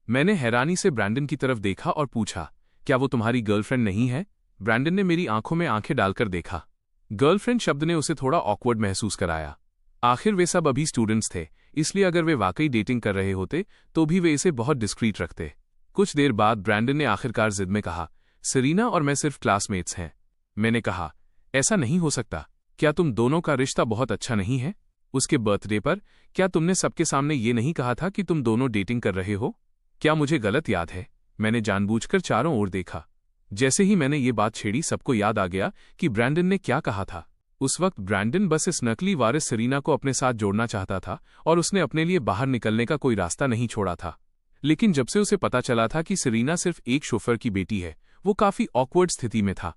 मैंने हैरानी से ब्रैंडन की तरफ देखा और पूछा, क्या वो तुम्हारी गर्लफ्रेंड नहीं है? ब्रैंडन ने मेरी आंखों में आंखें डालकर देखा। गर्लफ्रेंड शब्द ने उसे थोड़ा ऑकवर्ड महसूस कराया। आखिर वे सब अभी स्टूडेंट्स थे, इसलिए अगर वे वाकई डेटिंग कर रहे होते तो भी वे इसे बहुत डिस्क्रीट रखते। कुछ देर बाद ब्रैंडन ने आखिरकार जिद में कहा, सेरीना और मैं सिर्फ क्लासमेट्स हैं। मैंने कहा, ऐसा नहीं हो सकता। क्या तुम दोनों का रिश्ता बहुत अच्छा नहीं है? उसके बर्थडे पर क्या तुमने सबके सामने ये नहीं कहा था कि तुम दोनों डेटिंग कर रहे हो? क्या मुझे गलत याद है? मैंने जानबूझकर चारों ओर देखा। जैसे ही मैंने ये बात छेड़ी, सबको याद आ गया कि ब्रैंडन ने क्या कहा था। उस वक्त ब्रैंडन बस इस नकली वारिस सेरीना को अपने साथ जोड़ना चाहता था और उसने अपने लिए बाहर निकलने का कोई रास्ता नहीं छोड़ा था। लेकिन जब से उसे पता चला था कि सेरीना सिर्फ एक शोफर की बेटी है, वो काफी ऑकवर्ड स्थिति में था।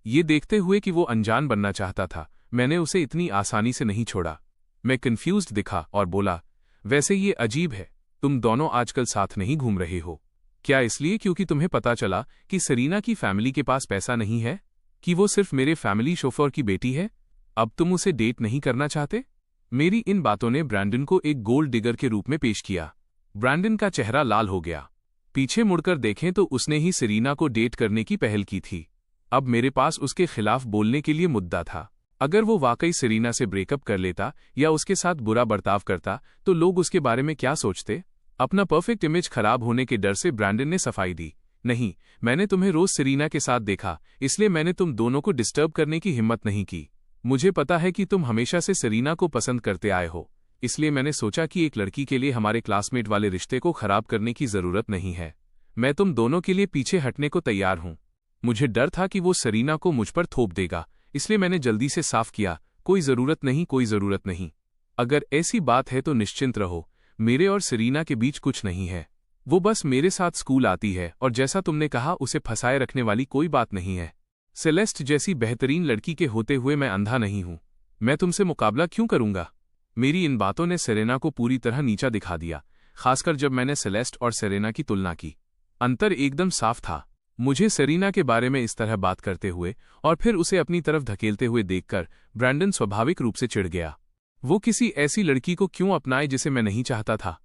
ये देखते हुए कि वो अनजान बनना चाहता था, मैंने उसे इतनी आसानी से नहीं छोड़ा। मैं कंफ्यूज्ड दिखा और बोला, वैसे ये अजीब है, तुम दोनों आजकल साथ नहीं घूम रहे हो। क्या इसलिए क्योंकि तुम्हें पता चला कि सेरीना की फैमिली के पास पैसा नहीं है? कि वो सिर्फ मेरे फैमिली शोफर की बेटी है? अब तुम उसे डेट नहीं करना चाहते? मेरी इन बातों ने ब्रैंडन को एक गोल्ड डिगर के रूप में पेश किया। ब्रैंडन का चेहरा लाल हो गया। पीछे मुड़कर देखें तो उसने ही सेरीना को डेट करने की पहल की थी। अब मेरे पास उसके खिलाफ बोलने के लिए मुद्दा था। अगर वो वाकई सेरीना से ब्रेकअप कर लेता या उसके साथ बुरा बर्ताव करता तो लोग उसके बारे में क्या सोचते? अपना परफेक्ट इमेज खराब होने के डर से ब्रैंडन ने सफाई दी, नहीं, मैंने तुम्हें रोज सेरीना के साथ देखा, इसलिए मैंने तुम दोनों को डिस्टर्ब करने की हिम्मत नहीं की। मुझे पता है कि तुम हमेशा से सेरीना को पसंद करते आए हो, इसलिए मैंने सोचा कि एक लड़की के लिए हमारे क्लासमेट वाले रिश्ते को खराब करने की जरूरत नहीं है। मैं तुम दोनों के लिए पीछे हटने को तैयार हूं। मुझे डर था कि वो सेरीना को मुझ पर थोप देगा, इसलिए मैंने जल्दी से साफ किया, कोई जरूरत नहीं, कोई जरूरत नहीं। अगर ऐसी बात है तो निश्चिंत रहो, मेरे और सेरीना के बीच कुछ नहीं है। वो बस मेरे साथ स्कूल आती है और जैसा तुमने कहा, उसे फंसाए रखने वाली कोई बात नहीं है। सेलेस्ट जैसी बेहतरीन लड़की के होते हुए मैं अंधा नहीं हूं। मैं तुमसे मुकाबला क्यों करूंगा? मेरी इन बातों ने सेरेना को पूरी तरह नीचा दिखा दिया, खासकर जब मैंने सेलेस्ट और सेरेना की तुलना की। अंतर एकदम साफ था। मुझे सेरीना के बारे में इस तरह बात करते हुए और फिर उसे अपनी तरफ धकेलते हुए देखकर ब्रैंडन स्वाभाविक रूप से चिढ़ गया। वो किसी ऐसी लड़की को क्यों अपनाए जिसे मैं नहीं चाहता था?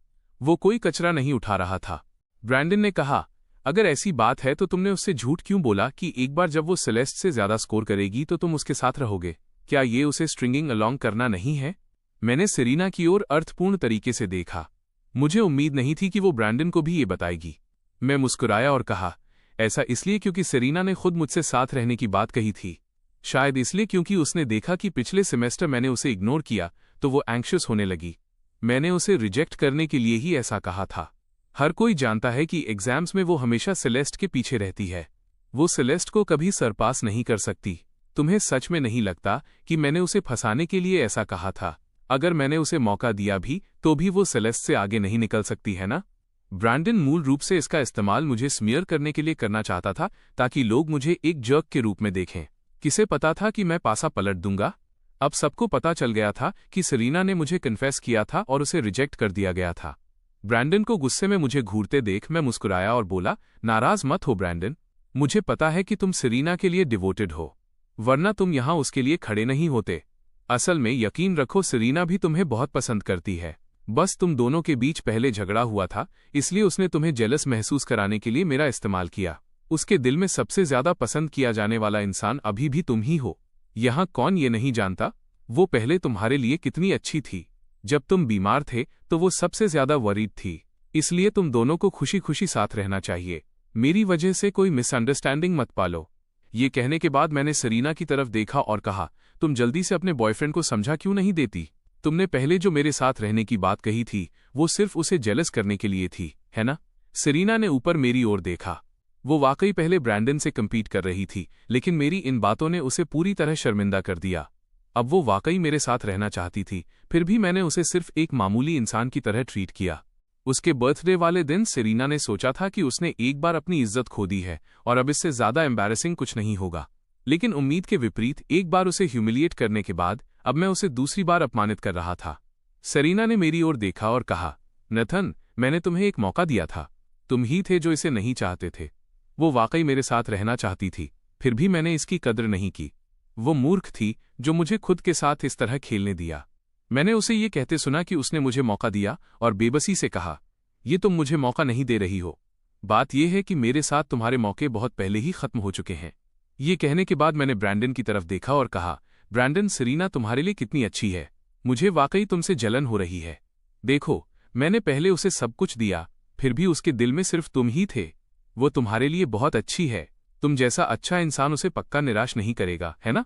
वो कोई कचरा नहीं उठा रहा था। ब्रैंडन ने कहा, अगर ऐसी बात है तो तुमने उससे झूठ क्यों बोला कि एक बार जब वो सेलेस्ट से ज्यादा स्कोर करेगी तो तुम उसके साथ रहोगे? क्या ये उसे स्ट्रिंगिंग अलोंग करना नहीं है? मैंने सेरीना की ओर अर्थपूर्ण तरीके से देखा। मुझे उम्मीद नहीं थी कि वो ब्रैंडन को भी ये बताएगी। मैं मुस्कुराया और कहा, ऐसा इसलिए क्योंकि सेरीना ने खुद मुझसे साथ रहने की बात कही थी। शायद इसलिए क्योंकि उसने देखा कि पिछले सेमेस्टर मैंने उसे इग्नोर किया तो वो एंग्शियस होने लगी। मैंने उसे रिजेक्ट करने के लिए ही ऐसा कहा था। हर कोई जानता है कि एग्जाम्स में वो हमेशा सेलेस्ट के पीछे रहती है। वो सेलेस्ट को कभी सरपास नहीं कर सकती। तुम्हें सच में नहीं लगता कि मैंने उसे फंसाने के लिए ऐसा कहा था? अगर मैंने उसे मौका दिया भी तो भी वो सेलेस्ट से आगे नहीं निकल सकती है ना? ब्रैंडन मूल रूप से इसका इस्तेमाल मुझे स्मियर करने के लिए करना चाहता था ताकि लोग मुझे एक जर्क के रूप में देखें। किसे पता था कि मैं पासा पलट दूंगा? अब सबको पता चल गया था कि सेरीना ने मुझे कन्फेस किया था और उसे रिजेक्ट कर दिया गया था। ब्रैंडन को गुस्से में मुझे घूरते देख मैं मुस्कुराया और बोला, नाराज मत हो ब्रैंडन, मुझे पता है कि तुम सेरीना के लिए डिवोटेड हो, वरना तुम यहां उसके लिए खड़े नहीं होते। असल में यकीन रखो, सेरीना भी तुम्हें बहुत पसंद करती है। बस तुम दोनों के बीच पहले झगड़ा हुआ था, इसलिए उसने तुम्हें जेलस महसूस कराने के लिए मेरा इस्तेमाल किया। उसके दिल में सबसे ज्यादा पसंद किया जाने वाला इंसान अभी भी तुम ही हो। यहाँ कौन ये नहीं जानता, वो पहले तुम्हारे लिए कितनी अच्छी थी। जब तुम बीमार थे तो वो सबसे ज्यादा वरीड थी, इसलिए तुम दोनों को खुशी खुशी साथ रहना चाहिए। मेरी वजह से कोई मिसअंडरस्टैंडिंग मत पालो। ये कहने के बाद मैंने सेरीना की तरफ देखा और कहा, तुम जल्दी से अपने बॉयफ्रेंड को समझा क्यों नहीं देती? तुमने पहले जो मेरे साथ रहने की बात कही थी वो सिर्फ उसे जेलस करने के लिए थी, है ना? सेरीना ने ऊपर मेरी ओर देखा। वो वाकई पहले ब्रैंडन से कम्पीट कर रही थी, लेकिन मेरी इन बातों ने उसे पूरी तरह शर्मिंदा कर दिया। अब वो वाकई मेरे साथ रहना चाहती थी, फिर भी मैंने उसे सिर्फ एक मामूली इंसान की तरह ट्रीट किया। उसके बर्थडे वाले दिन सेरीना ने सोचा था कि उसने एक बार अपनी इज्जत खो दी है और अब इससे ज्यादा एम्बैरेसिंग कुछ नहीं होगा, लेकिन उम्मीद के विपरीत एक बार उसे ह्यूमिलिएट करने के बाद अब मैं उसे दूसरी बार अपमानित कर रहा था। सेरीना ने मेरी ओर देखा और कहा, नथन, मैंने तुम्हें एक मौका दिया था, तुम ही थे जो इसे नहीं चाहते थे। वो वाकई मेरे साथ रहना चाहती थी, फिर भी मैंने इसकी कद्र नहीं की। वो मूर्ख थी जो मुझे खुद के साथ इस तरह खेलने दिया। मैंने उसे ये कहते सुना कि उसने मुझे मौका दिया और बेबसी से कहा, ये तुम मुझे मौका नहीं दे रही हो। बात यह है कि मेरे साथ तुम्हारे मौके बहुत पहले ही खत्म हो चुके हैं। ये कहने के बाद मैंने ब्रैंडन की तरफ देखा और कहा, ब्रैंडन, सेरीना तुम्हारे लिए कितनी अच्छी है। मुझे वाकई तुमसे जलन हो रही है। देखो, मैंने पहले उसे सब कुछ दिया, फिर भी उसके दिल में सिर्फ तुम ही थे। वो तुम्हारे लिए बहुत अच्छी है। तुम जैसा अच्छा इंसान उसे पक्का निराश नहीं करेगा, है ना?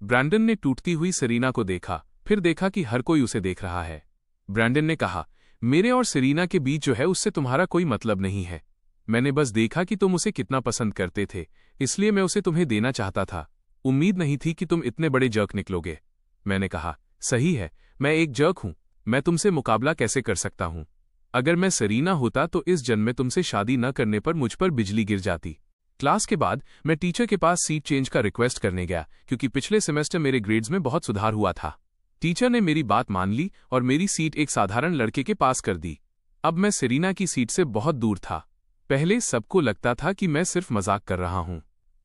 ब्रैंडन ने टूटती हुई सेरीना को देखा, फिर देखा कि हर कोई उसे देख रहा है। ब्रैंडन ने कहा, मेरे और सेरीना के बीच जो है उससे तुम्हारा कोई मतलब नहीं है। मैंने बस देखा कि तुम उसे कितना पसंद करते थे, इसलिए मैं उसे तुम्हें देना चाहता था। उम्मीद नहीं थी कि तुम इतने बड़े जर्क निकलोगे। मैंने कहा, सही है, मैं एक जर्क हूं। मैं तुमसे मुकाबला कैसे कर सकता हूं? अगर मैं सेरीना होता तो इस जन्म में तुमसे शादी न करने पर मुझ पर बिजली गिर जाती। क्लास के बाद मैं टीचर के पास सीट चेंज का रिक्वेस्ट करने गया, क्योंकि पिछले सेमेस्टर मेरे ग्रेड्स में बहुत सुधार हुआ था। टीचर ने मेरी बात मान ली और मेरी सीट एक साधारण लड़के के पास कर दी। अब मैं सेरीना की सीट से बहुत दूर था। पहले सबको लगता था कि मैं सिर्फ मजाक कर रहा हूं।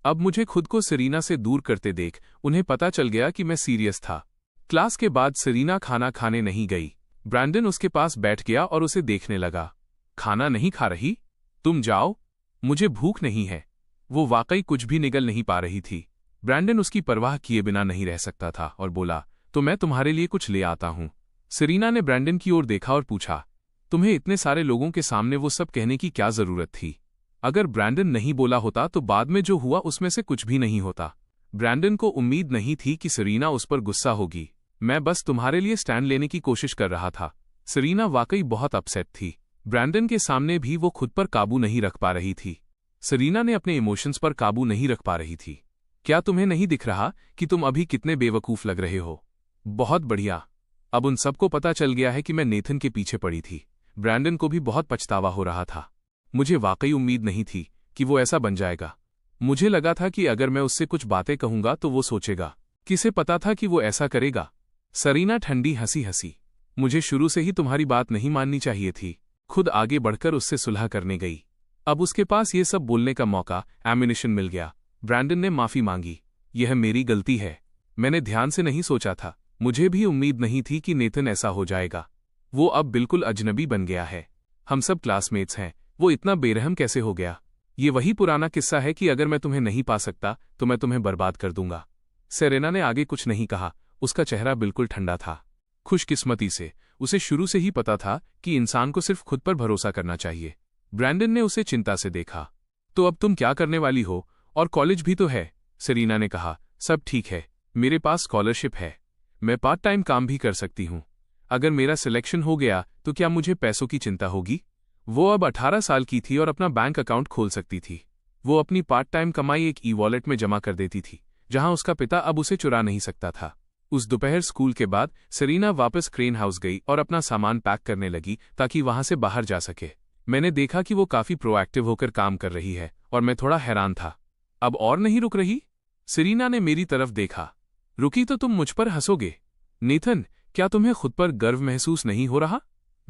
अब मुझे खुद को सेरीना से दूर करते देख उन्हें पता चल गया कि मैं सीरियस था। क्लास के बाद सेरीना खाना खाने नहीं गई। ब्रैंडन उसके पास बैठ गया और उसे देखने लगा। खाना नहीं खा रही? तुम जाओ, मुझे भूख नहीं है। वो वाकई कुछ भी निगल नहीं पा रही थी। ब्रैंडन उसकी परवाह किए बिना नहीं रह सकता था और बोला, तो मैं तुम्हारे लिए कुछ ले आता हूं। सेरीना ने ब्रैंडन की ओर देखा और पूछा, तुम्हें इतने सारे लोगों के सामने वो सब कहने की क्या जरूरत थी? अगर ब्रैंडन नहीं बोला होता तो बाद में जो हुआ उसमें से कुछ भी नहीं होता। ब्रैंडन को उम्मीद नहीं थी कि सेरीना उस पर गुस्सा होगी। मैं बस तुम्हारे लिए स्टैंड लेने की कोशिश कर रहा था। सेरीना वाकई बहुत अपसेट थी। ब्रैंडन के सामने भी वो खुद पर काबू नहीं रख पा रही थी। सेरीना ने अपने इमोशंस पर काबू नहीं रख पा रही थी। क्या तुम्हें नहीं दिख रहा कि तुम अभी कितने बेवकूफ लग रहे हो? बहुत बढ़िया। अब उन सबको पता चल गया है कि मैं नेथन के पीछे पड़ी थी। ब्रैंडन को भी बहुत पछतावा हो रहा था। मुझे वाकई उम्मीद नहीं थी कि वो ऐसा बन जाएगा। मुझे लगा था कि अगर मैं उससे कुछ बातें कहूंगा तो वो सोचेगा। किसे पता था कि वो ऐसा करेगा? सेरीना ठंडी हंसी हंसी। मुझे शुरू से ही तुम्हारी बात नहीं माननी चाहिए थी। खुद आगे बढ़कर उससे सुलह करने गई। अब उसके पास ये सब बोलने का मौका, एम्युनिशन मिल गया। ब्रैंडन ने माफी मांगी। यह मेरी गलती है। मैंने ध्यान से नहीं सोचा था। मुझे भी उम्मीद नहीं थी कि नेथन ऐसा हो जाएगा। वो अब बिल्कुल अजनबी बन गया है। हम सब क्लासमेट्स हैं। वो इतना बेरहम कैसे हो गया? ये वही पुराना किस्सा है कि अगर मैं तुम्हें नहीं पा सकता तो मैं तुम्हें बर्बाद कर दूंगा। सेरेना ने आगे कुछ नहीं कहा। उसका चेहरा बिल्कुल ठंडा था। खुशकिस्मती से उसे शुरू से ही पता था कि इंसान को सिर्फ खुद पर भरोसा करना चाहिए। ब्रैंडन ने उसे चिंता से देखा। तो अब तुम क्या करने वाली हो? और कॉलेज भी तो है। सेरीना ने कहा, सब ठीक है। मेरे पास स्कॉलरशिप है। मैं पार्ट टाइम काम भी कर सकती हूँ। अगर मेरा सिलेक्शन हो गया तो क्या मुझे पैसों की चिंता होगी? वो अब 18 साल की थी और अपना बैंक अकाउंट खोल सकती थी। वो अपनी पार्ट टाइम कमाई एक ई-वॉलेट में जमा कर देती थी, जहां उसका पिता अब उसे चुरा नहीं सकता था। उस दोपहर स्कूल के बाद सेरीना वापस क्रेन हाउस गई और अपना सामान पैक करने लगी ताकि वहां से बाहर जा सके। मैंने देखा कि वो काफी प्रोएक्टिव होकर काम कर रही है और मैं थोड़ा हैरान था। अब और नहीं रुक रही? सेरीना ने मेरी तरफ देखा। रुकी तो तुम मुझ पर हंसोगे। नेथन, क्या तुम्हें खुद पर गर्व महसूस नहीं हो रहा?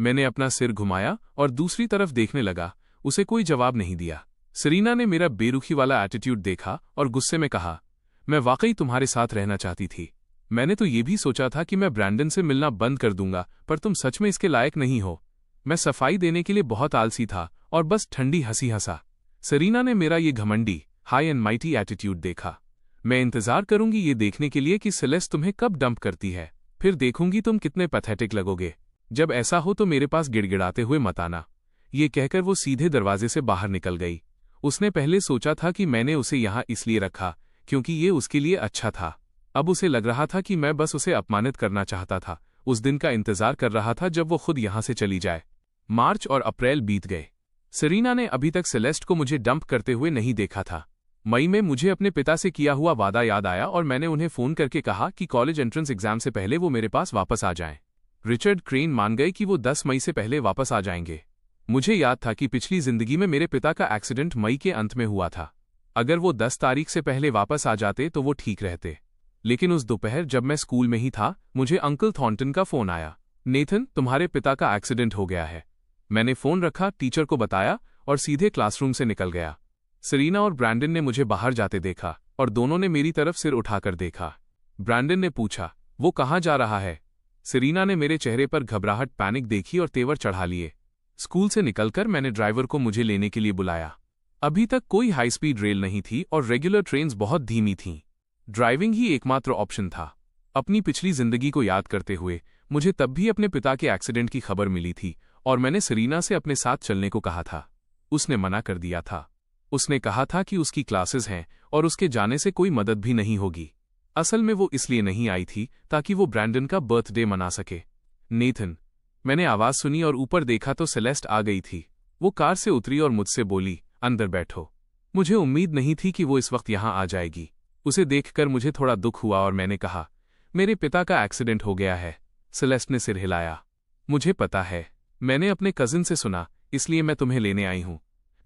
मैंने अपना सिर घुमाया और दूसरी तरफ देखने लगा। उसे कोई जवाब नहीं दिया। सेरीना ने मेरा बेरुखी वाला एटीट्यूड देखा और गुस्से में कहा, मैं वाकई तुम्हारे साथ रहना चाहती थी। मैंने तो ये भी सोचा था कि मैं ब्रैंडन से मिलना बंद कर दूंगा, पर तुम सच में इसके लायक नहीं हो। मैं सफाई देने के लिए बहुत आलसी था और बस ठंडी हंसी हंसा। सेरीना ने मेरा ये घमंडी, हाई एंड माइटी एटीट्यूड देखा। मैं इंतजार करूंगी ये देखने के लिए कि सेलेस्ट तुम्हें कब डंप करती है। फिर देखूंगी तुम कितने पैथेटिक लगोगे। जब ऐसा हो तो मेरे पास गिड़गिड़ाते हुए मत आना। ये कहकर वो सीधे दरवाजे से बाहर निकल गई। उसने पहले सोचा था कि मैंने उसे यहाँ इसलिए रखा क्योंकि ये उसके लिए अच्छा था। अब उसे लग रहा था कि मैं बस उसे अपमानित करना चाहता था। उस दिन का इंतजार कर रहा था जब वो खुद यहाँ से चली जाए। मार्च और अप्रैल बीत गए। सेरीना ने अभी तक सेलेस्ट को मुझे डंप करते हुए नहीं देखा था। मई में मुझे अपने पिता से किया हुआ वादा याद आया और मैंने उन्हें फोन करके कहा कि कॉलेज एंट्रेंस एग्जाम से पहले वो मेरे पास वापस आ जाएं। रिचर्ड क्रेन मान गए कि वो 10 मई से पहले वापस आ जाएंगे। मुझे याद था कि पिछली जिंदगी में मेरे पिता का एक्सीडेंट मई के अंत में हुआ था। अगर वो 10 तारीख से पहले वापस आ जाते तो वो ठीक रहते। लेकिन उस दोपहर जब मैं स्कूल में ही था, मुझे अंकल थॉर्नटन का फोन आया। नेथन, तुम्हारे पिता का एक्सीडेंट हो गया है। मैंने फोन रखा, टीचर को बताया और सीधे क्लासरूम से निकल गया। सेरीना और ब्रैंडन ने मुझे बाहर जाते देखा और दोनों ने मेरी तरफ सिर उठाकर देखा। ब्रैंडन ने पूछा, वो कहाँ जा रहा है? सेरीना ने मेरे चेहरे पर घबराहट, पैनिक देखी और तेवर चढ़ा लिए। स्कूल से निकलकर मैंने ड्राइवर को मुझे लेने के लिए बुलाया। अभी तक कोई हाई स्पीड रेल नहीं थी और रेगुलर ट्रेन्स बहुत धीमी थीं। ड्राइविंग ही एकमात्र ऑप्शन था। अपनी पिछली जिंदगी को याद करते हुए मुझे तब भी अपने पिता के एक्सीडेंट की खबर मिली थी और मैंने सरीना से अपने साथ चलने को कहा था। उसने मना कर दिया था। उसने कहा था कि उसकी क्लासेस हैं और उसके जाने से कोई मदद भी नहीं होगी। असल में वो इसलिए नहीं आई थी ताकि वो ब्रैंडन का बर्थडे मना सके। नेथन, मैंने आवाज सुनी और ऊपर देखा तो सेलेस्ट आ गई थी। वो कार से उतरी और मुझसे बोली, अंदर बैठो। मुझे उम्मीद नहीं थी कि वो इस वक्त यहां आ जाएगी। उसे देखकर मुझे थोड़ा दुख हुआ और मैंने कहा, मेरे पिता का एक्सीडेंट हो गया है। सेलेस्ट ने सिर हिलाया। मुझे पता है, मैंने अपने कजिन से सुना, इसलिए मैं तुम्हें लेने आई हूं।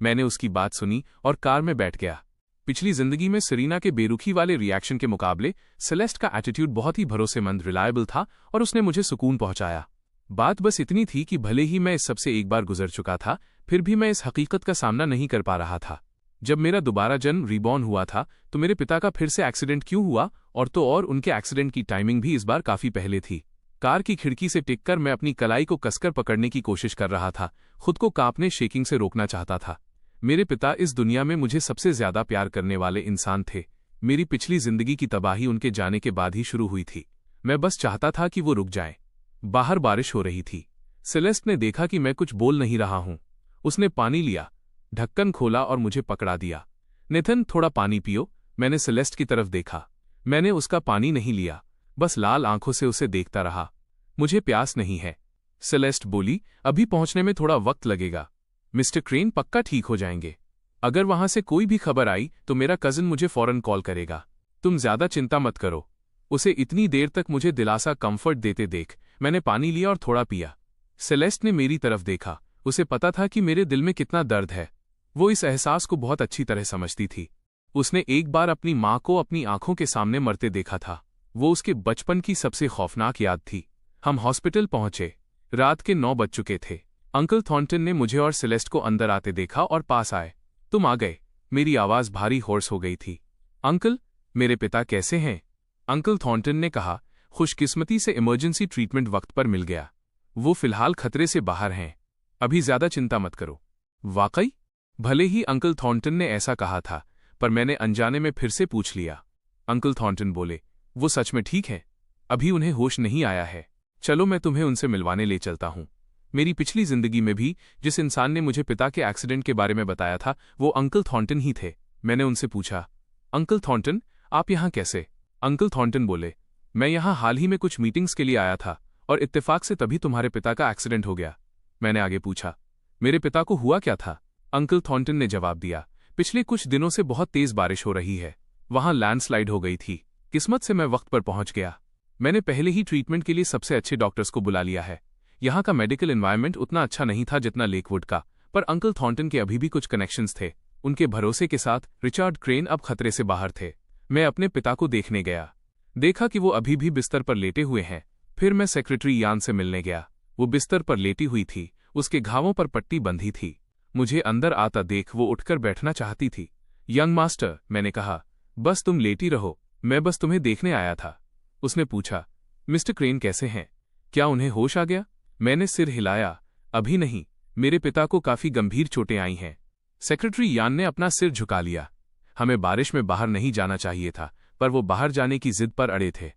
मैंने उसकी बात सुनी और कार में बैठ गया। पिछली जिंदगी में सरीना के बेरुखी वाले रिएक्शन के मुकाबले सेलेस्ट का एटीट्यूड बहुत ही भरोसेमंद, रिलायबल था और उसने मुझे सुकून पहुंचाया। बात बस इतनी थी कि भले ही मैं इस सबसे एक बार गुजर चुका था, फिर भी मैं इस हकीकत का सामना नहीं कर पा रहा था। जब मेरा दोबारा जन्म रीबॉर्न हुआ था तो मेरे पिता का फिर से एक्सीडेंट क्यों हुआ, और उनके एक्सीडेंट की टाइमिंग भी इस बार काफी पहले थी। कार की खिड़की से टिककर मैं अपनी कलाई को कसकर पकड़ने की कोशिश कर रहा था, खुद को कांपने शेकिंग से रोकना चाहता था। मेरे पिता इस दुनिया में मुझे सबसे ज्यादा प्यार करने वाले इंसान थे। मेरी पिछली जिंदगी की तबाही उनके जाने के बाद ही शुरू हुई थी। मैं बस चाहता था कि वो रुक जाए। बाहर बारिश हो रही थी। सेलेस्ट ने देखा कि मैं कुछ बोल नहीं रहा हूं। उसने पानी लिया, ढक्कन खोला और मुझे पकड़ा दिया। नेथन, थोड़ा पानी पियो। मैंने सेलेस्ट की तरफ देखा। मैंने उसका पानी नहीं लिया, बस लाल आंखों से उसे देखता रहा। मुझे प्यास नहीं है। सेलेस्ट बोली, अभी पहुंचने में थोड़ा वक्त लगेगा। मिस्टर क्रेन पक्का ठीक हो जाएंगे। अगर वहां से कोई भी खबर आई तो मेरा कजिन मुझे फौरन कॉल करेगा। तुम ज्यादा चिंता मत करो। उसे इतनी देर तक मुझे दिलासा कंफर्ट देते देख मैंने पानी लिया और थोड़ा पिया। सेलेस्ट ने मेरी तरफ देखा। उसे पता था कि मेरे दिल में कितना दर्द है। वो इस एहसास को बहुत अच्छी तरह समझती थी। उसने एक बार अपनी माँ को अपनी आंखों के सामने मरते देखा था। वो उसके बचपन की सबसे खौफनाक याद थी। हम हॉस्पिटल पहुंचे। रात के 9 बज चुके थे। अंकल थॉर्नटन ने मुझे और सेलेस्ट को अंदर आते देखा और पास आए। तुम आ गए। मेरी आवाज भारी होर्स हो गई थी। अंकल, मेरे पिता कैसे हैं? अंकल थॉर्नटन ने कहा, खुशकिस्मती से इमरजेंसी ट्रीटमेंट वक्त पर मिल गया। वो फिलहाल खतरे से बाहर हैं। अभी ज्यादा चिंता मत करो। वाकई? भले ही अंकल थॉर्नटन ने ऐसा कहा था, पर मैंने अनजाने में फिर से पूछ लिया। अंकल थॉर्नटन बोले, वो सच में ठीक है? अभी उन्हें होश नहीं आया है। चलो मैं तुम्हें उनसे मिलवाने ले चलता हूं। मेरी पिछली जिंदगी में भी जिस इंसान ने मुझे पिता के एक्सीडेंट के बारे में बताया था वो अंकल थॉर्नटन ही थे। मैंने उनसे पूछा, अंकल थॉर्नटन, आप यहां कैसे? अंकल थॉर्नटन बोले, मैं यहां हाल ही में कुछ मीटिंग्स के लिए आया था और इत्तेफाक से तभी तुम्हारे पिता का एक्सीडेंट हो गया। मैंने आगे पूछा, मेरे पिता को हुआ क्या था? अंकल थॉर्नटन ने जवाब दिया, पिछले कुछ दिनों से बहुत तेज बारिश हो रही है। वहां लैंडस्लाइड हो गई थी। किस्मत से मैं वक्त पर पहुंच गया। मैंने पहले ही ट्रीटमेंट के लिए सबसे अच्छे डॉक्टर्स को बुला लिया है। यहाँ का मेडिकल एनवायरनमेंट उतना अच्छा नहीं था जितना लेकवुड का, पर अंकल थॉर्नटन के अभी भी कुछ कनेक्शंस थे। उनके भरोसे के साथ रिचर्ड क्रेन अब खतरे से बाहर थे। मैं अपने पिता को देखने गया। देखा कि वो अभी भी बिस्तर पर लेटे हुए हैं। फिर मैं सेक्रेटरी यान से मिलने गया। वो बिस्तर पर लेटी हुई थी। उसके घावों पर पट्टी बंधी थी। मुझे अंदर आता देख वो उठकर बैठना चाहती थी। यंग मास्टर, मैंने कहा, बस तुम लेटी रहो, मैं बस तुम्हें देखने आया था। उसने पूछा, मिस्टर क्रेन कैसे हैं? क्या उन्हें होश आ गया? मैंने सिर हिलाया, अभी नहीं, मेरे पिता को काफी गंभीर चोटें आई हैं। सेक्रेटरी यान ने अपना सिर झुका लिया। हमें बारिश में बाहर नहीं जाना चाहिए था, पर वो बाहर जाने की जिद पर अड़े थे।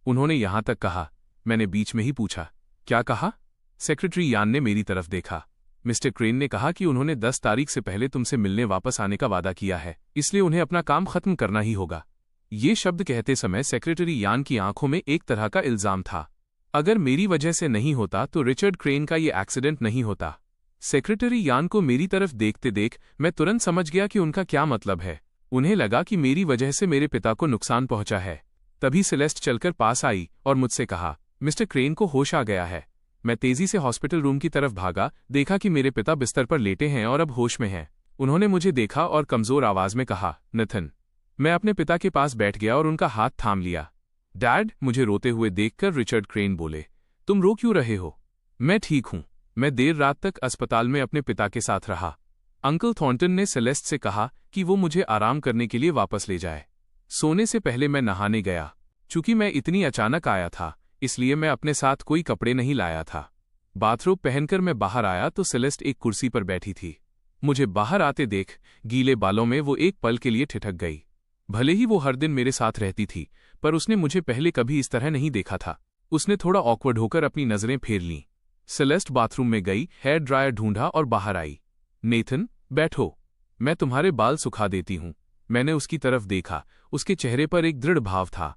उन्होंने यहां तक कहा। मैंने बीच में ही पूछा, क्या कहा? सेक्रेटरी यान ने मेरी तरफ देखा। मिस्टर क्रेन ने कहा कि उन्होंने 10 तारीख से पहले तुमसे मिलने वापस आने का वादा किया है, इसलिए उन्हें अपना काम खत्म करना ही होगा। ये शब्द कहते समय सेक्रेटरी यान की आंखों में एक तरह का इल्जाम था। अगर मेरी वजह से नहीं होता तो रिचर्ड क्रेन का ये एक्सीडेंट नहीं होता। सेक्रेटरी यान को मेरी तरफ देखते देख मैं तुरंत समझ गया कि उनका क्या मतलब है। उन्हें लगा कि मेरी वजह से मेरे पिता को नुकसान पहुंचा है। तभी सेलेस्ट चलकर पास आई और मुझसे कहा, मिस्टर क्रेन को होश आ गया है। मैं तेजी से हॉस्पिटल रूम की तरफ भागा, देखा कि मेरे पिता बिस्तर पर लेटे हैं और अब होश में हैं। उन्होंने मुझे देखा और कमजोर आवाज में कहा, नेथन। मैं अपने पिता के पास बैठ गया और उनका हाथ थाम लिया। डैड, मुझे रोते हुए देखकर रिचर्ड क्रेन बोले, तुम रो क्यों रहे हो? मैं ठीक हूं। मैं देर रात तक अस्पताल में अपने पिता के साथ रहा। अंकल थॉर्नटन ने सेलेस्ट से कहा कि वो मुझे आराम करने के लिए वापस ले जाए। सोने से पहले मैं नहाने गया। चूंकि मैं इतनी अचानक आया था, इसलिए मैं अपने साथ कोई कपड़े नहीं लाया था। बाथरोब पहनकर मैं बाहर आया तो सेलेस्ट एक कुर्सी पर बैठी थी। मुझे बाहर आते देख गीले बालों में वो एक पल के लिए ठिठक गई। भले ही वो हर दिन मेरे साथ रहती थी, पर उसने मुझे पहले कभी इस तरह नहीं देखा था। उसने थोड़ा ऑकवर्ड होकर अपनी नजरें फेर लीं। सेलेस्ट बाथरूम में गई, हेयर ड्रायर ढूंढा और बाहर आई। नेथन, बैठो, मैं तुम्हारे बाल सुखा देती हूं। मैंने उसकी तरफ देखा, उसके चेहरे पर एक दृढ़ भाव था।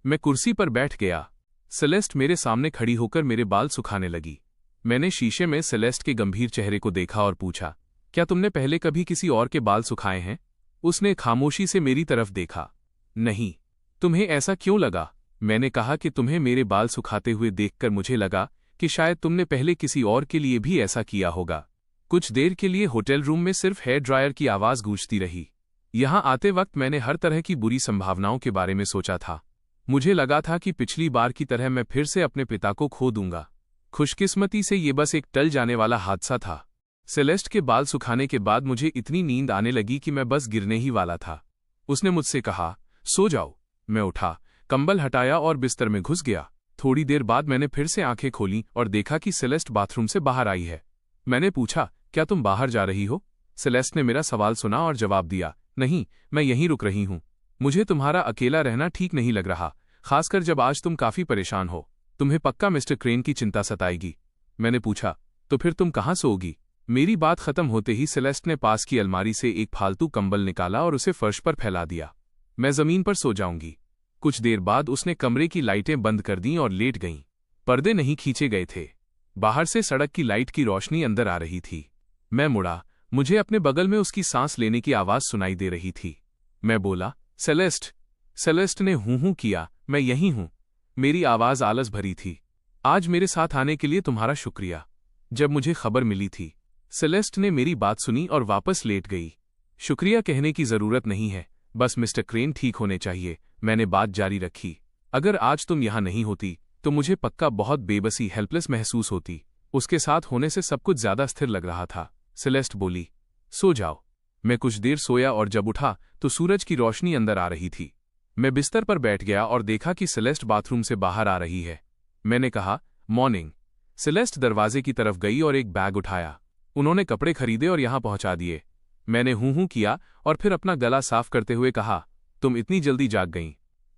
मैं कुर्सी पर बैठ गया। सेलेस्ट मेरे सामने खड़ी होकर मेरे बाल सुखाने लगी। मैंने शीशे में सेलेस्ट के गंभीर चेहरे को देखा और पूछा, क्या तुमने पहले कभी किसी और के बाल सुखाए हैं? उसने खामोशी से मेरी तरफ देखा। नहीं। तुम्हें ऐसा क्यों लगा? मैंने कहा कि तुम्हें मेरे बाल सुखाते हुए देखकर मुझे लगा कि शायद तुमने पहले किसी और के लिए भी ऐसा किया होगा। कुछ देर के लिए होटल रूम में सिर्फ हेयर ड्रायर की आवाज गूंजती रही। यहां आते वक्त मैंने हर तरह की बुरी संभावनाओं के बारे में सोचा था। मुझे लगा था कि पिछली बार की तरह मैं फिर से अपने पिता को खो दूंगा। खुशकिस्मती से ये बस एक टल जाने वाला हादसा था। सेलेस्ट के बाल सुखाने के बाद मुझे इतनी नींद आने लगी कि मैं बस गिरने ही वाला था। उसने मुझसे कहा, सो जाओ। मैं उठा, कंबल हटाया और बिस्तर में घुस गया। थोड़ी देर बाद मैंने फिर से आंखें खोलीं और देखा कि सेलेस्ट बाथरूम से बाहर आई है। मैंने पूछा, क्या तुम बाहर जा रही हो? सेलेस्ट ने मेरा सवाल सुना और जवाब दिया, नहीं, मैं यहीं रुक रही हूं। मुझे तुम्हारा अकेला रहना ठीक नहीं लग रहा, खासकर जब आज तुम काफी परेशान हो। तुम्हें पक्का मिस्टर क्रेन की चिंता सताएगी। मैंने पूछा, तो फिर तुम कहाँ सोओगी? मेरी बात खत्म होते ही सेलेस्ट ने पास की अलमारी से एक फालतू कंबल निकाला और उसे फर्श पर फैला दिया। मैं जमीन पर सो जाऊंगी। कुछ देर बाद उसने कमरे की लाइटें बंद कर दीं और लेट गईं। पर्दे नहीं खींचे गए थे। बाहर से सड़क की लाइट की रोशनी अंदर आ रही थी। मैं मुड़ा, मुझे अपने बगल में उसकी सांस लेने की आवाज सुनाई दे रही थी। मैं बोला, सेलेस्ट। सेलेस्ट ने हूं किया, मैं यहीं हूं। मेरी आवाज आलस भरी थी। आज मेरे साथ आने के लिए तुम्हारा शुक्रिया। जब मुझे खबर मिली थी, सेलेस्ट ने मेरी बात सुनी और वापस लेट गई। शुक्रिया कहने की जरूरत नहीं है, बस मिस्टर क्रेन ठीक होने चाहिए। मैंने बात जारी रखी। अगर आज तुम यहां नहीं होती तो मुझे पक्का बहुत बेबसी, हेल्पलेस महसूस होती। उसके साथ होने से सब कुछ ज्यादा स्थिर लग रहा था। सेलेस्ट बोली, सो जाओ। मैं कुछ देर सोया और जब उठा तो सूरज की रोशनी अंदर आ रही थी। मैं बिस्तर पर बैठ गया और देखा कि सेलेस्ट बाथरूम से बाहर आ रही है। मैंने कहा, मॉर्निंग। सेलेस्ट दरवाजे की तरफ गई और एक बैग उठाया। उन्होंने कपड़े खरीदे और यहां पहुंचा दिए। मैंने हूं किया और फिर अपना गला साफ करते हुए कहा, तुम इतनी जल्दी जाग गईं?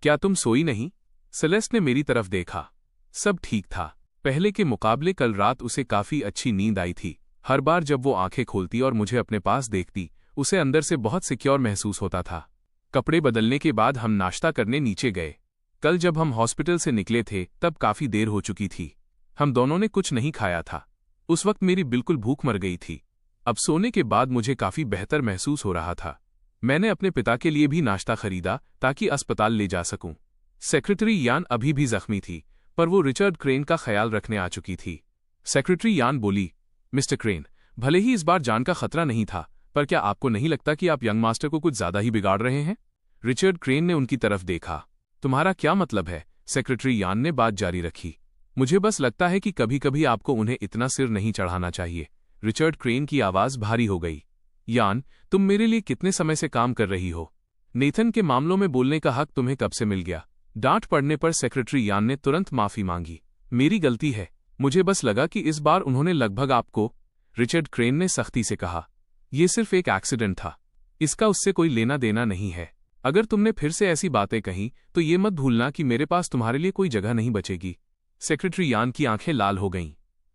क्या तुम सोई नहीं? सेलेस्ट ने मेरी तरफ देखा। सब ठीक था। पहले के मुकाबले कल रात उसे काफी अच्छी नींद आई थी। हर बार जब वो आंखें खोलती और मुझे अपने पास देखती, उसे अंदर से बहुत सिक्योर महसूस होता था। कपड़े बदलने के बाद हम नाश्ता करने नीचे गए। कल जब हम हॉस्पिटल से निकले थे तब काफी देर हो चुकी थी। हम दोनों ने कुछ नहीं खाया था। उस वक्त मेरी बिल्कुल भूख मर गई थी। अब सोने के बाद मुझे काफी बेहतर महसूस हो रहा था। मैंने अपने पिता के लिए भी नाश्ता खरीदा ताकि अस्पताल ले जा सकूं। सेक्रेटरी यान अभी भी जख्मी थी, पर वो रिचर्ड क्रेन का ख्याल रखने आ चुकी थी। सेक्रेटरी यान बोली, मिस्टर क्रेन, भले ही इस बार जान का खतरा नहीं था, पर क्या आपको नहीं लगता कि आप यंग मास्टर को कुछ ज्यादा ही बिगाड़ रहे हैं? रिचर्ड क्रेन ने उनकी तरफ देखा। तुम्हारा क्या मतलब है? सेक्रेटरी यान ने बात जारी रखी। मुझे बस लगता है कि कभी कभी आपको उन्हें इतना सिर नहीं चढ़ाना चाहिए। रिचर्ड क्रेन की आवाज भारी हो गई। यान, तुम मेरे लिए कितने समय से काम कर रही हो? नेथन के मामलों में बोलने का हक तुम्हें कब से मिल गया? डांट पड़ने पर सेक्रेटरी यान ने तुरंत माफी मांगी। मेरी गलती है, मुझे बस लगा कि इस बार उन्होंने लगभग आपको। रिचर्ड क्रेन ने सख्ती से कहा, यह सिर्फ एक एक्सीडेंट था, इसका उससे कोई लेना देना नहीं है। अगर तुमने फिर से ऐसी बातें कहीं तो ये मत भूलना कि मेरे पास तुम्हारे लिए कोई जगह नहीं बचेगी। सेक्रेटरी यान की आंखें लाल हो गईं।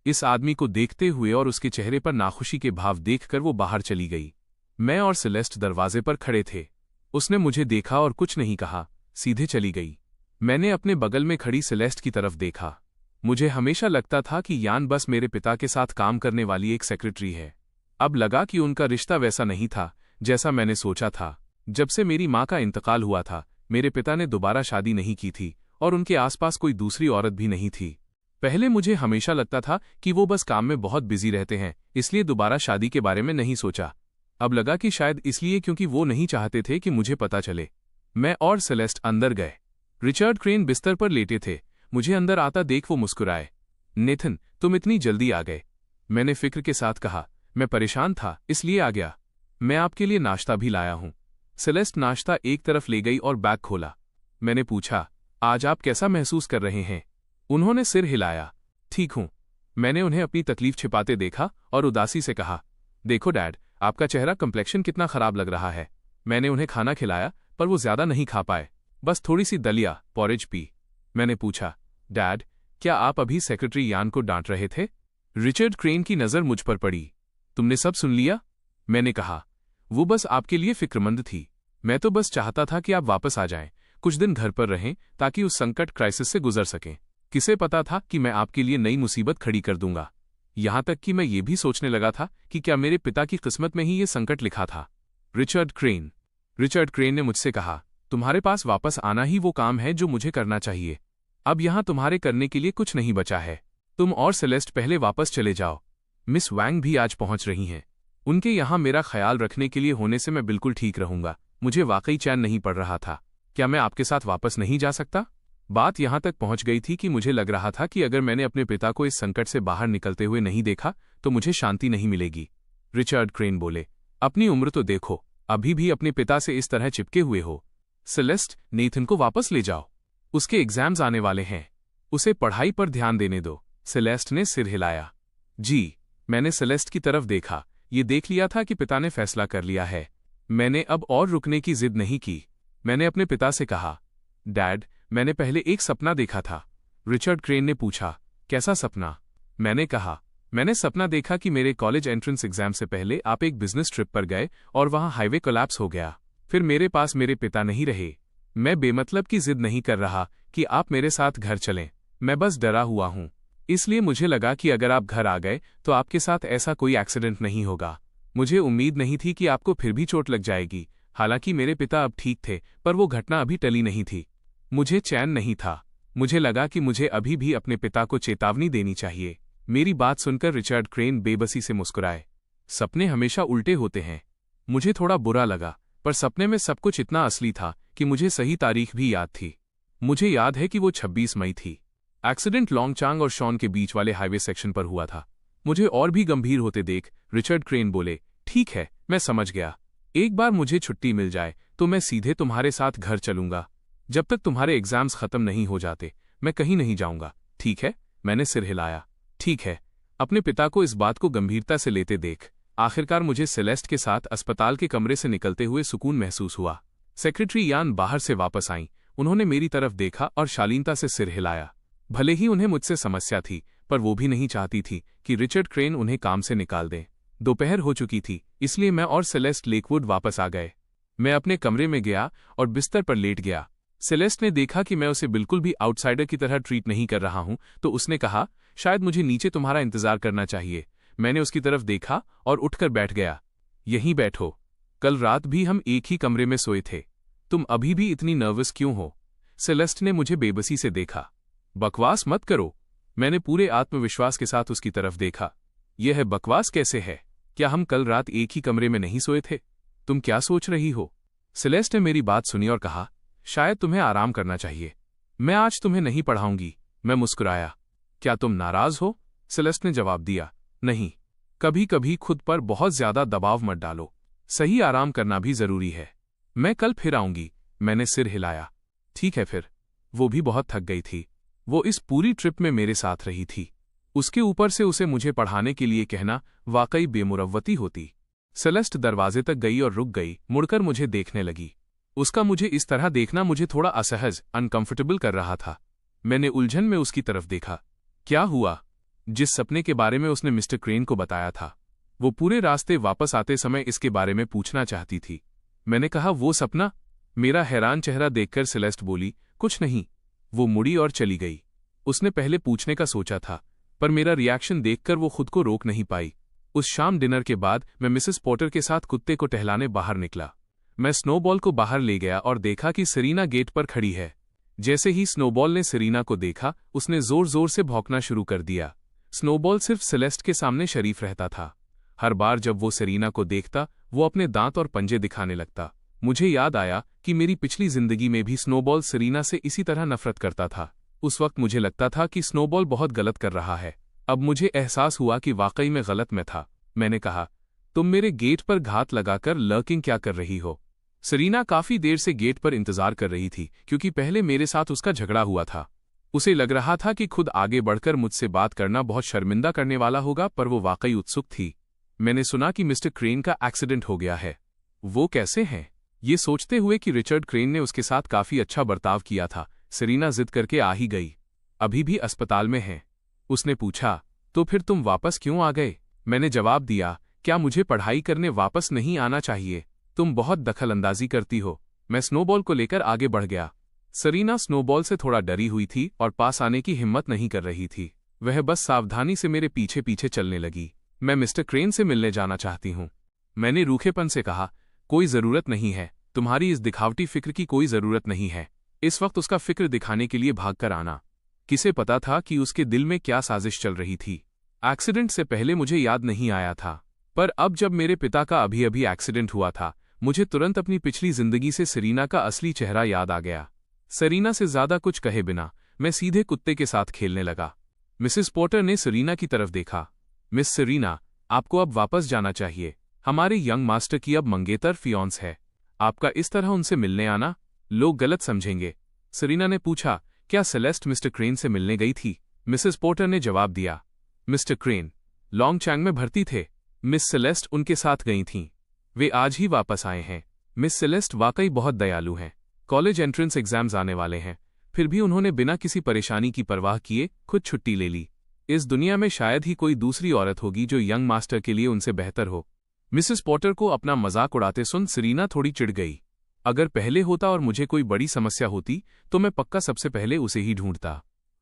इस आदमी को देखते हुए और उसके चेहरे पर नाखुशी के भाव देखकर वो बाहर चली गई। मैं और सेलेस्ट दरवाजे पर खड़े थे। उसने मुझे देखा और कुछ नहीं कहा, सीधे चली गई। मैंने अपने बगल में खड़ी सेलेस्ट की तरफ देखा। मुझे हमेशा लगता था कि यान बस मेरे पिता के साथ काम करने वाली एक सेक्रेटरी है। अब लगा कि उनका रिश्ता वैसा नहीं था जैसा मैंने सोचा था। जब से मेरी माँ का इंतकाल हुआ था, मेरे पिता ने दोबारा शादी नहीं की थी और उनके आसपास कोई दूसरी औरत भी नहीं थी। पहले मुझे हमेशा लगता था कि वो बस काम में बहुत बिजी रहते हैं, इसलिए दोबारा शादी के बारे में नहीं सोचा। अब लगा कि शायद इसलिए क्योंकि वो नहीं चाहते थे कि मुझे पता चले। मैं और सेलेस्ट अंदर गए। रिचर्ड क्रेन बिस्तर पर लेटे थे। मुझे अंदर आता देख वो मुस्कुराए। नेथन, तुम इतनी जल्दी आ गए? मैंने फिक्र के साथ कहा, मैं परेशान था इसलिए आ गया। मैं आपके लिए नाश्ता भी लाया हूं। सेलेस्ट नाश्ता एक तरफ ले गई और बैग खोला। मैंने पूछा, आज आप कैसा महसूस कर रहे हैं? उन्होंने सिर हिलाया। ठीक हूं। मैंने उन्हें अपनी तकलीफ छिपाते देखा और उदासी से कहा, देखो डैड, आपका चेहरा कम्प्लेक्शन कितना खराब लग रहा है। मैंने उन्हें खाना खिलाया, पर वो ज्यादा नहीं खा पाए, बस थोड़ी सी दलिया पॉरेज पी। मैंने पूछा, डैड, क्या आप अभी सेक्रेटरी यान को डांट रहे थे? रिचर्ड क्रेन की नज़र मुझ पर पड़ी। तुमने सब सुन लिया? मैंने कहा, वो बस आपके लिए फिक्रमंद थी। मैं तो बस चाहता था कि आप वापस आ जाएं, कुछ दिन घर पर रहें ताकि उस संकट क्राइसिस से गुजर सकें। किसे पता था कि मैं आपके लिए नई मुसीबत खड़ी कर दूंगा। यहां तक कि मैं ये भी सोचने लगा था कि क्या मेरे पिता की किस्मत में ही ये संकट लिखा था। रिचर्ड क्रेन ने मुझसे कहा, तुम्हारे पास वापस आना ही वो काम है जो मुझे करना चाहिए। अब यहां तुम्हारे करने के लिए कुछ नहीं बचा है। तुम और सेलेस्ट पहले वापस चले जाओ। मिस वैंग भी आज पहुंच रही हैं। उनके यहां मेरा ख्याल रखने के लिए होने से मैं बिल्कुल ठीक रहूंगा। मुझे वाकई चैन नहीं पड़ रहा था। क्या मैं आपके साथ वापस नहीं जा सकता? बात यहां तक पहुंच गई थी कि मुझे लग रहा था कि अगर मैंने अपने पिता को इस संकट से बाहर निकलते हुए नहीं देखा तो मुझे शांति नहीं मिलेगी। रिचर्ड क्रेन बोले, अपनी उम्र तो देखो, अभी भी अपने पिता से इस तरह चिपके हुए हो। सेलेस्ट, नेथन को वापस ले जाओ। उसके एग्जाम्स आने वाले हैं, उसे पढ़ाई पर ध्यान देने दो। सेलेस्ट ने सिर हिलाया। जी। मैंने सेलेस्ट की तरफ देखा। ये देख लिया था कि पिता ने फैसला कर लिया है। मैंने अब और रुकने की जिद नहीं की। मैंने अपने पिता से कहा, डैड, मैंने पहले एक सपना देखा था। रिचर्ड क्रेन ने पूछा, कैसा सपना? मैंने कहा, मैंने सपना देखा कि मेरे कॉलेज एंट्रेंस एग्जाम से पहले आप एक बिजनेस ट्रिप पर गए और वहां हाईवे कोलैप्स हो गया। फिर मेरे पास मेरे पिता नहीं रहे। मैं बेमतलब की जिद नहीं कर रहा कि आप मेरे साथ घर चलें। मैं बस डरा हुआ हूं। इसलिए मुझे लगा कि अगर आप घर आ गए तो आपके साथ ऐसा कोई एक्सीडेंट नहीं होगा। मुझे उम्मीद नहीं थी कि आपको फिर भी चोट लग जाएगी। हालांकि मेरे पिता अब ठीक थे, पर वो घटना अभी टली नहीं थी। मुझे चैन नहीं था। मुझे लगा कि मुझे अभी भी अपने पिता को चेतावनी देनी चाहिए। मेरी बात सुनकर रिचर्ड क्रेन बेबसी से मुस्कुराए। सपने हमेशा उल्टे होते हैं। मुझे थोड़ा बुरा लगा, पर सपने में सब कुछ इतना असली था कि मुझे सही तारीख भी याद थी। मुझे याद है कि वो 26 मई थी। एक्सीडेंट लॉन्गचांग और शॉन के बीच वाले हाईवे सेक्शन पर हुआ था। मुझे और भी गंभीर होते देख रिचर्ड क्रेन बोले, ठीक है, मैं समझ गया। एक बार मुझे छुट्टी मिल जाए तो मैं सीधे तुम्हारे साथ घर चलूंगा। जब तक तुम्हारे एग्जाम्स खत्म नहीं हो जाते मैं कहीं नहीं जाऊंगा, ठीक है? मैंने सिर हिलाया। ठीक है। अपने पिता को इस बात को गंभीरता से लेते देख आखिरकार मुझे सेलेस्ट के साथ अस्पताल के कमरे से निकलते हुए सुकून महसूस हुआ। सेक्रेटरी यान बाहर से वापस आईं। उन्होंने मेरी तरफ देखा और शालीनता से सिर हिलाया। भले ही उन्हें मुझसे समस्या थी, पर वो भी नहीं चाहती थी कि रिचर्ड क्रेन उन्हें काम से निकाल दें। दोपहर हो चुकी थी, इसलिए मैं और सेलेस्ट लेकवुड वापस आ गए। मैं अपने कमरे में गया और बिस्तर पर लेट गया। सेलेस्ट ने देखा कि मैं उसे बिल्कुल भी आउटसाइडर की तरह ट्रीट नहीं कर रहा हूं, तो उसने कहा, शायद मुझे नीचे तुम्हारा इंतजार करना चाहिए। मैंने उसकी तरफ देखा और उठकर बैठ गया। यहीं बैठो। कल रात भी हम एक ही कमरे में सोए थे। तुम अभी भी इतनी नर्वस क्यों हो? सेलेस्ट ने मुझे बेबसी से देखा। बकवास मत करो। मैंने पूरे आत्मविश्वास के साथ उसकी तरफ देखा। यह है बकवास कैसे है? क्या हम कल रात एक ही कमरे में नहीं सोए थे? तुम क्या सोच रही हो? सेलेस्ट ने मेरी बात सुनी और कहा, शायद तुम्हें आराम करना चाहिए। मैं आज तुम्हें नहीं पढ़ाऊंगी। मैं मुस्कुराया। क्या तुम नाराज हो? सेलेस्ट ने जवाब दिया, नहीं। कभी कभी खुद पर बहुत ज्यादा दबाव मत डालो। सही आराम करना भी जरूरी है। मैं कल फिर आऊंगी। मैंने सिर हिलाया। ठीक है फिर। वो भी बहुत थक गई थी। वो इस पूरी ट्रिप में मेरे साथ रही थी। उसके ऊपर से उसे मुझे पढ़ाने के लिए कहना वाकई बेमुरव्वती होती। सेलेस्ट दरवाजे तक गई और रुक गई, मुड़कर मुझे देखने लगी। उसका मुझे इस तरह देखना मुझे थोड़ा असहज, अनकंफर्टेबल कर रहा था। मैंने उलझन में उसकी तरफ देखा। क्या हुआ? जिस सपने के बारे में उसने मिस्टर क्रेन को बताया था, वो पूरे रास्ते वापस आते समय इसके बारे में पूछना चाहती थी। मैंने कहा, वो सपना? मेरा हैरान चेहरा देखकर सेलेस्ट बोली, कुछ नहीं। वो मुड़ी और चली गई। उसने पहले पूछने का सोचा था, पर मेरा रिएक्शन देखकर वो खुद को रोक नहीं पाई। उस शाम डिनर के बाद मैं मिसेस पॉटर के साथ कुत्ते को टहलाने बाहर निकला। मैं स्नोबॉल को बाहर ले गया और देखा कि सेरीना गेट पर खड़ी है। जैसे ही स्नोबॉल ने सेरीना को देखा, उसने जोर जोर से भौंकना शुरू कर दिया। स्नोबॉल सिर्फ सेलेस्ट के सामने शरीफ रहता था। हर बार जब वो सेरीना को देखता, वो अपने दांत और पंजे दिखाने लगता। मुझे याद आया कि मेरी पिछली जिंदगी में भी स्नोबॉल सेरीना से इसी तरह नफरत करता था। उस वक्त मुझे लगता था कि स्नोबॉल बहुत गलत कर रहा है। अब मुझे एहसास हुआ कि वाकई में गलत मैं था। मैंने कहा, तुम मेरे गेट पर घात लगाकर लर्किंग क्या कर रही हो? सेरीना काफी देर से गेट पर इंतजार कर रही थी, क्योंकि पहले मेरे साथ उसका झगड़ा हुआ था। उसे लग रहा था कि खुद आगे बढ़कर मुझसे बात करना बहुत शर्मिंदा करने वाला होगा, पर वो वाकई उत्सुक थी। मैंने सुना कि मिस्टर क्रेन का एक्सीडेंट हो गया है। वो कैसे हैं? ये सोचते हुए कि रिचर्ड क्रेन ने उसके साथ काफी अच्छा बर्ताव किया था, सेरीना जिद करके आ ही गई। अभी भी अस्पताल में हैं? उसने पूछा। तो फिर तुम वापस क्यों आ गए? मैंने जवाब दिया, क्या मुझे पढ़ाई करने वापस नहीं आना चाहिए? तुम बहुत दखलंदाजी करती हो। मैं स्नोबॉल को लेकर आगे बढ़ गया। सेरीना स्नोबॉल से थोड़ा डरी हुई थी और पास आने की हिम्मत नहीं कर रही थी। वह बस सावधानी से मेरे पीछे पीछे चलने लगी। मैं मिस्टर क्रेन से मिलने जाना चाहती हूँ, मैंने रूखेपन से कहा। कोई जरूरत नहीं है, तुम्हारी इस दिखावटी फिक्र की कोई जरूरत नहीं है। इस वक्त उसका फिक्र दिखाने के लिए भागकर आना। किसे पता था कि उसके दिल में क्या साजिश चल रही थी। एक्सीडेंट से पहले मुझे याद नहीं आया था, पर अब जब मेरे पिता का अभी अभी एक्सीडेंट हुआ था, मुझे तुरंत अपनी पिछली जिंदगी से सेरीना का असली चेहरा याद आ गया। सेरीना से ज्यादा कुछ कहे बिना मैं सीधे कुत्ते के साथ खेलने लगा। मिसेस पोर्टर ने सेरीना की तरफ देखा। मिस सेरीना, आपको अब वापस जाना चाहिए। हमारे यंग मास्टर की अब मंगेतर फियोंस है। आपका इस तरह उनसे मिलने आना लोग गलत समझेंगे। सेरीना ने पूछा, क्या सेलेस्ट मिस्टर क्रेन से मिलने गई थी? मिसेस पोर्टर ने जवाब दिया, मिस्टर क्रेन लॉन्गचैंग में भर्ती थे। मिस सेलेस्ट उनके साथ गई थीं। वे आज ही वापस आए हैं। मिस सेलेस्ट वाकई बहुत दयालु हैं। कॉलेज एंट्रेंस एग्जाम्स आने वाले हैं, फिर भी उन्होंने बिना किसी परेशानी की परवाह किए खुद छुट्टी ले ली। इस दुनिया में शायद ही कोई दूसरी औरत होगी जो यंग मास्टर के लिए उनसे बेहतर हो। मिसेस पॉटर को अपना मजाक उड़ाते सुन सेरीना थोड़ी चिढ़ गई। अगर पहले होता और मुझे कोई बड़ी समस्या होती तो मैं पक्का सबसे पहले उसे ही ढूंढता।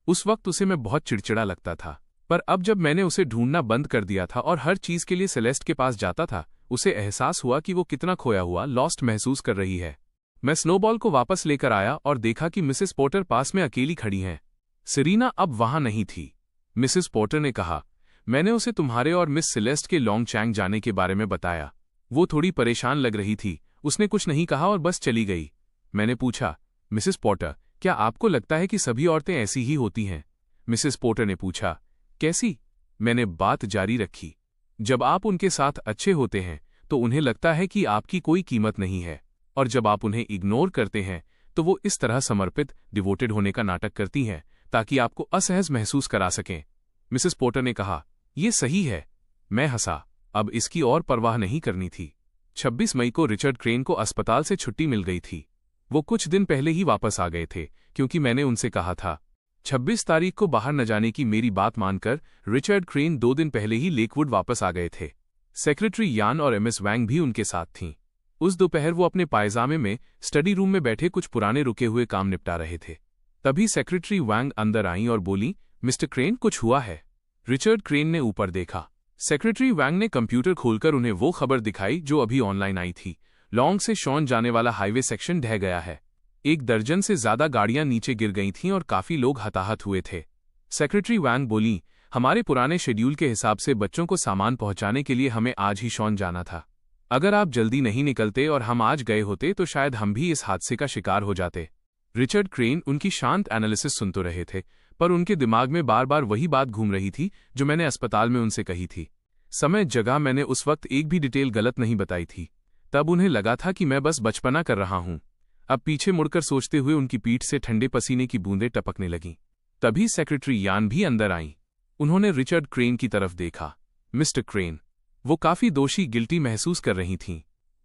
उस वक्त उसे मैं बहुत चिड़चिड़ा लगता था, पर अब जब मैंने उसे ढूंढना बंद कर दिया था और हर चीज के लिए सेलेस्ट के पास जाता था, उसे एहसास हुआ कि वो कितना खोया हुआ, लॉस्ट महसूस कर रही है। मैं स्नोबॉल को वापस लेकर आया और देखा कि मिसेस पोर्टर पास में अकेली खड़ी हैं। सेरीना अब वहां नहीं थी। मिसेस पोर्टर ने कहा, मैंने उसे तुम्हारे और मिस सेलेस्ट के लॉन्गचैंग जाने के बारे में बताया। वो थोड़ी परेशान लग रही थी। उसने कुछ नहीं कहा और बस चली गई। मैंने पूछा, मिसेस पोर्टर, क्या आपको लगता है कि सभी औरतें ऐसी ही होती हैं? मिसेस पोर्टर ने पूछा, कैसी? मैंने बात जारी रखी, जब आप उनके साथ अच्छे होते हैं तो उन्हें लगता है कि आपकी कोई कीमत नहीं है, और जब आप उन्हें इग्नोर करते हैं तो वो इस तरह समर्पित, डिवोटेड होने का नाटक करती हैं ताकि आपको असहज महसूस करा सकें। मिसेस पोर्टर ने कहा, यह सही है। मैं हंसा। अब इसकी और परवाह नहीं करनी थी। 26 मई को रिचर्ड क्रेन को अस्पताल से छुट्टी मिल गई थी। वो कुछ दिन पहले ही वापस आ गए थे, क्योंकि मैंने उनसे कहा था। 26 तारीख को बाहर न जाने की मेरी बात मानकर रिचर्ड क्रेन 2 दिन पहले ही लेकवुड वापस आ गए थे। सेक्रेटरी यान और एमएस वैंग भी उनके साथ थीं। उस दोपहर वो अपने पायजामे में स्टडी रूम में बैठे कुछ पुराने रुके हुए काम निपटा रहे थे। तभी सेक्रेटरी वैंग अंदर आईं और बोली, मिस्टर क्रेन, कुछ हुआ है? रिचर्ड क्रेन ने ऊपर देखा। सेक्रेटरी वैंग ने कंप्यूटर खोलकर उन्हें वो खबर दिखाई जो अभी ऑनलाइन आई थी। लॉन्ग से शॉन जाने वाला हाईवे सेक्शन ढह गया है। 1 दर्जन से ज्यादा गाड़ियां नीचे गिर गई थीं और काफी लोग हताहत हुए थे। सेक्रेटरी वैंग बोली, हमारे पुराने शेड्यूल के हिसाब से बच्चों को सामान पहुंचाने के लिए हमें आज ही शॉन जाना था। अगर आप जल्दी नहीं निकलते और हम आज गए होते तो शायद हम भी इस हादसे का शिकार हो जाते। रिचर्ड क्रेन उनकी शांत एनालिसिस सुन तो रहे थे, पर उनके दिमाग में बार बार वही बात घूम रही थी जो मैंने अस्पताल में उनसे कही थी। समय जगह मैंने उस वक्त एक भी डिटेल गलत नहीं बताई थी। तब उन्हें लगा था कि मैं बस बचपना कर रहा हूं। अब पीछे मुड़कर सोचते हुए उनकी पीठ से ठंडे पसीने की बूंदें टपकने लगीं। तभी सेक्रेटरी यान भी अंदर आईं। उन्होंने रिचर्ड क्रेन की तरफ देखा। मिस्टर क्रेन, वो काफी दोषी, गिल्टी महसूस कर रही थीं।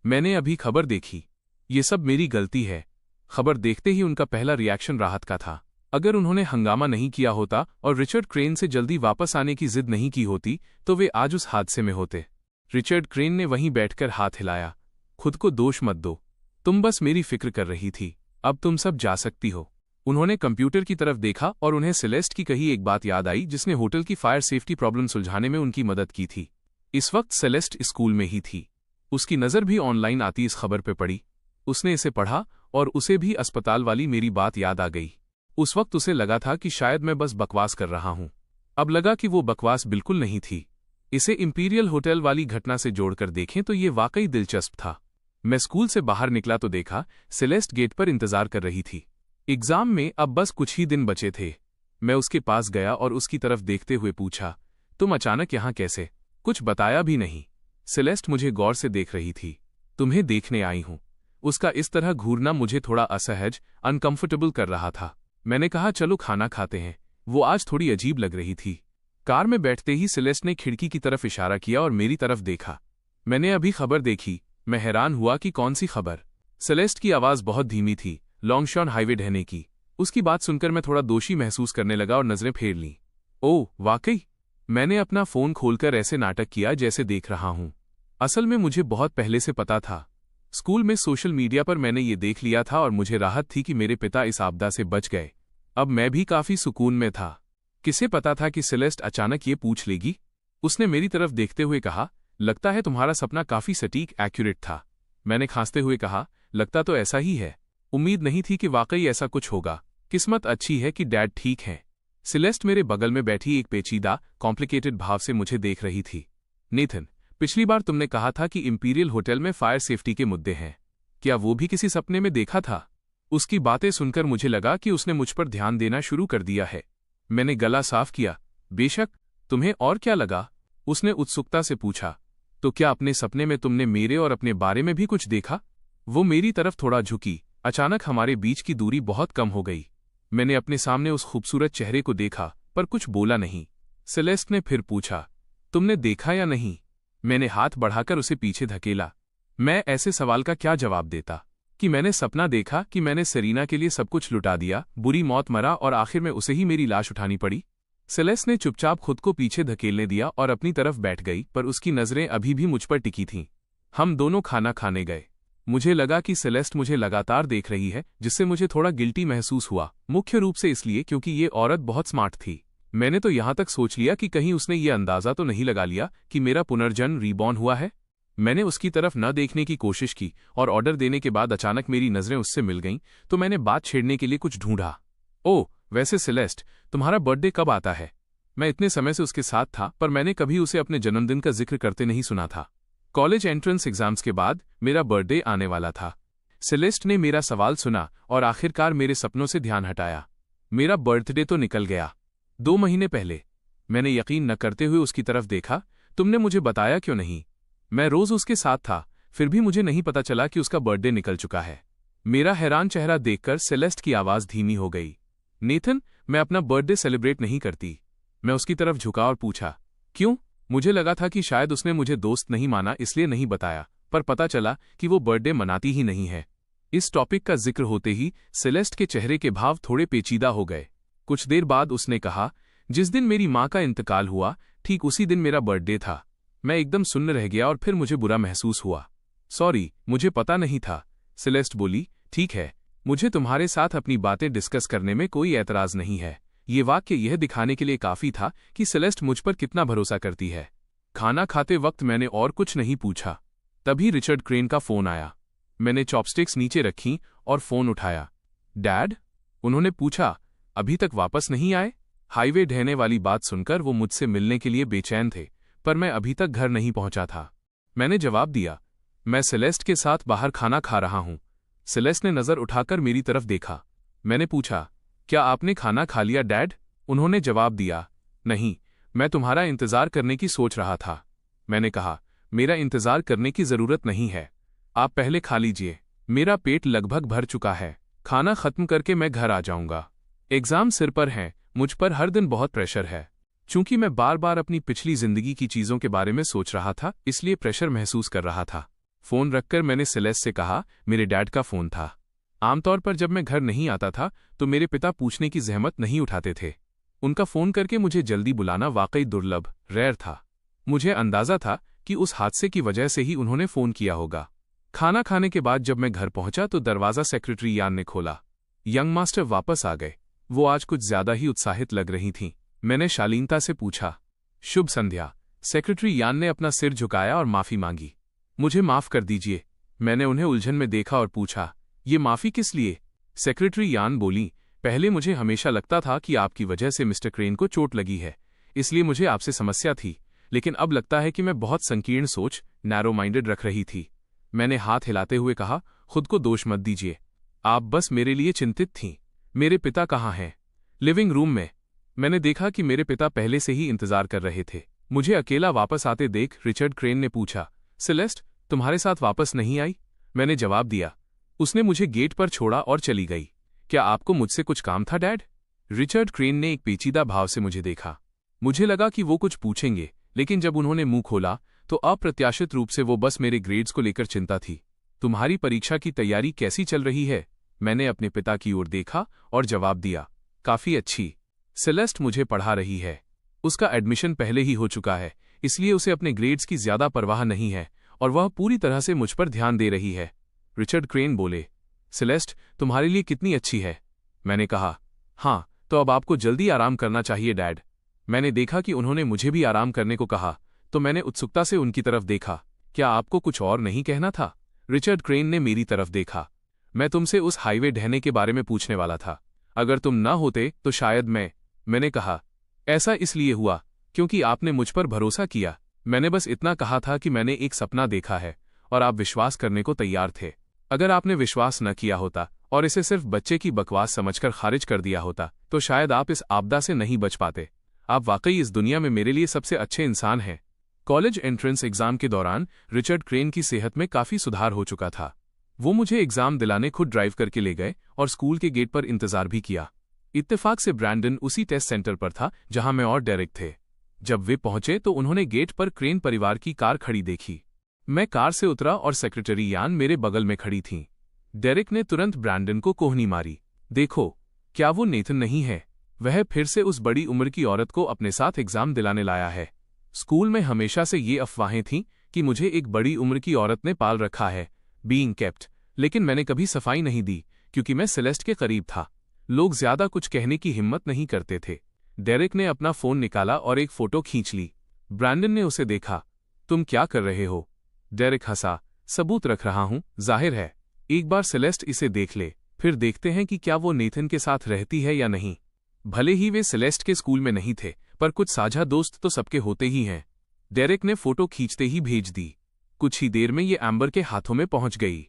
मैंने अभी खबर देखी। ये सब मेरी गलती है। खबर देखते ही उनका पहला रिएक्शन राहत का था। अगर उन्होंने हंगामा नहीं किया होता और रिचर्ड क्रेन से जल्दी वापस आने की जिद नहीं की होती तो वे आज उस हादसे में होते। रिचर्ड क्रेन ने वहीं बैठकर हाथ हिलाया। खुद को दोष मत दो, तुम बस मेरी फिक्र कर रही थी। अब तुम सब जा सकती हो। उन्होंने कंप्यूटर की तरफ देखा और उन्हें सेलेस्ट की कही एक बात याद आई जिसने होटल की फायर सेफ्टी प्रॉब्लम सुलझाने में उनकी मदद की थी। इस वक्त सेलेस्ट स्कूल में ही थी। उसकी नज़र भी ऑनलाइन आती इस खबर पे पड़ी। उसने इसे पढ़ा और उसे भी अस्पताल वाली मेरी बात याद आ गई। उस वक्त उसे लगा था कि शायद मैं बस बकवास कर रहा हूं। अब लगा कि वो बकवास बिल्कुल नहीं थी। इसे इंपीरियल होटल वाली घटना से जोड़कर देखें तो ये वाकई दिलचस्प था। मैं स्कूल से बाहर निकला तो देखा सेलेस्ट गेट पर इंतजार कर रही थी। एग्जाम में अब बस कुछ ही दिन बचे थे। मैं उसके पास गया और उसकी तरफ देखते हुए पूछा, तुम अचानक यहां कैसे? कुछ बताया भी नहीं। सेलेस्ट मुझे गौर से देख रही थी। तुम्हें देखने आई हूं। उसका इस तरह घूरना मुझे थोड़ा असहज, अनकंफर्टेबल कर रहा था। मैंने कहा चलो खाना खाते हैं। वो आज थोड़ी अजीब लग रही थी। कार में बैठते ही सेलेस्ट ने खिड़की की तरफ इशारा किया और मेरी तरफ देखा। मैंने अभी खबर देखी। मैं हैरान हुआ कि कौन सी खबर। सेलेस्ट की आवाज़ बहुत धीमी थी, लॉन्गशॉन हाईवे ढहने की। उसकी बात सुनकर मैं थोड़ा दोषी महसूस करने लगा और नजरें फेर लीं। ओह वाकई? मैंने अपना फोन खोलकर ऐसे नाटक किया जैसे देख रहा हूं। असल में मुझे बहुत पहले से पता था। स्कूल में सोशल मीडिया पर मैंने ये देख लिया था और मुझे राहत थी कि मेरे पिता इस आपदा से बच गए। अब मैं भी काफी सुकून में था। किसे पता था कि सेलेस्ट अचानक ये पूछ लेगी। उसने मेरी तरफ देखते हुए कहा, लगता है तुम्हारा सपना काफी सटीक एक्यूरेट था। मैंने खांसते हुए कहा, लगता तो ऐसा ही है। उम्मीद नहीं थी कि वाकई ऐसा कुछ होगा। किस्मत अच्छी है कि डैड ठीक हैं। सेलेस्ट मेरे बगल में बैठी एक पेचीदा, कॉम्प्लिकेटेड भाव से मुझे देख रही थी। नेथन, पिछली बार तुमने कहा था कि इंपीरियल होटल में फायर सेफ्टी के मुद्दे हैं। क्या वो भी किसी सपने में देखा था? उसकी बातें सुनकर मुझे लगा कि उसने मुझ पर ध्यान देना शुरू कर दिया है। मैंने गला साफ किया। बेशक, तुम्हें और क्या लगा? उसने उत्सुकता से पूछा। तो क्या अपने सपने में तुमने मेरे और अपने बारे में भी कुछ देखा? वो मेरी तरफ थोड़ा झुकी। अचानक हमारे बीच की दूरी बहुत कम हो गई। मैंने अपने सामने उस खूबसूरत चेहरे को देखा पर कुछ बोला नहीं। सेलेस्ट ने फिर पूछा, तुमने देखा या नहीं? मैंने हाथ बढ़ाकर उसे पीछे धकेला। मैं ऐसे सवाल का क्या जवाब देता? कि मैंने सपना देखा कि मैंने सेरीना के लिए सब कुछ लुटा दिया, बुरी मौत मरा और आखिर में उसे ही मेरी लाश उठानी पड़ी। सेलेस्ट ने चुपचाप खुद को पीछे धकेलने दिया और अपनी तरफ बैठ गई, पर उसकी नजरें अभी भी मुझ पर टिकी थीं। हम दोनों खाना खाने गए। मुझे लगा कि सेलेस्ट मुझे लगातार देख रही है, जिससे मुझे थोड़ा गिल्टी महसूस हुआ, मुख्य रूप से इसलिए क्योंकि ये औरत बहुत स्मार्ट थी। मैंने तो यहां तक सोच लिया कि कहीं उसने ये अंदाजा तो नहीं लगा लिया कि मेरा पुनर्जन्म रीबॉर्न हुआ है। मैंने उसकी तरफ न देखने की कोशिश की और ऑर्डर देने के बाद अचानक मेरी नजरें उससे मिल गईं, तो मैंने बात छेड़ने के लिए कुछ ढूंढा। ओह, वैसे सेलेस्ट, तुम्हारा बर्थडे कब आता है? मैं इतने समय से उसके साथ था, पर मैंने कभी उसे अपने जन्मदिन का जिक्र करते नहीं सुना था। कॉलेज एंट्रेंस एग्जाम्स के बाद मेरा बर्थडे आने वाला था। सेलेस्ट ने मेरा सवाल सुना और आखिरकार मेरे सपनों से ध्यान हटाया। मेरा बर्थडे तो निकल गया 2 महीने पहले। मैंने यकीन न करते हुए उसकी तरफ देखा। तुमने मुझे बताया क्यों नहीं? मैं रोज उसके साथ था, फिर भी मुझे नहीं पता चला कि उसका बर्थडे निकल चुका है। मेरा हैरान चेहरा देखकर सेलेस्ट की आवाज धीमी हो गई। नेथन, मैं अपना बर्थडे सेलिब्रेट नहीं करती। मैं उसकी तरफ झुका और पूछा, क्यों? मुझे लगा था कि शायद उसने मुझे दोस्त नहीं माना इसलिए नहीं बताया, पर पता चला कि वो बर्थडे मनाती ही नहीं है। इस टॉपिक का जिक्र होते ही सेलेस्ट के चेहरे के भाव थोड़े पेचीदा हो गए। कुछ देर बाद उसने कहा, जिस दिन मेरी माँ का इंतकाल हुआ, ठीक उसी दिन मेरा बर्थडे था। मैं एकदम सुन्न रह गया और फिर मुझे बुरा महसूस हुआ। सॉरी, मुझे पता नहीं था। सेलेस्ट बोली, ठीक है, मुझे तुम्हारे साथ अपनी बातें डिस्कस करने में कोई ऐतराज नहीं है। ये वाक्य यह दिखाने के लिए काफी था कि सेलेस्ट मुझ पर कितना भरोसा करती है। खाना खाते वक्त मैंने और कुछ नहीं पूछा। तभी रिचर्ड क्रेन का फोन आया। मैंने चॉपस्टिक्स नीचे रखीं और फोन उठाया। डैड? उन्होंने पूछा, अभी तक वापस नहीं आए? हाईवे ढहने वाली बात सुनकर वो मुझसे मिलने के लिए बेचैन थे, पर मैं अभी तक घर नहीं पहुंचा था। मैंने जवाब दिया, मैं सेलेस्ट के साथ बाहर खाना खा रहा हूं। सेलेस्ट ने नजर उठाकर मेरी तरफ देखा। मैंने पूछा, क्या आपने खाना खा लिया डैड? उन्होंने जवाब दिया, नहीं, मैं तुम्हारा इंतजार करने की सोच रहा था। मैंने कहा, मेरा इंतजार करने की जरूरत नहीं है, आप पहले खा लीजिए। मेरा पेट लगभग भर चुका है। खाना खत्म करके मैं घर आ जाऊंगा। एग्जाम सिर पर हैं, मुझ पर हर दिन बहुत प्रेशर है। चूंकि मैं बार बार अपनी पिछली जिंदगी की चीजों के बारे में सोच रहा था, इसलिए प्रेशर महसूस कर रहा था। फोन रखकर मैंने सेलेस्ट से कहा, मेरे डैड का फोन था। आमतौर पर जब मैं घर नहीं आता था तो मेरे पिता पूछने की जहमत नहीं उठाते थे। उनका फोन करके मुझे जल्दी बुलाना वाकई दुर्लभ, रेयर था। मुझे अंदाजा था कि उस हादसे की वजह से ही उन्होंने फोन किया होगा। खाना खाने के बाद जब मैं घर पहुंचा तो दरवाजा सेक्रेटरी यान ने खोला। यंग मास्टर वापस आ गए। वो आज कुछ ज्यादा ही उत्साहित लग रही थीं। मैंने शालीनता से पूछा, शुभ संध्या। सेक्रेटरी यान ने अपना सिर झुकाया और माफी मांगी। मुझे माफ कर दीजिए। मैंने उन्हें उलझन में देखा और पूछा, ये माफी किस लिए? सेक्रेटरी यान बोली, पहले मुझे हमेशा लगता था कि आपकी वजह से मिस्टर क्रेन को चोट लगी है, इसलिए मुझे आपसे समस्या थी, लेकिन अब लगता है कि मैं बहुत संकीर्ण सोच, नैरो माइंडेड रख रही थी। मैंने हाथ हिलाते हुए कहा, खुद को दोष मत दीजिए, आप बस मेरे लिए चिंतित थीं। मेरे पिता कहाँ हैं? लिविंग रूम में। मैंने देखा कि मेरे पिता पहले से ही इंतजार कर रहे थे। मुझे अकेला वापस आते देख रिचर्ड क्रेन ने पूछा, सेलेस्ट तुम्हारे साथ वापस नहीं आई? मैंने जवाब दिया। उसने मुझे गेट पर छोड़ा और चली गई। क्या आपको मुझसे कुछ काम था डैड? रिचर्ड क्रेन ने एक पेचीदा भाव से मुझे देखा। मुझे लगा कि वो कुछ पूछेंगे, लेकिन जब उन्होंने मुंह खोला तो अप्रत्याशित रूप से वो बस मेरे ग्रेड्स को लेकर चिंता थी। तुम्हारी परीक्षा की तैयारी कैसी चल रही है? मैंने अपने पिता की ओर देखा और जवाब दिया, काफी अच्छी। सेलेस्ट मुझे पढ़ा रही है। उसका एडमिशन पहले ही हो चुका है, इसलिए उसे अपने ग्रेड्स की ज्यादा परवाह नहीं है और वह पूरी तरह से मुझ पर ध्यान दे रही है। रिचर्ड क्रेन बोले, सेलेस्ट तुम्हारे लिए कितनी अच्छी है? मैंने कहा, हाँ, तो अब आपको जल्दी आराम करना चाहिए डैड। मैंने देखा कि उन्होंने मुझे भी आराम करने को कहा, तो मैंने उत्सुकता से उनकी तरफ देखा। क्या आपको कुछ और नहीं कहना था? रिचर्ड क्रेन ने मेरी तरफ देखा। मैं तुमसे उस हाईवे ढहने के बारे में पूछने वाला था। अगर तुम ना होते तो शायद मैंने कहा, ऐसा इसलिए हुआ क्योंकि आपने मुझ पर भरोसा किया। मैंने बस इतना कहा था कि मैंने एक सपना देखा है और आप विश्वास करने को तैयार थे। अगर आपने विश्वास न किया होता और इसे सिर्फ बच्चे की बकवास समझकर खारिज कर दिया होता तो शायद आप इस आपदा से नहीं बच पाते। आप वाकई इस दुनिया में मेरे लिए सबसे अच्छे इंसान हैं। कॉलेज एंट्रेंस एग्जाम के दौरान रिचर्ड क्रेन की सेहत में काफी सुधार हो चुका था। वो मुझे एग्जाम दिलाने खुद ड्राइव करके ले गए और स्कूल के गेट पर इंतजार भी किया। इत्तेफाक से ब्रैंडन उसी टेस्ट सेंटर पर था जहां मैं और डेरेक थे। जब वे पहुंचे तो उन्होंने गेट पर क्रेन परिवार की कार खड़ी देखी। मैं कार से उतरा और सेक्रेटरी यान मेरे बगल में खड़ी थीं। डेरेक ने तुरंत ब्रैंडन को कोहनी मारी, देखो, क्या वो नेथन नहीं है? वह फिर से उस बड़ी उम्र की औरत को अपने साथ एग्जाम दिलाने लाया है। स्कूल में हमेशा से ये अफवाहें थीं कि मुझे एक बड़ी उम्र की औरत ने पाल रखा है, बीइंग केप्ट, लेकिन मैंने कभी सफाई नहीं दी क्योंकि मैं सेलेस्ट के करीब था। लोग ज्यादा कुछ कहने की हिम्मत नहीं करते थे। डेरेक ने अपना फोन निकाला और एक फोटो खींच ली। ब्रैंडन ने उसे देखा। तुम क्या कर रहे हो? डेरेक हंसा, सबूत रख रहा हूं, जाहिर है। एक बार सेलेस्ट इसे देख ले, फिर देखते हैं कि क्या वो नेथन के साथ रहती है या नहीं। भले ही वे सेलेस्ट के स्कूल में नहीं थे, पर कुछ साझा दोस्त तो सबके होते ही हैं। डेरेक ने फोटो खींचते ही भेज दी। कुछ ही देर में ये एम्बर के हाथों में पहुंच गई।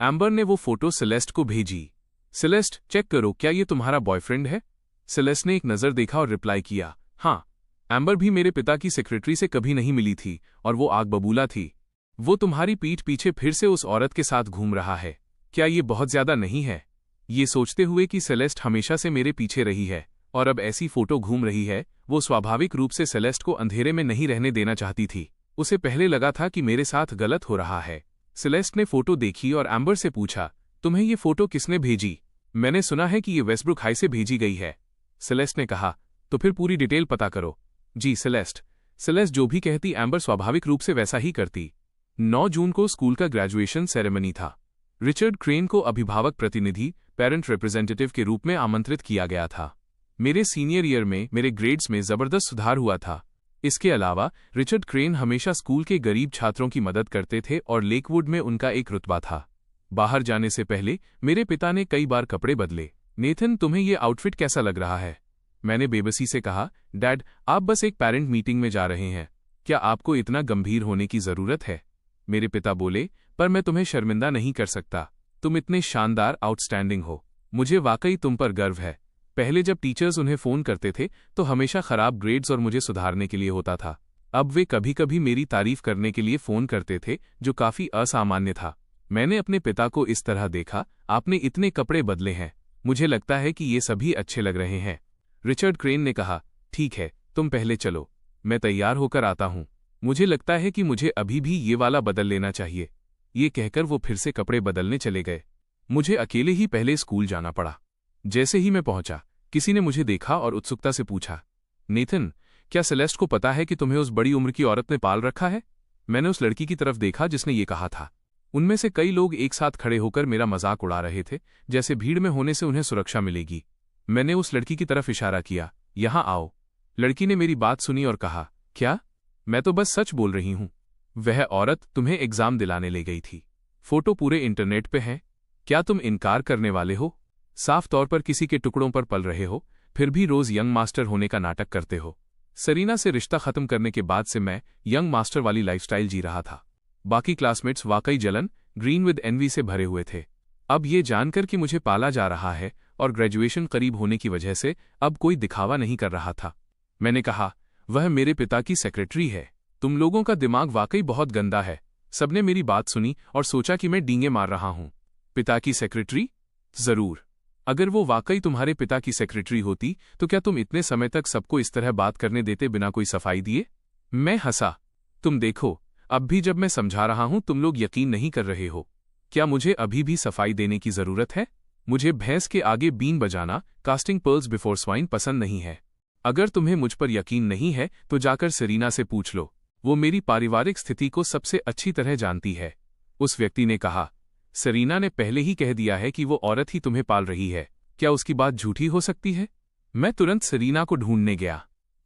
एम्बर ने वो फोटो सेलेस्ट को भेजी। सेलेस्ट, चेक करो, क्या ये तुम्हारा बॉयफ्रेंड है? सेलेस्ट ने एक नजर देखा और रिप्लाई किया, हाँ। एम्बर भी मेरे पिता की सेक्रेटरी से कभी नहीं मिली थी और वो आग बबूला थी। वो तुम्हारी पीठ पीछे फिर से उस औरत के साथ घूम रहा है। क्या ये बहुत ज्यादा नहीं है? ये सोचते हुए कि सेलेस्ट हमेशा से मेरे पीछे रही है और अब ऐसी फोटो घूम रही है, वो स्वाभाविक रूप से सेलेस्ट को अंधेरे में नहीं रहने देना चाहती थी। उसे पहले लगा था कि मेरे साथ गलत हो रहा है। सेलेस्ट ने फोटो देखी और एम्बर से पूछा, तुम्हें ये फोटो किसने भेजी? मैंने सुना है कि ये वेस्टब्रुक हाई से भेजी गई है। सेलेस्ट ने कहा, तो फिर पूरी डिटेल पता करो। जी सेलेस्ट। सेलेस्ट जो भी कहती एम्बर स्वाभाविक रूप से वैसा ही करती। 9 जून को स्कूल का ग्रेजुएशन सेरेमनी था। रिचर्ड क्रेन को अभिभावक प्रतिनिधि, पेरेंट रिप्रेजेंटेटिव के रूप में आमंत्रित किया गया था। मेरे सीनियर ईयर में मेरे ग्रेड्स में जबरदस्त सुधार हुआ था। इसके अलावा रिचर्ड क्रेन हमेशा स्कूल के गरीब छात्रों की मदद करते थे और लेकवुड में उनका एक रुतबा था। बाहर जाने से पहले मेरे पिता ने कई बार कपड़े बदले। नेथन, तुम्हें ये आउटफिट कैसा लग रहा है? मैंने बेबसी से कहा, डैड, आप बस एक पेरेंट मीटिंग में जा रहे हैं, क्या आपको इतना गंभीर होने की जरूरत है? मेरे पिता बोले, पर मैं तुम्हें शर्मिंदा नहीं कर सकता। तुम इतने शानदार, आउटस्टैंडिंग हो। मुझे वाकई तुम पर गर्व है। पहले जब टीचर्स उन्हें फोन करते थे तो हमेशा खराब ग्रेड्स और मुझे सुधारने के लिए होता था। अब वे कभी कभी मेरी तारीफ करने के लिए फोन करते थे, जो काफी असामान्य था। मैंने अपने पिता को इस तरह देखा, आपने इतने कपड़े बदले हैं, मुझे लगता है कि ये सभी अच्छे लग रहे हैं। रिचर्ड क्रेन ने कहा, ठीक है, तुम पहले चलो, मैं तैयार होकर आता हूं। मुझे लगता है कि मुझे अभी भी ये वाला बदल लेना चाहिए। ये कहकर वो फिर से कपड़े बदलने चले गए। मुझे अकेले ही पहले स्कूल जाना पड़ा। जैसे ही मैं पहुंचा, किसी ने मुझे देखा और उत्सुकता से पूछा, नेथन, क्या सेलेस्ट को पता है कि तुम्हें उस बड़ी उम्र की औरत ने पाल रखा है? मैंने उस लड़की की तरफ देखा जिसने ये कहा था। उनमें से कई लोग एक साथ खड़े होकर मेरा मजाक उड़ा रहे थे, जैसे भीड़ में होने से उन्हें सुरक्षा मिलेगी। मैंने उस लड़की की तरफ इशारा किया, यहां आओ। लड़की ने मेरी बात सुनी और कहा, क्या? मैं तो बस सच बोल रही हूं। वह औरत तुम्हें एग्जाम दिलाने ले गई थी। फोटो पूरे इंटरनेट पे है। क्या तुम इनकार करने वाले हो? साफ तौर पर किसी के टुकड़ों पर पल रहे हो, फिर भी रोज यंग मास्टर होने का नाटक करते हो। सरीना से रिश्ता खत्म करने के बाद से मैं यंग मास्टर वाली लाइफस्टाइल जी रहा था। बाकी क्लासमेट्स वाकई जलन, ग्रीन विद एनवी से भरे हुए थे। अब ये जानकर कि मुझे पाला जा रहा है और ग्रेजुएशन करीब होने की वजह से अब कोई दिखावा नहीं कर रहा था। मैंने कहा, वह मेरे पिता की सेक्रेटरी है। तुम लोगों का दिमाग वाकई बहुत गंदा है। सबने मेरी बात सुनी और सोचा कि मैं डींगे मार रहा हूं। पिता की सेक्रेटरी? जरूर। अगर वो वाकई तुम्हारे पिता की सेक्रेटरी होती तो क्या तुम इतने समय तक सबको इस तरह बात करने देते बिना कोई सफाई दिए? मैं हंसा। तुम देखो, अब भी जब मैं समझा रहा हूं तुम लोग यकीन नहीं कर रहे हो। क्या मुझे अभी भी सफाई देने की जरूरत है? मुझे भैंस के आगे बीन बजाना, कास्टिंग पर्ल्स बिफोर स्वाइन पसंद नहीं है। अगर तुम्हें मुझ पर यकीन नहीं है तो जाकर सेरीना से पूछ लो, वो मेरी पारिवारिक स्थिति को सबसे अच्छी तरह जानती है। उस व्यक्ति ने कहा, सेरीना ने पहले ही कह दिया है कि वो औरत ही तुम्हें पाल रही है, क्या उसकी बात झूठी हो सकती है? मैं तुरंत सेरीना को ढूंढने गया।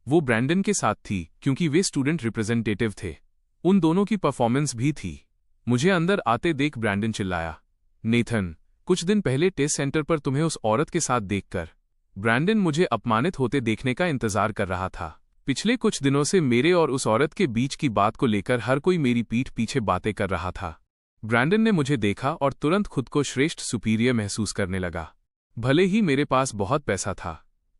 वो ब्रैंडन के साथ थी क्योंकि वे स्टूडेंट रिप्रेजेंटेटिव थे। उन दोनों की परफॉर्मेंस भी थी। मुझे अंदर आते देख ब्रैंडन चिल्लाया, नेथन, कुछ दिन पहले टेस्ट सेंटर पर तुम्हें उस औरत के साथ देखकर। ब्रैंडन मुझे अपमानित होते देखने का इंतजार कर रहा था। पिछले कुछ दिनों से मेरे और उस औरत के बीच की बात को लेकर हर कोई मेरी पीठ पीछे बातें कर रहा था। ब्रैंडन ने मुझे देखा और तुरंत खुद को श्रेष्ठ सुपीरियर महसूस करने लगा। भले ही मेरे पास बहुत पैसा था,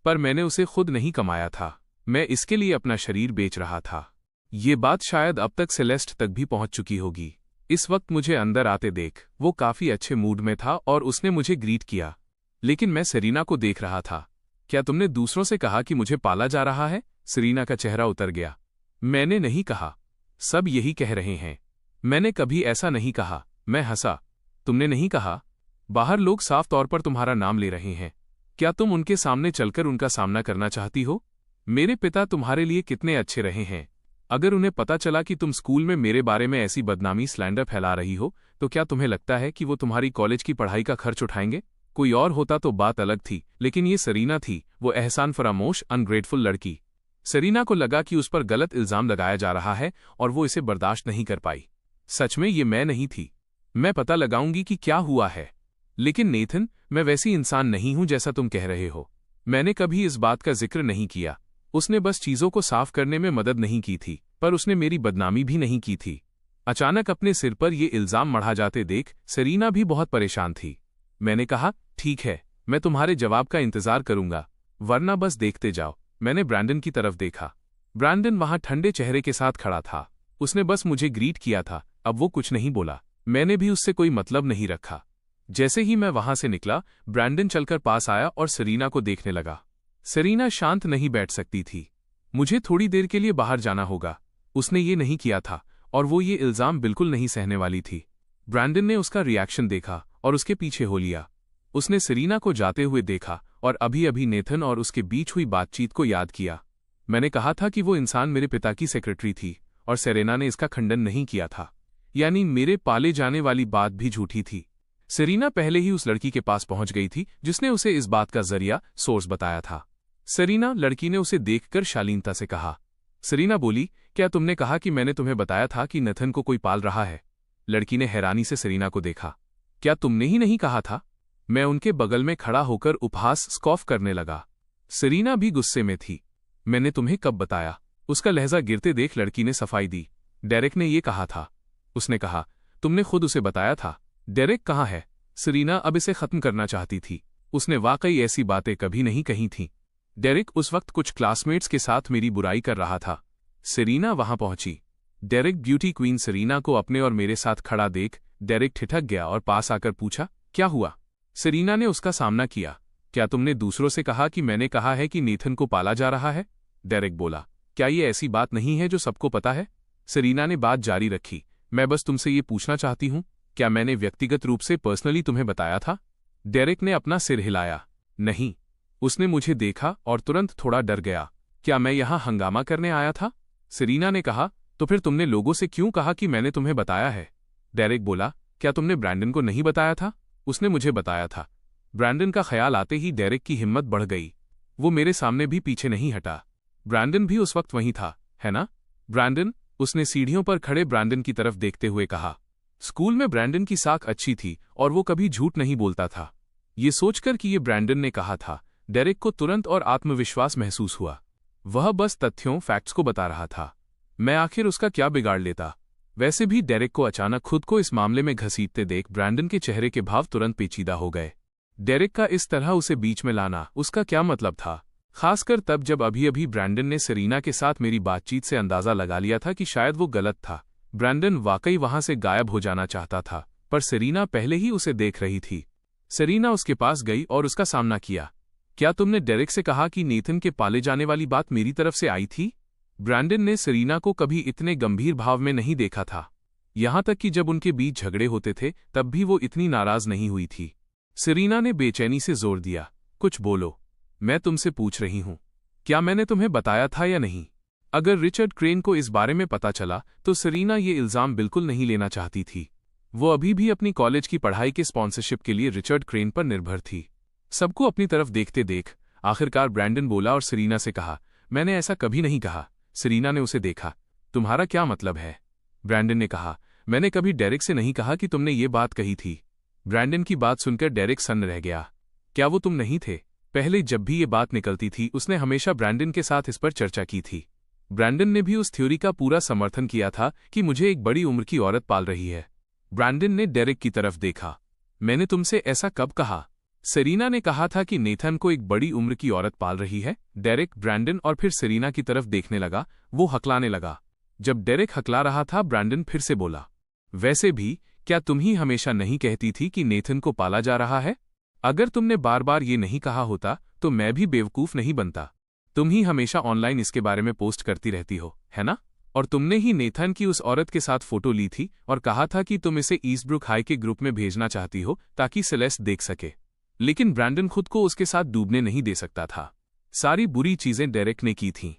पर मैंने उसे खुद नहीं कमाया था। मैं इसके लिए अपना शरीर बेच रहा था। ये बात शायद अब तक सेलेस्ट तक भी पहुंच चुकी होगी। इस वक्त मुझे अंदर आते देख वो काफी अच्छे मूड में था और उसने मुझे ग्रीट किया, लेकिन मैं सेरीना को देख रहा था। क्या तुमने दूसरों से कहा कि मुझे पाला जा रहा है? सेरीना का चेहरा उतर गया। मैंने नहीं कहा, सब यही कह रहे हैं। मैंने कभी ऐसा नहीं कहा। मैं हंसा। तुमने नहीं कहा? बाहर लोग साफ तौर पर तुम्हारा नाम ले रहे हैं। क्या तुम उनके सामने चलकर उनका सामना करना चाहती हो? मेरे पिता तुम्हारे लिए कितने अच्छे रहे हैं। अगर उन्हें पता चला कि तुम स्कूल में मेरे बारे में ऐसी बदनामी स्लैंडर फैला रही हो तो क्या तुम्हें लगता है कि वो तुम्हारी कॉलेज की पढ़ाई का खर्च उठाएंगे? कोई और होता तो बात अलग थी, लेकिन ये सेरीना थी, वो एहसान फरामोश अनग्रेटफुल लड़की। सेरीना को लगा कि उस पर गलत इल्जाम लगाया जा रहा है और वो इसे बर्दाश्त नहीं कर पाई। सच में ये मैं नहीं थी। मैं पता लगाऊंगी कि क्या हुआ है। लेकिन नेथन, मैं वैसी इंसान नहीं हूं जैसा तुम कह रहे हो। मैंने कभी इस बात का जिक्र नहीं किया। उसने बस चीजों को साफ करने में मदद नहीं की थी, पर उसने मेरी बदनामी भी नहीं की थी। अचानक अपने सिर पर ये इल्जाम मढ़ा जाते देख सेरीना भी बहुत परेशान थी। मैंने कहा, ठीक है, मैं तुम्हारे जवाब का इंतजार करूंगा, वरना बस देखते जाओ। मैंने ब्रैंडन की तरफ देखा। ब्रैंडन वहां ठंडे चेहरे के साथ खड़ा था। उसने बस मुझे ग्रीट किया था। अब वो कुछ नहीं बोला। मैंने भी उससे कोई मतलब नहीं रखा। जैसे ही मैं वहां से निकला, ब्रैंडन चलकर पास आया और सेरीना को देखने लगा। सेरीना शांत नहीं बैठ सकती थी। मुझे थोड़ी देर के लिए बाहर जाना होगा। उसने ये नहीं किया था और वो ये इल्जाम बिल्कुल नहीं सहने वाली थी। ब्रैंडन ने उसका रिएक्शन देखा और उसके पीछे हो लिया। उसने सेरीना को जाते हुए देखा और अभी अभी नेथन और उसके बीच हुई बातचीत को याद किया। मैंने कहा था कि वो इंसान मेरे पिता की सेक्रेटरी थी और सेरेना ने इसका खंडन नहीं किया था। यानी मेरे पाले जाने वाली बात भी झूठी थी। सेरीना पहले ही उस लड़की के पास पहुंच गई थी जिसने उसे इस बात का जरिया सोर्स बताया था। सेरीना, लड़की ने उसे देखकर शालीनता से कहा। सेरीना बोली, क्या तुमने कहा कि मैंने तुम्हें बताया था कि नेथन को कोई पाल रहा है? लड़की ने हैरानी से सेरीना को देखा। क्या तुमने ही नहीं कहा था? मैं उनके बगल में खड़ा होकर उपहास स्कॉफ करने लगा। सेरीना भी गुस्से में थी। मैंने तुम्हें कब बताया? उसका लहजा गिरते देख लड़की ने सफाई दी। डेरेक ने ये कहा था। उसने कहा, तुमने खुद उसे बताया था। डेरेक कहाँ है? सेरीना अब इसे खत्म करना चाहती थी। उसने वाकई ऐसी बातें कभी नहीं कही थीं। डेरेक उस वक्त कुछ क्लासमेट्स के साथ मेरी बुराई कर रहा था। सेरीना वहां पहुंची। डेरेक ब्यूटी क्वीन सेरीना को अपने और मेरे साथ खड़ा देख डेरेक ठिठक गया और पास आकर पूछा, क्या हुआ? सेरीना ने उसका सामना किया। क्या तुमने दूसरों से कहा कि मैंने कहा है कि नेथन को पाला जा रहा है? डेरेक बोला, क्या ये ऐसी बात नहीं है जो सबको पता है? सेरीना ने बात जारी रखी। मैं बस तुमसे ये पूछना चाहती हूं, क्या मैंने व्यक्तिगत रूप से पर्सनली तुम्हें बताया था? डेरेक ने अपना सिर हिलाया। नहीं। उसने मुझे देखा और तुरंत थोड़ा डर गया। क्या मैं यहां हंगामा करने आया था? सेरीना ने कहा, तो फिर तुमने लोगों से क्यों कहा कि मैंने तुम्हें बताया है? डेरेक बोला, क्या तुमने ब्रैंडन को नहीं बताया था? उसने मुझे बताया था। ब्रैंडन का ख्याल आते ही डेरेक की हिम्मत बढ़ गई। वो मेरे सामने भी पीछे नहीं हटा। ब्रैंडन भी उस वक्त वहीं था, है ना? ब्रैंडन, उसने सीढ़ियों पर खड़े ब्रैंडन की तरफ देखते हुए कहा। स्कूल में ब्रैंडन की साख अच्छी थी और वो कभी झूठ नहीं बोलता था। ये सोचकर कि ये ब्रैंडन ने कहा था, डेरेक को तुरंत और आत्मविश्वास महसूस हुआ। वह बस तथ्यों, फैक्ट्स को बता रहा था। मैं आखिर उसका क्या बिगाड़ लेता? वैसे भी डेरेक को अचानक खुद को इस मामले में घसीटते देख ब्रैंडन के चेहरे के भाव तुरंत पेचीदा हो गए। डेरेक का इस तरह उसे बीच में लाना, उसका क्या मतलब था? खासकर तब जब अभी अभी ब्रैंडन ने सेरीना के साथ मेरी बातचीत से अंदाजा लगा लिया था कि शायद वो गलत था। ब्रैंडन वाकई वहां से गायब हो जाना चाहता था, पर सेरीना पहले ही उसे देख रही थी। सेरीना उसके पास गई और उसका सामना किया। क्या तुमने डेरेक से कहा कि नेथन के पाले जाने वाली बात मेरी तरफ से आई थी? ब्रैंडन ने सेरीना को कभी इतने गंभीर भाव में नहीं देखा था। यहां तक कि जब उनके बीच झगड़े होते थे तब भी वो इतनी नाराज नहीं हुई थी। सेरीना ने बेचैनी से जोर दिया, कुछ बोलो, मैं तुमसे पूछ रही हूं, क्या मैंने तुम्हें बताया था या नहीं? अगर रिचर्ड क्रेन को इस बारे में पता चला तो सेरीना ये इल्जाम बिल्कुल नहीं लेना चाहती थी। वो अभी भी अपनी कॉलेज की पढ़ाई के स्पॉन्सरशिप के लिए रिचर्ड क्रेन पर निर्भर थी। सबको अपनी तरफ देखते देख आखिरकार ब्रैंडन बोला और सेरीना से कहा, मैंने ऐसा कभी नहीं कहा। सेरीना ने उसे देखा, तुम्हारा क्या मतलब है? ब्रैंडन ने कहा, मैंने कभी डेरेक से नहीं कहा कि तुमने ये बात कही थी। ब्रैंडन की बात सुनकर डेरेक सन्न रह गया। क्या वो तुम नहीं थे? पहले जब भी ये बात निकलती थी उसने हमेशा ब्रैंडन के साथ इस पर चर्चा की थी। ब्रैंडन ने भी उस थ्योरी का पूरा समर्थन किया था कि मुझे एक बड़ी उम्र की औरत पाल रही है। ब्रैंडन ने डेरेक की तरफ देखा, मैंने तुमसे ऐसा कब कहा? सेरीना ने कहा था कि नेथन को एक बड़ी उम्र की औरत पाल रही है। डेरेक, ब्रैंडन और फिर सेरीना की तरफ देखने लगा। वो हकलाने लगा। जब डेरेक हकला रहा था ब्रैंडन फिर से बोला, वैसे भी क्या तुम ही हमेशा नहीं कहती थी कि नेथन को पाला जा रहा है? अगर तुमने बार बार ये नहीं कहा होता तो मैं भी बेवकूफ नहीं बनता। तुम ही हमेशा ऑनलाइन इसके बारे में पोस्ट करती रहती हो, है ना? और तुमने ही नेथन की उस औरत के साथ फोटो ली थी और कहा था कि तुम इसे ईस्टब्रुक हाई के ग्रुप में भेजना चाहती हो ताकि सेलेस्ट देख सके। लेकिन ब्रैंडन खुद को उसके साथ डूबने नहीं दे सकता था। सारी बुरी चीजें डेरेक ने की थीं।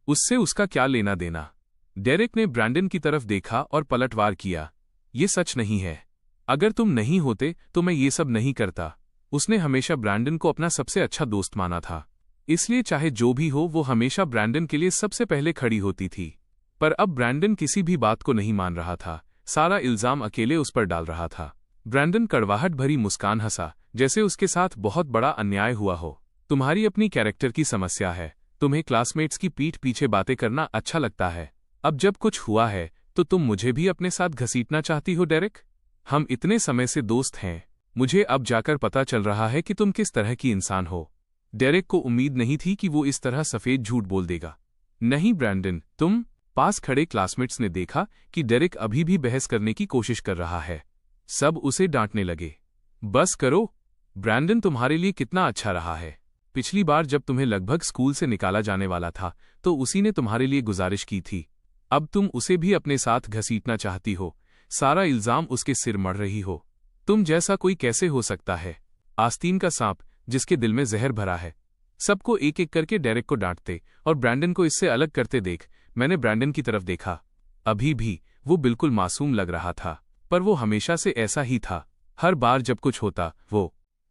उससे उसका क्या लेना देना? डेरेक ने ब्रैंडन की तरफ देखा और पलटवार किया, ये सच नहीं है। अगर तुम नहीं होते तो मैं ये सब नहीं करता। उसने हमेशा ब्रैंडन को अपना सबसे अच्छा दोस्त माना था, इसलिए चाहे जो भी हो वो हमेशा ब्रैंडन के लिए सबसे पहले खड़ी होती थी। पर अब ब्रैंडन किसी भी बात को नहीं मान रहा था। सारा इल्जाम अकेले उस पर डाल रहा था। ब्रैंडन कड़वाहट भरी मुस्कान हंसा, जैसे उसके साथ बहुत बड़ा अन्याय हुआ हो। तुम्हारी अपनी कैरेक्टर की समस्या है। तुम्हें क्लासमेट्स की पीठ पीछे बातें करना अच्छा लगता है। अब जब कुछ हुआ है तो तुम मुझे भी अपने साथ घसीटना चाहती हो डेरेक? हम इतने समय से दोस्त हैं। मुझे अब जाकर पता चल रहा है कि तुम किस तरह की इंसान हो। डेरेक को उम्मीद नहीं थी कि वो इस तरह सफेद झूठ बोल देगा। नहीं ब्रैंडन, तुम। पास खड़े क्लासमेट्स ने देखा कि डेरेक अभी भी बहस करने की कोशिश कर रहा है। सब उसे डांटने लगे। बस करो, ब्रैंडन तुम्हारे लिए कितना अच्छा रहा है। पिछली बार जब तुम्हें लगभग स्कूल से निकाला जाने वाला था तो उसी ने तुम्हारे लिए गुजारिश की थी। अब तुम उसे भी अपने साथ घसीटना चाहती हो। सारा इल्जाम उसके सिर मढ़ रही हो। तुम जैसा कोई कैसे हो सकता है? आस्तीन का सांप जिसके दिल में जहर भरा है। सबको एक एक करके डेरेक को डांटते और ब्रैंडन को इससे अलग करते देख मैंने ब्रैंडन की तरफ देखा। अभी भी वो बिल्कुल मासूम लग रहा था, पर वो हमेशा से ऐसा ही था। हर बार जब कुछ होता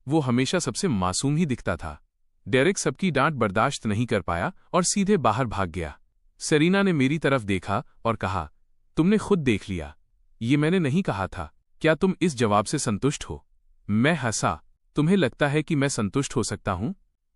वो हमेशा सबसे मासूम ही दिखता था। डेरेक सबकी डांट बर्दाश्त नहीं कर पाया और सीधे बाहर भाग गया। सेरीना ने मेरी तरफ देखा और कहा, तुमने खुद देख लिया, ये मैंने नहीं कहा था। क्या तुम इस जवाब से संतुष्ट हो? मैं हंसा। तुम्हें लगता है कि मैं संतुष्ट हो सकता हूं?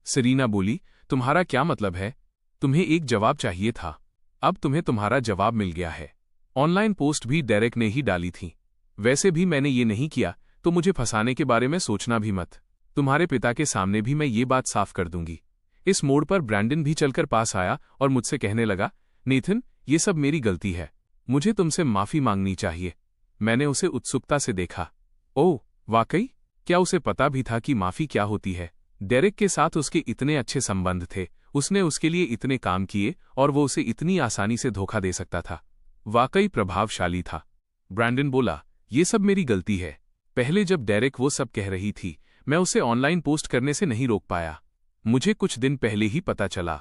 सेरीना बोली, तुम्हारा क्या मतलब है? तुम्हें एक जवाब चाहिए था। अब तुम्हें तुम्हारा जवाब मिल गया है। ऑनलाइन पोस्ट भी डेरेक ने ही डाली थी। वैसे भी मैंने ये नहीं किया, तो मुझे फंसाने के बारे में सोचना भी मत। तुम्हारे पिता के सामने भी मैं ये बात साफ कर दूंगी। इस मोड़ पर ब्रैंडन भी चलकर पास आया और मुझसे कहने लगा, नेथन, ये सब मेरी गलती है। मुझे तुमसे माफी मांगनी चाहिए। मैंने उसे उत्सुकता से देखा। ओह, वाकई? क्या उसे पता भी था कि माफी क्या होती है? डेरेक के साथ उसके इतने अच्छे संबंध थे, उसने उसके लिए इतने काम किए और वो उसे इतनी आसानी से धोखा दे सकता था। वाकई प्रभावशाली था। ब्रैंडन बोला, ये सब मेरी गलती है। पहले जब डेरेक वो सब कह रही थी, मैं उसे ऑनलाइन पोस्ट करने से नहीं रोक पाया। मुझे कुछ दिन पहले ही पता चला।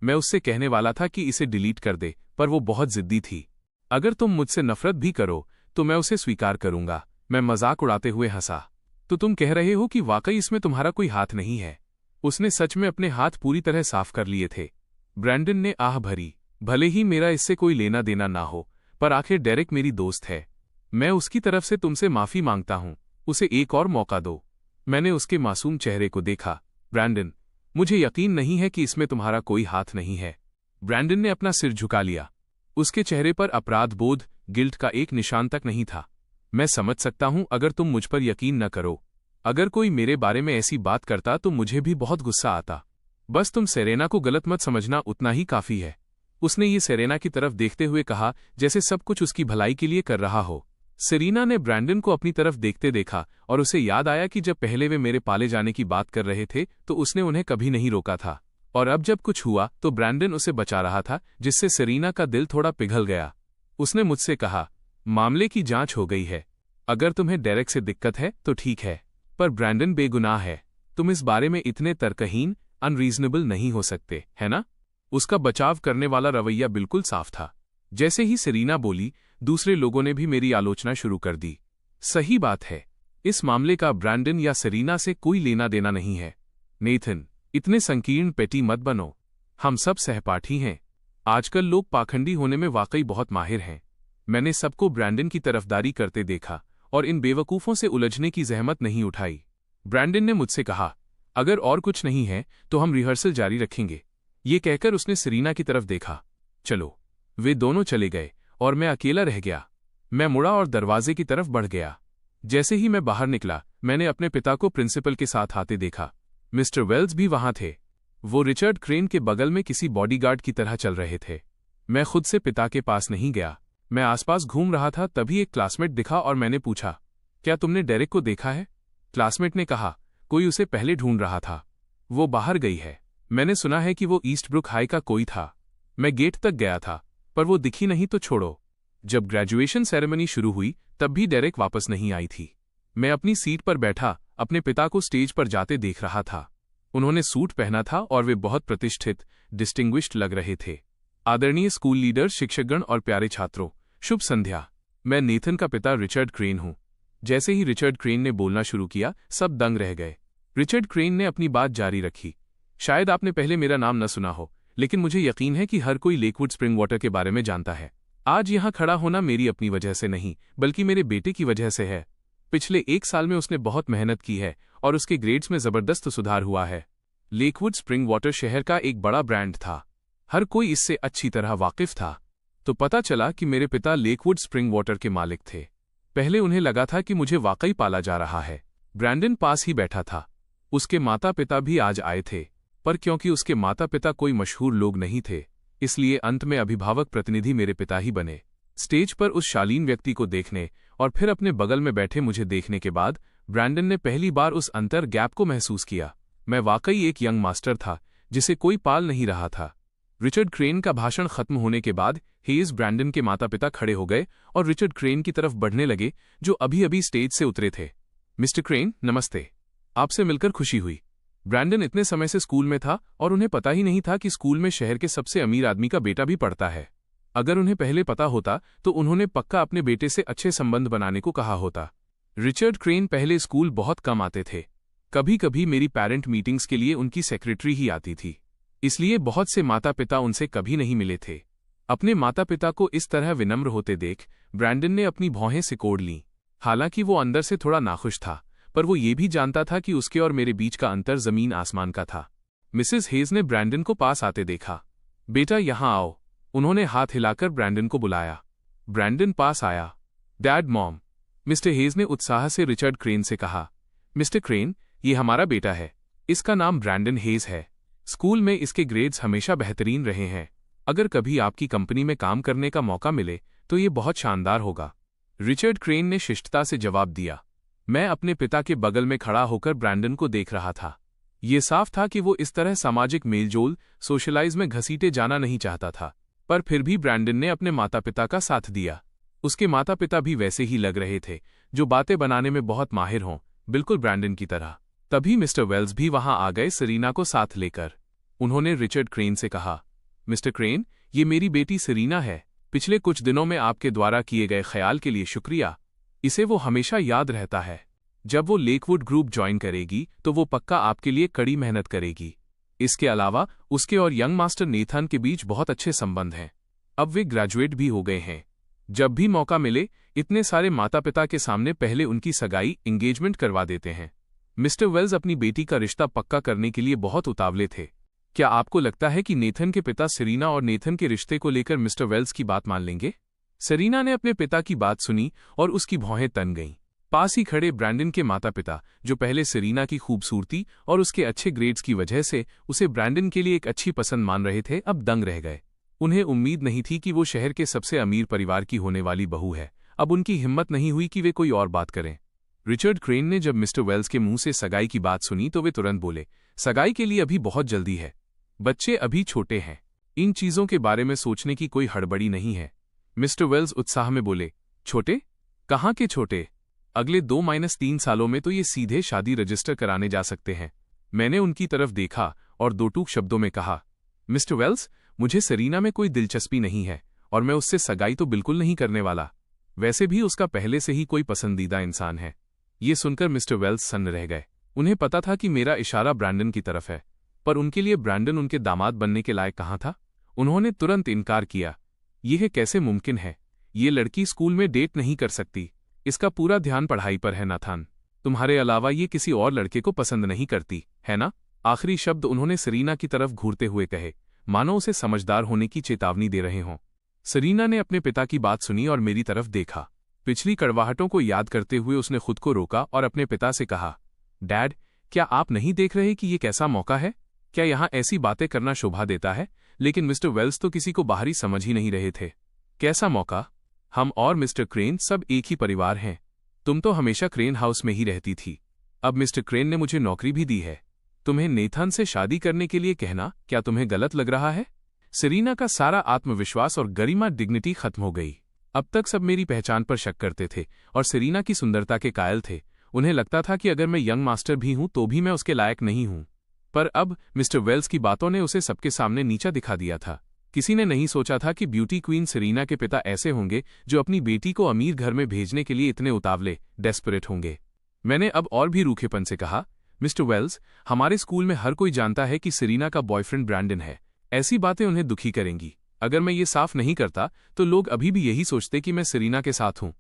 मैं उससे कहने वाला था कि इसे डिलीट कर दे, पर वो बहुत जिद्दी थी। अगर तुम मुझसे नफरत भी करो तो मैं उसे स्वीकार करूंगा। मैं मजाक उड़ाते हुए हंसा। तो तुम कह रहे हो कि वाकई इसमें तुम्हारा कोई हाथ नहीं है? उसने सच में अपने हाथ पूरी तरह साफ कर लिए थे। ब्रैंडन ने आह भरी। भले ही मेरा इससे कोई लेना देना ना हो, पर आखिर डेरेक मेरी दोस्त है। मैं उसकी तरफ से तुमसे माफी मांगता हूं। उसे एक और मौका दो। मैंने उसके मासूम चेहरे को देखा। ब्रैंडन, मुझे यकीन नहीं है कि इसमें तुम्हारा कोई हाथ नहीं है। ब्रैंडन ने अपना सिर झुका लिया। उसके चेहरे पर अपराध बोध, गिल्ट का एक निशान तक नहीं था। मैं समझ सकता हूं अगर तुम मुझ पर यकीन न करो। अगर कोई मेरे बारे में ऐसी बात करता तो मुझे भी बहुत गुस्सा आता। बस तुम सेरेना को गलत मत समझना, उतना ही काफी है। उसने ये सेरेना की तरफ देखते हुए कहा, जैसे सब कुछ उसकी भलाई के लिए कर रहा हो। सेरीना ने ब्रैंडन को अपनी तरफ देखते देखा और उसे याद आया कि जब पहले वे मेरे पाले जाने की बात कर रहे थे तो उसने उन्हें कभी नहीं रोका था, और अब जब कुछ हुआ तो ब्रैंडन उसे बचा रहा था, जिससे सेरीना का दिल थोड़ा पिघल गया। उसने मुझसे कहा, मामले की जांच हो गई है, अगर तुम्हें डेरेक से दिक्कत है तो ठीक है, पर ब्रैंडन बेगुनाह है, तुम इस बारे में इतने तर्कहीन अनरीजनेबल नहीं हो सकते, है ना? उसका बचाव करने वाला रवैया बिल्कुल साफ था। जैसे ही सेरीना बोली, दूसरे लोगों ने भी मेरी आलोचना शुरू कर दी। सही बात है, इस मामले का ब्रैंडन या सेरीना से कोई लेना देना नहीं है। नेथन, इतने संकीर्ण पेटी मत बनो, हम सब सहपाठी हैं। आजकल लोग पाखंडी होने में वाकई बहुत माहिर हैं। मैंने सबको ब्रैंडन की तरफदारी करते देखा और इन बेवकूफ़ों से उलझने की जहमत नहीं उठाई। ब्रैंडन ने मुझसे कहा, अगर और कुछ नहीं है तो हम रिहर्सल जारी रखेंगे। ये कहकर उसने सेरीना की तरफ देखा। चलो। वे दोनों चले गए और मैं अकेला रह गया। मैं मुड़ा और दरवाजे की तरफ बढ़ गया। जैसे ही मैं बाहर निकला, मैंने अपने पिता को प्रिंसिपल के साथ आते देखा। मिस्टर वेल्स भी वहां थे। वो रिचर्ड क्रेन के बगल में किसी बॉडीगार्ड की तरह चल रहे थे। मैं खुद से पिता के पास नहीं गया। मैं आसपास घूम रहा था, तभी एक क्लासमेट दिखा और मैंने पूछा, क्या तुमने डेरेक को देखा है? क्लासमेट ने कहा, कोई उसे पहले ढूंढ रहा था, वो बाहर गई है। मैंने सुना है कि वो ईस्टब्रुक हाई का कोई था। मैं गेट तक गया था, पर वो दिखी नहीं तो छोड़ो। जब ग्रेजुएशन सेरेमनी शुरू हुई तब भी डेरेक वापस नहीं आई थी। मैं अपनी सीट पर बैठा अपने पिता को स्टेज पर जाते देख रहा था। उन्होंने सूट पहना था और वे बहुत प्रतिष्ठित, डिस्टिंग्विश्ड लग रहे थे। आदरणीय स्कूल लीडर, शिक्षकगण और प्यारे छात्रों, शुभ संध्या। मैं नेथन का पिता रिचर्ड क्रेन हूं। जैसे ही रिचर्ड क्रेन ने बोलना शुरू किया, सब दंग रह गए। रिचर्ड क्रेन ने अपनी बात जारी रखी। शायद आपने पहले मेरा नाम न सुना हो, लेकिन मुझे यकीन है कि हर कोई लेकवुड स्प्रिंग वाटर के बारे में जानता है। आज यहां खड़ा होना मेरी अपनी वजह से नहीं, बल्कि मेरे बेटे की वजह से है। पिछले 1 साल में उसने बहुत मेहनत की है और उसके ग्रेड्स में जबरदस्त सुधार हुआ है। लेकवुड स्प्रिंग वाटर शहर का एक बड़ा ब्रांड था। हर कोई इससे अच्छी तरह वाकिफ था। तो पता चला कि मेरे पिता लेकवुड स्प्रिंग वाटर के मालिक थे। पहले उन्हें लगा था कि मुझे वाकई पाला जा रहा है। ब्रैंडन पास ही बैठा था। उसके माता पिता भी आज आए थे, पर क्योंकि उसके माता पिता कोई मशहूर लोग नहीं थे, इसलिए अंत में अभिभावक प्रतिनिधि मेरे पिता ही बने। स्टेज पर उस शालीन व्यक्ति को देखने और फिर अपने बगल में बैठे मुझे देखने के बाद ब्रैंडन ने पहली बार उस अंतर गैप को महसूस किया। मैं वाकई एक यंग मास्टर था जिसे कोई पाल नहीं रहा था। रिचर्ड क्रेन का भाषण खत्म होने के बाद हेज, ब्रैंडन के माता पिता खड़े हो गए और रिचर्ड क्रेन की तरफ बढ़ने लगे, जो अभी अभी स्टेज से उतरे थे। मिस्टर क्रेन, नमस्ते। आपसे मिलकर खुशी हुई। ब्रैंडन इतने समय से स्कूल में था और उन्हें पता ही नहीं था कि स्कूल में शहर के सबसे अमीर आदमी का बेटा भी पढ़ता है। अगर उन्हें पहले पता होता तो उन्होंने पक्का अपने बेटे से अच्छे संबंध बनाने को कहा होता। रिचर्ड क्रेन पहले स्कूल बहुत कम आते थे। कभी कभी मेरी पेरेंट मीटिंग्स के लिए उनकी सेक्रेटरी ही आती थी, इसलिए बहुत से माता पिता उनसे कभी नहीं मिले थे। अपने माता पिता को इस तरह विनम्र होते देख ब्रैंडन ने अपनी भौहें सिकोड़ लीं। हालांकि वो अंदर से थोड़ा नाखुश था, पर वो ये भी जानता था कि उसके और मेरे बीच का अंतर जमीन आसमान का था। मिसेस हेज ने ब्रैंडन को पास आते देखा। बेटा, यहां आओ। उन्होंने हाथ हिलाकर ब्रैंडन को बुलाया। ब्रैंडन पास आया। डैड, मॉम, मिस्टर हेज ने उत्साह से रिचर्ड क्रेन से कहा। मिस्टर क्रेन, ये हमारा बेटा है। इसका नाम ब्रैंडन हेज है। स्कूल में इसके ग्रेड्स हमेशा बेहतरीन रहे हैं। अगर कभी आपकी कंपनी में काम करने का मौका मिले तो ये बहुत शानदार होगा। रिचर्ड क्रेन ने शिष्टता से जवाब दिया। मैं अपने पिता के बगल में खड़ा होकर ब्रैंडन को देख रहा था। ये साफ था कि वो इस तरह सामाजिक मेलजोल, सोशलाइज में घसीटे जाना नहीं चाहता था, पर फिर भी ब्रैंडन ने अपने माता पिता का साथ दिया। उसके माता पिता भी वैसे ही लग रहे थे, जो बातें बनाने में बहुत माहिर हों, बिल्कुल ब्रैंडन की तरह। तभी मिस्टर वेल्स भी वहां आ गए, सेरीना को साथ लेकर। उन्होंने रिचर्ड क्रेन से कहा, मिस्टर क्रेन, ये मेरी बेटी सेरीना है। पिछले कुछ दिनों में आपके द्वारा किए गए ख्याल के लिए शुक्रिया। इसे वो हमेशा याद रहता है। जब वो लेकवुड ग्रुप ज्वाइन करेगी तो वो पक्का आपके लिए कड़ी मेहनत करेगी। इसके अलावा उसके और यंग मास्टर नेथन के बीच बहुत अच्छे संबंध हैं। अब वे ग्रेजुएट भी हो गए हैं। जब भी मौका मिले, इतने सारे माता पिता के सामने पहले उनकी सगाई, एंगेजमेंट करवा देते हैं। मिस्टर वेल्स अपनी बेटी का रिश्ता पक्का करने के लिए बहुत उतावले थे। क्या आपको लगता है कि नेथन के पिता सेरीना और नेथन के रिश्ते को लेकर मिस्टर वेल्स की बात मान लेंगे? सेरीना ने अपने पिता की बात सुनी और उसकी भौहें तन गईं। पास ही खड़े ब्रैंडन के माता पिता, जो पहले सेरीना की खूबसूरती और उसके अच्छे ग्रेड्स की वजह से उसे ब्रैंडन के लिए एक अच्छी पसंद मान रहे थे, अब दंग रह गए। उन्हें उम्मीद नहीं थी कि वो शहर के सबसे अमीर परिवार की होने वाली बहू है अब उनकी हिम्मत नहीं हुई कि वे कोई और बात करें। रिचर्ड क्रेन ने जब मिस्टर वेल्स के मुंह से सगाई की बात सुनी तो वे तुरंत बोले, सगाई के लिए अभी बहुत जल्दी है, बच्चे अभी छोटे हैं, इन चीजों के बारे में सोचने की कोई हड़बड़ी नहीं है। मिस्टर वेल्स उत्साह में बोले, छोटे? कहाँ के छोटे? अगले 2-3 सालों में तो ये सीधे शादी रजिस्टर कराने जा सकते हैं। मैंने उनकी तरफ देखा और दो टूक शब्दों में कहा, मिस्टर वेल्स, मुझे सेरीना में कोई दिलचस्पी नहीं है और मैं उससे सगाई तो बिल्कुल नहीं करने वाला। वैसे भी उसका पहले से ही कोई पसंदीदा इंसान है। ये सुनकर मिस्टर वेल्स सन्न रह गए। उन्हें पता था कि मेरा इशारा ब्रैंडन की तरफ है, पर उनके लिए ब्रैंडन उनके दामाद बनने के लायक कहाँ था। उन्होंने तुरंत इनकार किया। यह कैसे मुमकिन है? ये लड़की स्कूल में डेट नहीं कर सकती, इसका पूरा ध्यान पढ़ाई पर है नाथान। तुम्हारे अलावा ये किसी और लड़के को पसंद नहीं करती, है ना? आखिरी शब्द उन्होंने सेरीना की तरफ घूरते हुए कहे, मानो उसे समझदार होने की चेतावनी दे रहे हों। सेरीना ने अपने पिता की बात सुनी और मेरी तरफ देखा। पिछली कड़वाहटों को याद करते हुए उसने खुद को रोका और अपने पिता से कहा, डैड, क्या आप नहीं देख रहे कि ये कैसा मौका है? क्या यहाँ ऐसी बातें करना शोभा देता है? लेकिन मिस्टर वेल्स तो किसी को बाहरी समझ ही नहीं रहे थे। कैसा मौका? हम और मिस्टर क्रेन सब एक ही परिवार हैं। तुम तो हमेशा क्रेन हाउस में ही रहती थी, अब मिस्टर क्रेन ने मुझे नौकरी भी दी है। तुम्हें नेथन से शादी करने के लिए कहना क्या तुम्हें गलत लग रहा है? सेरीना का सारा आत्मविश्वास और गरिमा डिग्निटी खत्म हो गई। अब तक सब मेरी पहचान पर शक करते थे और सेरीना की सुंदरता के कायल थे। उन्हें लगता था कि अगर मैं यंग मास्टर भी हूं तो भी मैं उसके लायक नहीं हूं। पर अब मिस्टर वेल्स की बातों ने उसे सबके सामने नीचा दिखा दिया था। किसी ने नहीं सोचा था कि ब्यूटी क्वीन सेरीना के पिता ऐसे होंगे जो अपनी बेटी को अमीर घर में भेजने के लिए इतने उतावले, डेस्परेट होंगे। मैंने अब और भी रूखेपन से कहा, मिस्टर वेल्स, हमारे स्कूल में हर कोई जानता है कि सेरीना का बॉयफ्रेंड ब्रैंडन है। ऐसी बातें उन्हें दुखी करेंगी। अगर मैं ये साफ नहीं करता तो लोग अभी भी यही सोचते कि मैं सेरीना के साथ हूं।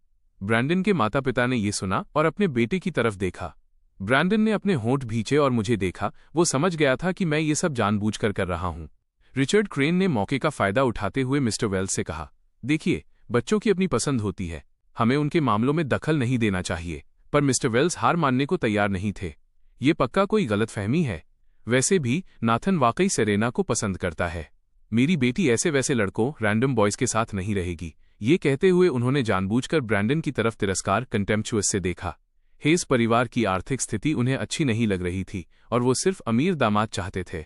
ब्रैंडन के माता पिता ने ये सुना और अपने बेटे की तरफ देखा। ब्रैंडन ने अपने होंठ भींचे और मुझे देखा। वो समझ गया था कि मैं ये सब जानबूझकर कर रहा हूं। रिचर्ड क्रेन ने मौके का फायदा उठाते हुए मिस्टर वेल्स से कहा, देखिए, बच्चों की अपनी पसंद होती है, हमें उनके मामलों में दखल नहीं देना चाहिए। पर मिस्टर वेल्स हार मानने को तैयार नहीं थे। ये पक्का कोई गलतफहमी है। वैसे भी नाथन वाकई सेरेना को पसंद करता है। मेरी बेटी ऐसे वैसे लड़कों, रैंडम बॉयज के साथ नहीं रहेगी। ये कहते हुए उन्होंने जानबूझकर ब्रैंडन की तरफ तिरस्कार, कंटेम्पचुअस से देखा। हेज परिवार की आर्थिक स्थिति उन्हें अच्छी नहीं लग रही थी और वो सिर्फ अमीर दामाद चाहते थे।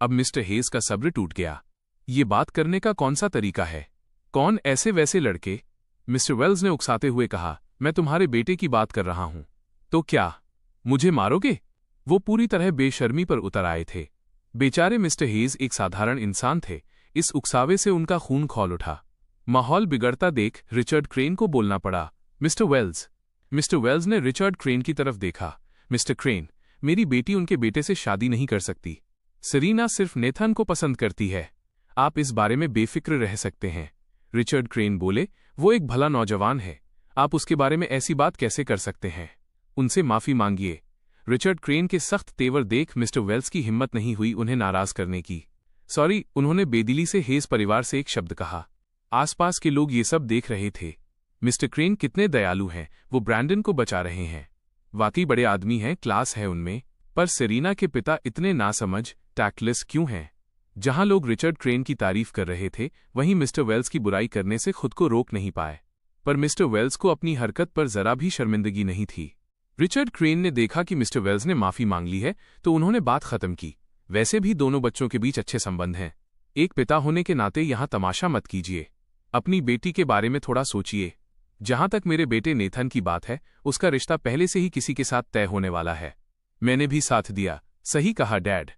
अब मिस्टर हेज का सब्र टूट गया। ये बात करने का कौन सा तरीका है? कौन ऐसे वैसे लड़के? मिस्टर वेल्स ने उकसाते हुए कहा, मैं तुम्हारे बेटे की बात कर रहा हूं। तो क्या मुझे मारोगे? वो पूरी तरह बेशर्मी पर उतर आए थे। बेचारे मिस्टर हेज एक साधारण इंसान थे। इस उकसावे से उनका खून खौल उठा। माहौल बिगड़ता देख रिचर्ड क्रेन को बोलना पड़ा, मिस्टर वेल्स। मिस्टर वेल्स ने रिचर्ड क्रेन की तरफ देखा। मिस्टर क्रेन, मेरी बेटी उनके बेटे से शादी नहीं कर सकती। सेरीना सिर्फ नेथन को पसंद करती है। आप इस बारे में बेफिक्र रह सकते हैं। रिचर्ड क्रेन बोले, वो एक भला नौजवान है, आप उसके बारे में ऐसी बात कैसे कर सकते हैं? उनसे माफी मांगिए। रिचर्ड क्रेन के सख्त तेवर देख मिस्टर वेल्स की हिम्मत नहीं हुई उन्हें नाराज करने की। सॉरी, उन्होंने बेदिली से हेज परिवार से एक शब्द कहा। आसपास के लोग ये सब देख रहे थे। मिस्टर क्रेन कितने दयालु हैं, वो ब्रैंडन को बचा रहे हैं। वाकई बड़े आदमी हैं, क्लास है उनमें। पर सेरीना के पिता इतने नासमझ, टैक्टलेस क्यों हैं? जहां लोग रिचर्ड क्रेन की तारीफ कर रहे थे, वहीं मिस्टर वेल्स की बुराई करने से खुद को रोक नहीं पाए। पर मिस्टर वेल्स को अपनी हरकत पर जरा भी शर्मिंदगी नहीं थी। रिचर्ड क्रेन ने देखा कि मिस्टर वेल्स ने माफी मांग ली है तो उन्होंने बात खत्म की। वैसे भी दोनों बच्चों के बीच अच्छे संबंध हैं। एक पिता होने के नाते यहां तमाशा मत कीजिए। अपनी बेटी के बारे में थोड़ा सोचिए। जहां तक मेरे बेटे नेथन की बात है, उसका रिश्ता पहले से ही किसी के साथ तय होने वाला है। मैंने भी साथ दिया। सही कहा डैड।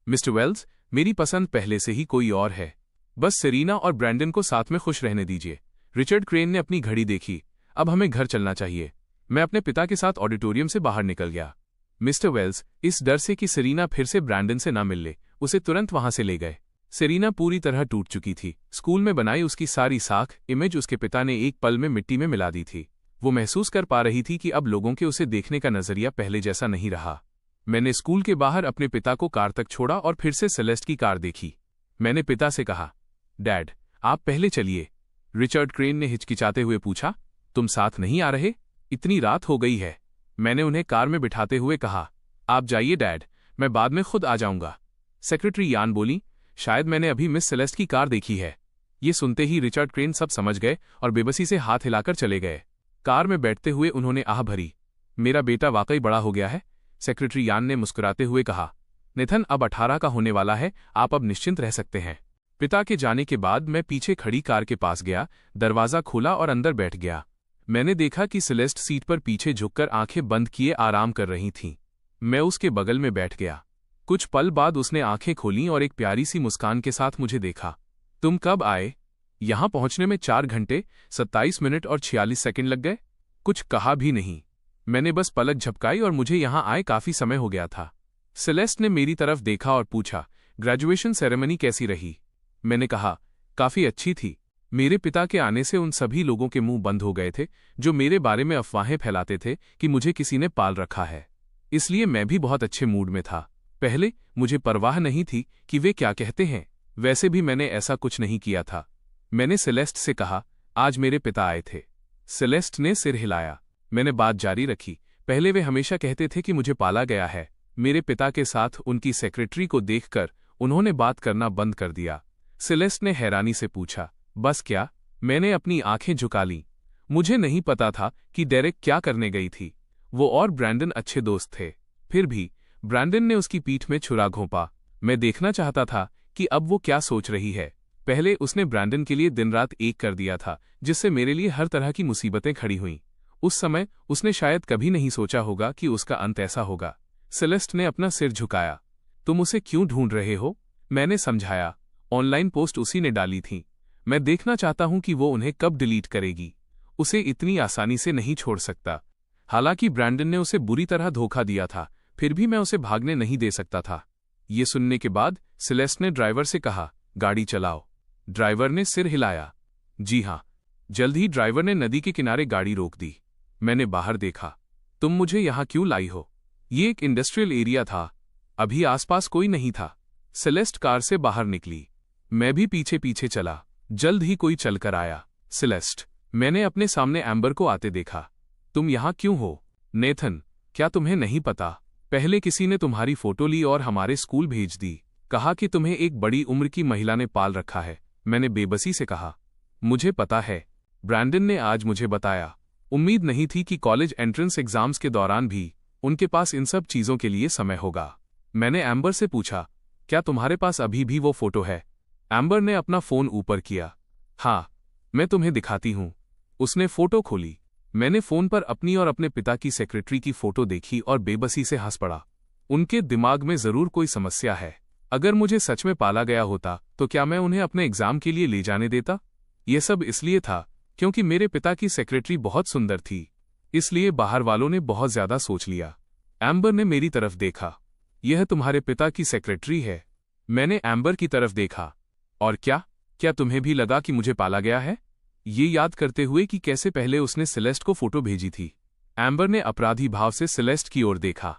मिस्टर वेल्स, मेरी पसंद पहले से ही कोई और है। बस सेरीना और ब्रैंडन को साथ में खुश रहने दीजिए। रिचर्ड क्रेन ने अपनी घड़ी देखी। अब हमें घर चलना चाहिए। मैं अपने पिता के साथ ऑडिटोरियम से बाहर निकल गया। मिस्टर वेल्स, इस डर से कि सेरीना फिर से ब्रैंडन से ना मिल ले, उसे तुरंत वहां से ले गए। सेरीना पूरी तरह टूट चुकी थी। स्कूल में बनाई उसकी सारी साख, इमेज उसके पिता ने एक पल में मिट्टी में मिला दी थी। वो महसूस कर पा रही थी कि अब लोगों के उसे देखने का नजरिया पहले जैसा नहीं रहा। मैंने स्कूल के बाहर अपने पिता को कार तक छोड़ा और फिर से सेलेस्ट की कार देखी। मैंने पिता से कहा, डैड, आप पहले चलिए। रिचर्ड क्रेन ने हिचकिचाते हुए पूछा, तुम साथ नहीं आ रहे? इतनी रात हो गई है। मैंने उन्हें कार में बिठाते हुए कहा, आप जाइए डैड, मैं बाद में खुद आ जाऊंगा। सेक्रेटरी यान बोली, शायद मैंने अभी मिस सेलेस्ट की कार देखी है। ये सुनते ही रिचर्ड क्रेन सब समझ गए और बेबसी से हाथ हिलाकर चले गए। कार में बैठते हुए उन्होंने आह भरी, मेरा बेटा वाकई बड़ा हो गया है। सेक्रेटरी यान ने मुस्कुराते हुए कहा, नेथन अब 18 का होने वाला है, आप अब निश्चिंत रह सकते हैं। पिता के जाने के बाद मैं पीछे खड़ी कार के पास गया, दरवाज़ा खोला और अंदर बैठ गया। मैंने देखा कि सेलेस्ट सीट पर पीछे झुककर आंखें बंद किए आराम कर रही थीं। मैं उसके बगल में बैठ गया। कुछ पल बाद उसने आंखें खोलीं और एक प्यारी सी मुस्कान के साथ मुझे देखा। तुम कब आए? यहां पहुंचने में 4 घंटे 27 मिनट और 46 सेकंड लग गए। कुछ कहा भी नहीं। मैंने बस पलक झपकाई और मुझे यहां आए काफी समय हो गया था। सेलेस्ट ने मेरी तरफ देखा और पूछा, ग्रेजुएशन सेरेमनी कैसी रही? मैंने कहा, काफी अच्छी थी। मेरे पिता के आने से उन सभी लोगों के मुंह बंद हो गए थे जो मेरे बारे में अफवाहें फैलाते थे कि मुझे किसी ने पाल रखा है। इसलिए मैं भी बहुत अच्छे मूड में था। पहले मुझे परवाह नहीं थी कि वे क्या कहते हैं, वैसे भी मैंने ऐसा कुछ नहीं किया था। मैंने सेलेस्ट से कहा, आज मेरे पिता आए थे। सेलेस्ट ने सिर हिलाया। मैंने बात जारी रखी, पहले वे हमेशा कहते थे कि मुझे पाला गया है। मेरे पिता के साथ उनकी सेक्रेटरी को देखकर उन्होंने बात करना बंद कर दिया। सेलेस्ट ने हैरानी से पूछा, बस क्या? मैंने अपनी आंखें झुका लीं। मुझे नहीं पता था कि डेरेक क्या करने गई थी। वो और ब्रैंडन अच्छे दोस्त थे। फिर भी ब्रैंडन ने उसकी पीठ में छुरा घोंपा। मैं देखना चाहता था कि अब वो क्या सोच रही है। पहले उसने ब्रैंडन के लिए दिन रात एक कर दिया था, जिससे मेरे लिए हर तरह की मुसीबतें खड़ी हुईं। उस समय उसने शायद कभी नहीं सोचा होगा कि उसका अंत ऐसा होगा। सेलेस्ट ने अपना सिर झुकाया। तुम उसे क्यों ढूंढ रहे हो? मैंने समझाया, ऑनलाइन पोस्ट उसी ने डाली थी। मैं देखना चाहता हूं कि वो उन्हें कब डिलीट करेगी। उसे इतनी आसानी से नहीं छोड़ सकता। हालांकि ब्रैंडन ने उसे बुरी तरह धोखा दिया था, फिर भी मैं उसे भागने नहीं दे सकता था। ये सुनने के बाद सेलेस्ट ने ड्राइवर से कहा, गाड़ी चलाओ। ड्राइवर ने सिर हिलाया। जी हाँ। जल्द ही ड्राइवर ने नदी के किनारे गाड़ी रोक दी। मैंने बाहर देखा। तुम मुझे यहां क्यों लाई हो? ये एक इंडस्ट्रियल एरिया था, अभी आसपास कोई नहीं था। सेलेस्ट कार से बाहर निकली। मैं भी पीछे पीछे चला। जल्द ही कोई चलकर आया। सेलेस्ट, मैंने अपने सामने एम्बर को आते देखा। तुम यहां क्यों हो? नेथन, क्या तुम्हें नहीं पता? पहले किसी ने तुम्हारी फोटो ली और हमारे स्कूल भेज दी। कहा कि तुम्हें एक बड़ी उम्र की महिला ने पाल रखा है। मैंने बेबसी से कहा, मुझे पता है। ब्रैंडन ने आज मुझे बताया। उम्मीद नहीं थी कि कॉलेज एंट्रेंस एग्जाम्स के दौरान भी उनके पास इन सब चीजों के लिए समय होगा। मैंने एम्बर से पूछा, क्या तुम्हारे पास अभी भी वो फोटो है? एम्बर ने अपना फोन ऊपर किया। हाँ, मैं तुम्हें दिखाती हूं। उसने फोटो खोली। मैंने फोन पर अपनी और अपने पिता की सेक्रेटरी की फोटो देखी और बेबसी से हंस पड़ा। उनके दिमाग में जरूर कोई समस्या है। अगर मुझे सच में पाला गया होता तो क्या मैं उन्हें अपने एग्जाम के लिए ले जाने देता? यह सब इसलिए था क्योंकि मेरे पिता की सेक्रेटरी बहुत सुंदर थी, इसलिए बाहर वालों ने बहुत ज्यादा सोच लिया। एम्बर ने मेरी तरफ देखा। यह तुम्हारे पिता की सेक्रेटरी है। मैंने एम्बर की तरफ देखा। और क्या तुम्हें भी लगा कि मुझे पाला गया है? ये याद करते हुए कि कैसे पहले उसने सेलेस्ट को फोटो भेजी थी। एम्बर ने अपराधी भाव से सेलेस्ट की ओर देखा।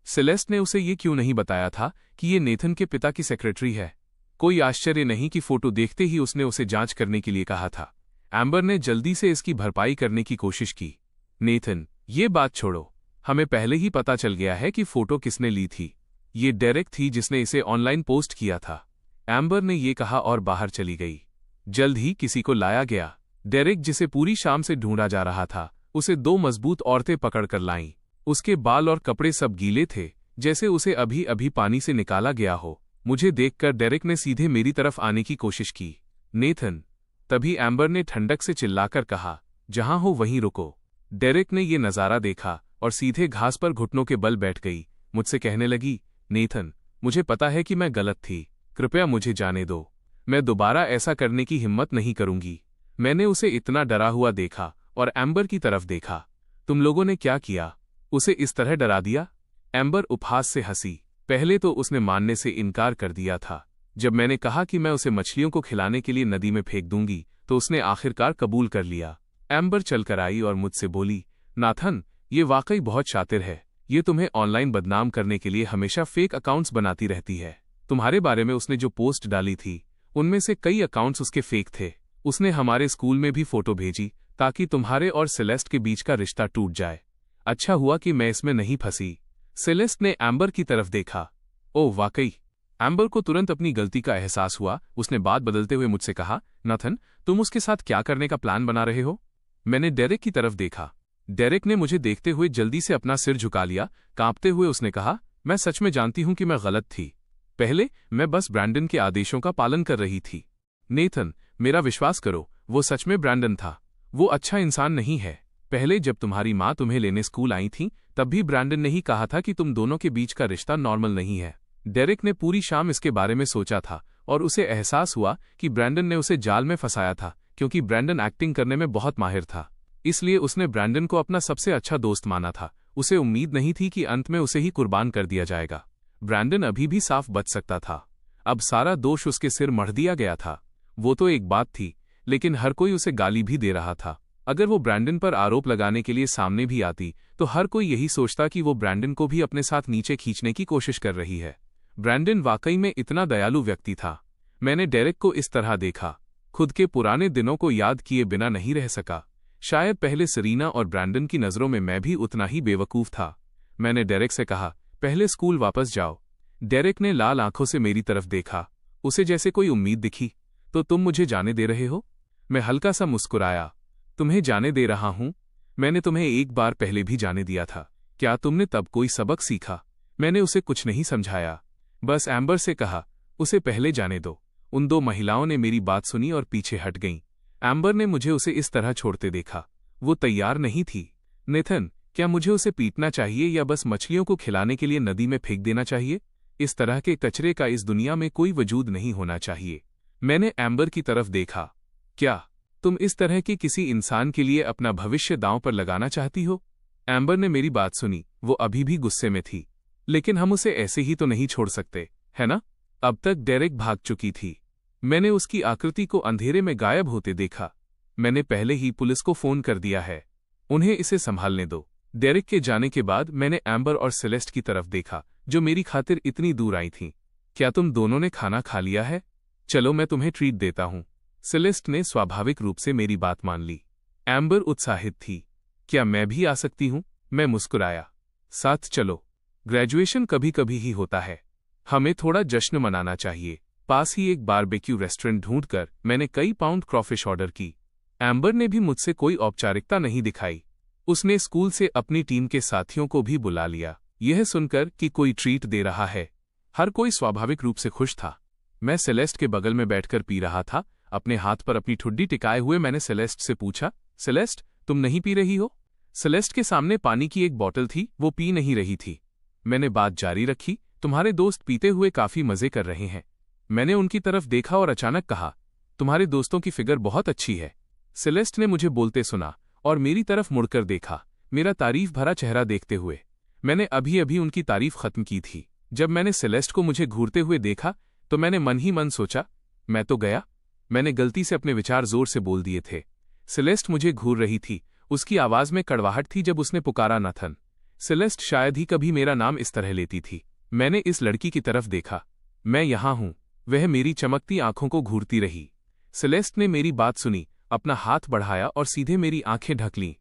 सेलेस्ट ने उसे ये क्यों नहीं बताया था कि ये नेथन के पिता की सेक्रेटरी है? कोई आश्चर्य नहीं कि फोटो देखते ही उसने उसे जांच करने के लिए कहा था। एम्बर ने जल्दी से इसकी भरपाई करने की कोशिश की। नेथन, ये बात छोड़ो। हमें पहले ही पता चल गया है कि फोटो किसने ली थी। ये डेरेक थी जिसने इसे ऑनलाइन पोस्ट किया था। एम्बर ने ये कहा और बाहर चली गई। जल्द ही किसी को लाया गया। डेरेक, जिसे पूरी शाम से ढूंढा जा रहा था, उसे 2 मजबूत औरतें पकड़कर लाईं। उसके बाल और कपड़े सब गीले थे, जैसे उसे अभी अभी पानी से निकाला गया हो। मुझे देखकर डेरेक ने सीधे मेरी तरफ आने की कोशिश की। नेथन, तभी एम्बर ने ठंडक से चिल्लाकर कहा, जहां हो वहीं रुको। डेरेक ने ये नज़ारा देखा और सीधे घास पर घुटनों के बल बैठ गई। मुझसे कहने लगी, नेथन, मुझे पता है कि मैं गलत थी, कृपया मुझे जाने दो। मैं दोबारा ऐसा करने की हिम्मत नहीं करूंगी। मैंने उसे इतना डरा हुआ देखा और एम्बर की तरफ देखा। तुम लोगों ने क्या किया? उसे इस तरह डरा दिया? एम्बर उपहास से हंसी। पहले तो उसने मानने से इनकार कर दिया था। जब मैंने कहा कि मैं उसे मछलियों को खिलाने के लिए नदी में फेंक दूंगी तो उसने आखिरकार कबूल कर लिया। एम्बर चलकर आई और मुझसे बोली, नाथन, ये वाकई बहुत शातिर है। ये तुम्हें ऑनलाइन बदनाम करने के लिए हमेशा फेक अकाउंट्स बनाती रहती है। तुम्हारे बारे में उसने जो पोस्ट डाली थी उनमें से कई अकाउंट्स उसके फेक थे। उसने हमारे स्कूल में भी फोटो भेजी ताकि तुम्हारे और सेलेस्ट के बीच का रिश्ता टूट जाए। अच्छा हुआ कि मैं इसमें नहीं फंसी। सेलेस्ट ने एम्बर की तरफ देखा। ओह वाकई। एम्बर को तुरंत अपनी गलती का एहसास हुआ। उसने बात बदलते हुए मुझसे कहा, नाथन, तुम उसके साथ क्या करने का प्लान बना रहे हो? मैंने डेरेक की तरफ देखा। डेरेक ने मुझे देखते हुए जल्दी से अपना सिर झुका लिया। कांपते हुए उसने कहा, मैं सच में जानती हूं कि मैं गलत थी। पहले मैं बस ब्रैंडन के आदेशों का पालन कर रही थी। नेथन, मेरा विश्वास करो, वो सच में ब्रैंडन था। वो अच्छा इंसान नहीं है। पहले जब तुम्हारी माँ तुम्हें लेने स्कूल आई थी, तब भी ब्रैंडन ने ही कहा था कि तुम दोनों के बीच का रिश्ता नॉर्मल नहीं है। डेरेक ने पूरी शाम इसके बारे में सोचा था और उसे एहसास हुआ कि ब्रैंडन ने उसे जाल में फंसाया था, क्योंकि ब्रैंडन एक्टिंग करने में बहुत माहिर था। इसलिए उसने ब्रैंडन को अपना सबसे अच्छा दोस्त माना था। उसे उम्मीद नहीं थी कि अंत में उसे ही कुर्बान कर दिया जाएगा। ब्रैंडन अभी भी साफ बच सकता था। अब सारा दोष उसके सिर मढ़ दिया गया था। वो तो एक बात थी, लेकिन हर कोई उसे गाली भी दे रहा था। अगर वो ब्रैंडन पर आरोप लगाने के लिए सामने भी आती, तो हर कोई यही सोचता कि वो ब्रैंडन को भी अपने साथ नीचे खींचने की कोशिश कर रही है। ब्रैंडन वाकई में इतना दयालु व्यक्ति था। मैंने डेरेक को इस तरह देखा, खुद के पुराने दिनों को याद किए बिना नहीं रह सका। शायद पहले सरीना और ब्रैंडन की नज़रों में मैं भी उतना ही बेवकूफ़ था। मैंने डेरेक से कहा, पहले स्कूल वापस जाओ। डेरेक ने लाल आंखों से मेरी तरफ देखा। उसे जैसे कोई उम्मीद दिखी। तो तुम मुझे जाने दे रहे हो? मैं हल्का सा मुस्कुराया। तुम्हें जाने दे रहा हूं? मैंने तुम्हें एक बार पहले भी जाने दिया था। क्या तुमने तब कोई सबक सीखा? मैंने उसे कुछ नहीं समझाया, बस एम्बर से कहा, उसे पहले जाने दो। उन दो महिलाओं ने मेरी बात सुनी और पीछे हट गईं। एम्बर ने मुझे उसे इस तरह छोड़ते देखा। वो तैयार नहीं थी। नेथन, क्या मुझे उसे पीटना चाहिए या बस मछलियों को खिलाने के लिए नदी में फेंक देना चाहिए? इस तरह के कचरे का इस दुनिया में कोई वजूद नहीं होना चाहिए। मैंने एम्बर की तरफ देखा। क्या तुम इस तरह के किसी इंसान के लिए अपना भविष्य दांव पर लगाना चाहती हो? एम्बर ने मेरी बात सुनी। वो अभी भी गुस्से में थी। लेकिन हम उसे ऐसे ही तो नहीं छोड़ सकते, है ना? अब तक डेरेक भाग चुकी थी। मैंने उसकी आकृति को अंधेरे में गायब होते देखा। मैंने पहले ही पुलिस को फोन कर दिया है। उन्हें इसे संभालने दो। डेरेक के जाने के बाद मैंने एम्बर और सेलेस्ट की तरफ देखा, जो मेरी खातिर इतनी दूर आई थीं। क्या तुम दोनों ने खाना खा लिया है? चलो मैं तुम्हें ट्रीट देता हूं। सेलेस्ट ने स्वाभाविक रूप से मेरी बात मान ली। एम्बर उत्साहित थी। क्या मैं भी आ सकती हूं? मैं मुस्कुराया। साथ चलो। ग्रेजुएशन कभी कभी ही होता है। हमें थोड़ा जश्न मनाना चाहिए। पास ही एक बारबेक्यू रेस्टोरेंट ढूंढकर मैंने कई पाउंड क्रॉफिश ऑर्डर की। एम्बर ने भी मुझसे कोई औपचारिकता नहीं दिखाई। उसने स्कूल से अपनी टीम के साथियों को भी बुला लिया, यह सुनकर कि कोई ट्रीट दे रहा है। हर कोई स्वाभाविक रूप से खुश था। मैं सेलेस्ट के बगल में बैठकर पी रहा था। अपने हाथ पर अपनी ठुड्डी टिकाए हुए मैंने सेलेस्ट से पूछा, सेलेस्ट, तुम नहीं पी रही हो? सेलेस्ट के सामने पानी की एक बोतल थी, वो पी नहीं रही थी। मैंने बात जारी रखी, तुम्हारे दोस्त पीते हुए काफी मजे कर रहे हैं। मैंने उनकी तरफ देखा और अचानक कहा, तुम्हारे दोस्तों की फिगर बहुत अच्छी है। सेलेस्ट ने मुझे बोलते सुना और मेरी तरफ मुड़कर देखा, मेरा तारीफ भरा चेहरा देखते हुए। मैंने अभी अभी उनकी तारीफ खत्म की थी। जब मैंने सेलेस्ट को मुझे घूरते हुए देखा तो मैंने मन ही मन सोचा, मैं तो गया। मैंने गलती से अपने विचार जोर से बोल दिए थे। सेलेस्ट मुझे घूर रही थी। उसकी आवाज में कड़वाहट थी जब उसने पुकारा नथन। सेलेस्ट शायद ही कभी मेरा नाम इस तरह लेती थी। मैंने इस लड़की की तरफ देखा। मैं यहां हूं। वह मेरी चमकती आंखों को घूरती रही। सेलेस्ट ने मेरी बात सुनी, अपना हाथ बढ़ाया और सीधे मेरी आंखें ढक लीं।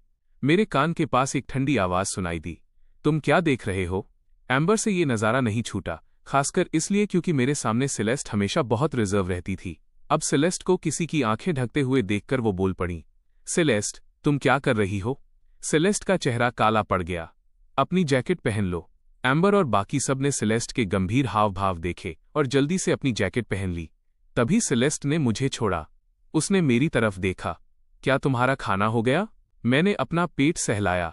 मेरे कान के पास एक ठंडी आवाज सुनाई दी, तुम क्या देख रहे हो? एम्बर से ये नज़ारा नहीं छूटा, खासकर इसलिए क्योंकि मेरे सामने सेलेस्ट हमेशा बहुत रिजर्व रहती थी। अब सेलेस्ट को किसी की आंखें ढकते हुए देखकर वो बोल पड़ी, सेलेस्ट, तुम क्या कर रही हो? सेलेस्ट का चेहरा काला पड़ गया। अपनी जैकेट पहन लो। एम्बर और बाकी सब ने सेलेस्ट के गंभीर हाव भाव देखे और जल्दी से अपनी जैकेट पहन ली। तभी सेलेस्ट ने मुझे छोड़ा। उसने मेरी तरफ देखा। क्या तुम्हारा खाना हो गया? मैंने अपना पेट सहलाया।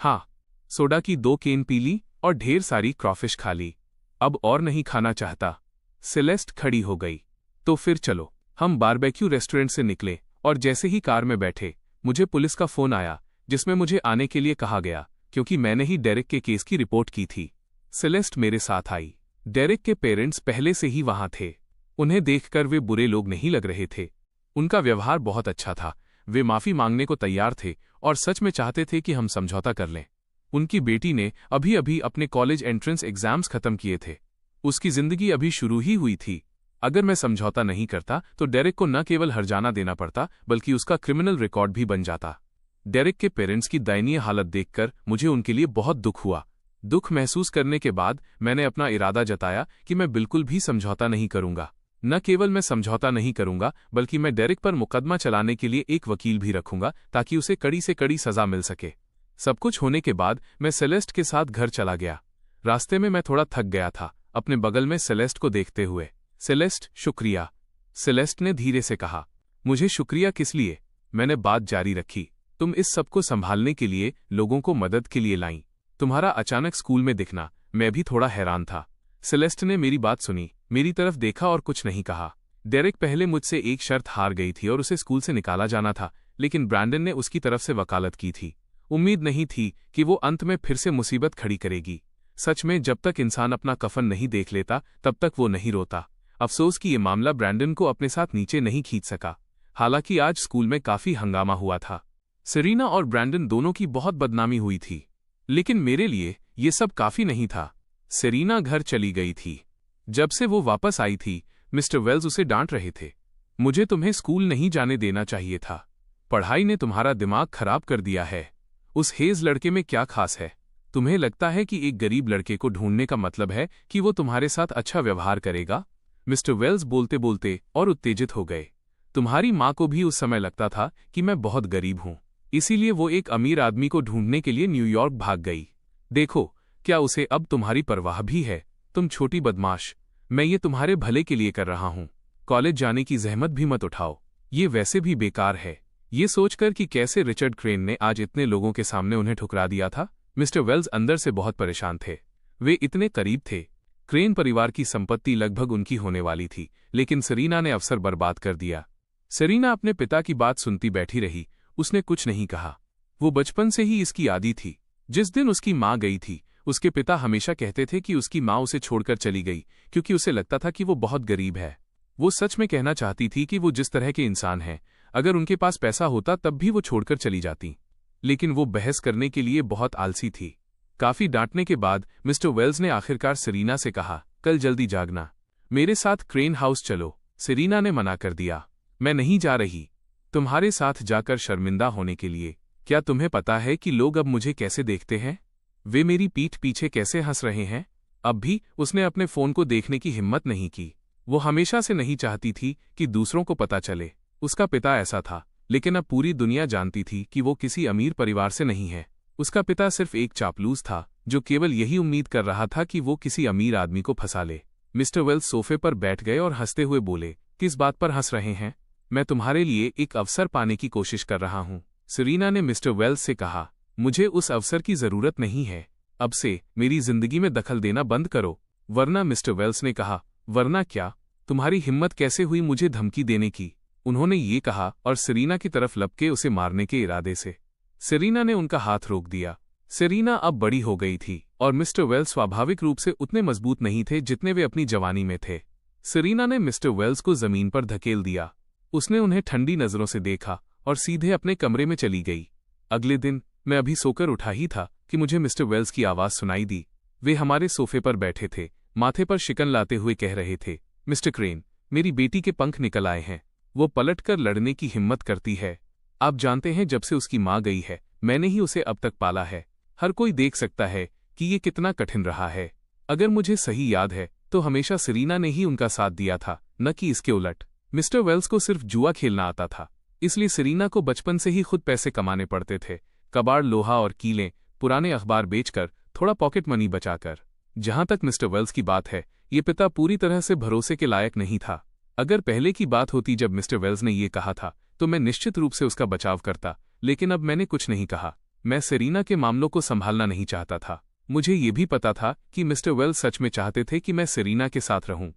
हाँ, सोडा की 2 केन पी ली और ढेर सारी क्रॉफिश खा ली। अब और नहीं खाना चाहता। सेलेस्ट खड़ी हो गई। तो फिर चलो। हम बारबेक्यू रेस्टोरेंट से निकले और जैसे ही कार में बैठे, मुझे पुलिस का फोन आया, जिसमें मुझे आने के लिए कहा गया, क्योंकि मैंने ही डेरेक के केस की रिपोर्ट की थी। सेलेस्ट मेरे साथ आई। डेरेक के पेरेंट्स पहले से ही वहां थे। उन्हें देखकर वे बुरे लोग नहीं लग रहे थे। उनका व्यवहार बहुत अच्छा था। वे माफी मांगने को तैयार थे और सच में चाहते थे कि हम समझौता कर लें। उनकी बेटी ने अभी अभी अपने कॉलेज एंट्रेंस एग्जाम्स खत्म किए थे। उसकी जिंदगी अभी शुरू ही हुई थी। अगर मैं समझौता नहीं करता तो डेरेक को न केवल हर्जाना देना पड़ता, बल्कि उसका क्रिमिनल रिकॉर्ड भी बन जाता। डेरेक के पेरेंट्स की दयनीय हालत देखकर मुझे उनके लिए बहुत दुख हुआ। दुख महसूस करने के बाद मैंने अपना इरादा जताया कि मैं बिल्कुल भी समझौता नहीं करूंगा। न केवल मैं समझौता नहीं करूंगा, बल्कि मैं डेरेक पर मुकदमा चलाने के लिए एक वकील भी रखूंगा, ताकि उसे कड़ी से कड़ी सजा मिल सके। सब कुछ होने के बाद मैं सेलेस्ट के साथ घर चला गया। रास्ते में मैं थोड़ा थक गया था, अपने बगल में सेलेस्ट को देखते हुए। सेलेस्ट, शुक्रिया, सेलेस्ट ने धीरे से कहा। मुझे शुक्रिया किस लिए? मैंने बात जारी रखी। तुम इस सब को संभालने के लिए, लोगों को मदद के लिए लाई। तुम्हारा अचानक स्कूल में दिखना, मैं भी थोड़ा हैरान था। सेलेस्ट ने मेरी बात सुनी, मेरी तरफ देखा और कुछ नहीं कहा। डेरेक पहले मुझसे एक शर्त हार गई थी और उसे स्कूल से निकाला जाना था, लेकिन ब्रैंडन ने उसकी तरफ से वकालत की थी। उम्मीद नहीं थी कि वो अंत में फिर से मुसीबत खड़ी करेगी। सच में, जब तक इंसान अपना कफन नहीं देख लेता तब तक वो नहीं रोता। अफसोस कि ये मामला ब्रैंडन को अपने साथ नीचे नहीं खींच सका। हालांकि आज स्कूल में काफी हंगामा हुआ था। सेरीना और ब्रैंडन दोनों की बहुत बदनामी हुई थी, लेकिन मेरे लिए ये सब काफी नहीं था। सेरीना घर चली गई थी। जब से वो वापस आई थी, मिस्टर वेल्स उसे डांट रहे थे। मुझे तुम्हें स्कूल नहीं जाने देना चाहिए था। पढ़ाई ने तुम्हारा दिमाग खराब कर दिया है। उस हेज लड़के में क्या खास है? तुम्हें लगता है कि एक गरीब लड़के को ढूंढने का मतलब है कि वो तुम्हारे साथ अच्छा व्यवहार करेगा? मिस्टर वेल्स बोलते बोलते और उत्तेजित हो गए। तुम्हारी माँ को भी उस समय लगता था कि मैं बहुत गरीब हूँ, इसीलिए वो एक अमीर आदमी को ढूंढने के लिए न्यूयॉर्क भाग गई। देखो, क्या उसे अब तुम्हारी परवाह भी है? तुम छोटी बदमाश, मैं ये तुम्हारे भले के लिए कर रहा हूँ। कॉलेज जाने की जहमत भी मत उठाओ, ये वैसे भी बेकार है। ये सोचकर कि कैसे रिचर्ड क्रेन ने आज इतने लोगों के सामने उन्हें ठुकरा दिया था, मिस्टर वेल्स अंदर से बहुत परेशान थे। वे इतने करीब थे। क्रेन परिवार की संपत्ति लगभग उनकी होने वाली थी, लेकिन सेरीना ने अवसर बर्बाद कर दिया। सेरीना अपने पिता की बात सुनती बैठी रही। उसने कुछ नहीं कहा। वो बचपन से ही इसकी आदी थी। जिस दिन उसकी माँ गई थी, उसके पिता हमेशा कहते थे कि उसकी माँ उसे छोड़कर चली गई क्योंकि उसे लगता था कि वो बहुत गरीब है। वो सच में कहना चाहती थी कि वो जिस तरह के इंसान हैं, अगर उनके पास पैसा होता तब भी वो छोड़कर चली जाती। लेकिन वो बहस करने के लिए बहुत आलसी थी। काफी डांटने के बाद मिस्टर वेल्स ने आखिरकार सेरीना से कहा, कल जल्दी जागना, मेरे साथ क्रेन हाउस चलो। सेरीना ने मना कर दिया। मैं नहीं जा रही, तुम्हारे साथ जाकर शर्मिंदा होने के लिए। क्या तुम्हें पता है कि लोग अब मुझे कैसे देखते हैं? वे मेरी पीठ पीछे कैसे हंस रहे हैं? अब भी उसने अपने फोन को देखने की हिम्मत नहीं की। वो हमेशा से नहीं चाहती थी कि दूसरों को पता चले। उसका पिता ऐसा था, लेकिन अब पूरी दुनिया जानती थी कि वो किसी अमीर परिवार से नहीं है। उसका पिता सिर्फ एक चापलूस था जो केवल यही उम्मीद कर रहा था कि वो किसी अमीर आदमी को फंसा ले। मिस्टर वेल्स सोफे पर बैठ गए और हंसते हुए बोले, किस बात पर हंस रहे हैं? मैं तुम्हारे लिए एक अवसर पाने की कोशिश कर रहा हूँ। सेरीना ने मिस्टर वेल्स से कहा, मुझे उस अवसर की जरूरत नहीं है। अब से मेरी जिंदगी में दखल देना बंद करो, वरना। मिस्टर वेल्स ने कहा, वरना क्या? तुम्हारी हिम्मत कैसे हुई मुझे धमकी देने की? उन्होंने ये कहा और सेरीना की तरफ लपके उसे मारने के इरादे से। सेरीना ने उनका हाथ रोक दिया। सेरीना अब बड़ी हो गई थी और मिस्टर वेल्स स्वाभाविक रूप से उतने मजबूत नहीं थे जितने वे अपनी जवानी में थे। सेरीना ने मिस्टर वेल्स को जमीन पर धकेल दिया। उसने उन्हें ठंडी नजरों से देखा और सीधे अपने कमरे में चली गई। अगले दिन मैं अभी सोकर उठा ही था कि मुझे मिस्टर वेल्स की आवाज सुनाई दी। वे हमारे सोफे पर बैठे थे, माथे पर शिकन लाते हुए कह रहे थे, मिस्टर क्रेन, मेरी बेटी के पंख निकल आए हैं। वो पलटकर लड़ने की हिम्मत करती है। आप जानते हैं, जब से उसकी माँ गई है, मैंने ही उसे अब तक पाला है। हर कोई देख सकता है कि ये कितना कठिन रहा है। अगर मुझे सही याद है तो हमेशा सेरीना ने ही उनका साथ दिया था, न कि इसके उलट। मिस्टर वेल्स को सिर्फ जुआ खेलना आता था, इसलिए सेरीना को बचपन से ही खुद पैसे कमाने पड़ते थे। कबाड़, लोहा और कीलें, पुराने अखबार बेचकर, थोड़ा पॉकेट मनी बचाकर। जहां तक मिस्टर वेल्स की बात है, ये पिता पूरी तरह से भरोसे के लायक नहीं था। अगर पहले की बात होती जब मिस्टर वेल्स ने ये कहा था, तो मैं निश्चित रूप से उसका बचाव करता, लेकिन अब मैंने कुछ नहीं कहा। मैं सेरीना के मामलों को संभालना नहीं चाहता था। मुझे ये भी पता था कि मिस्टर वेल्स सच में चाहते थे कि मैं सेरीना के साथ रहूं।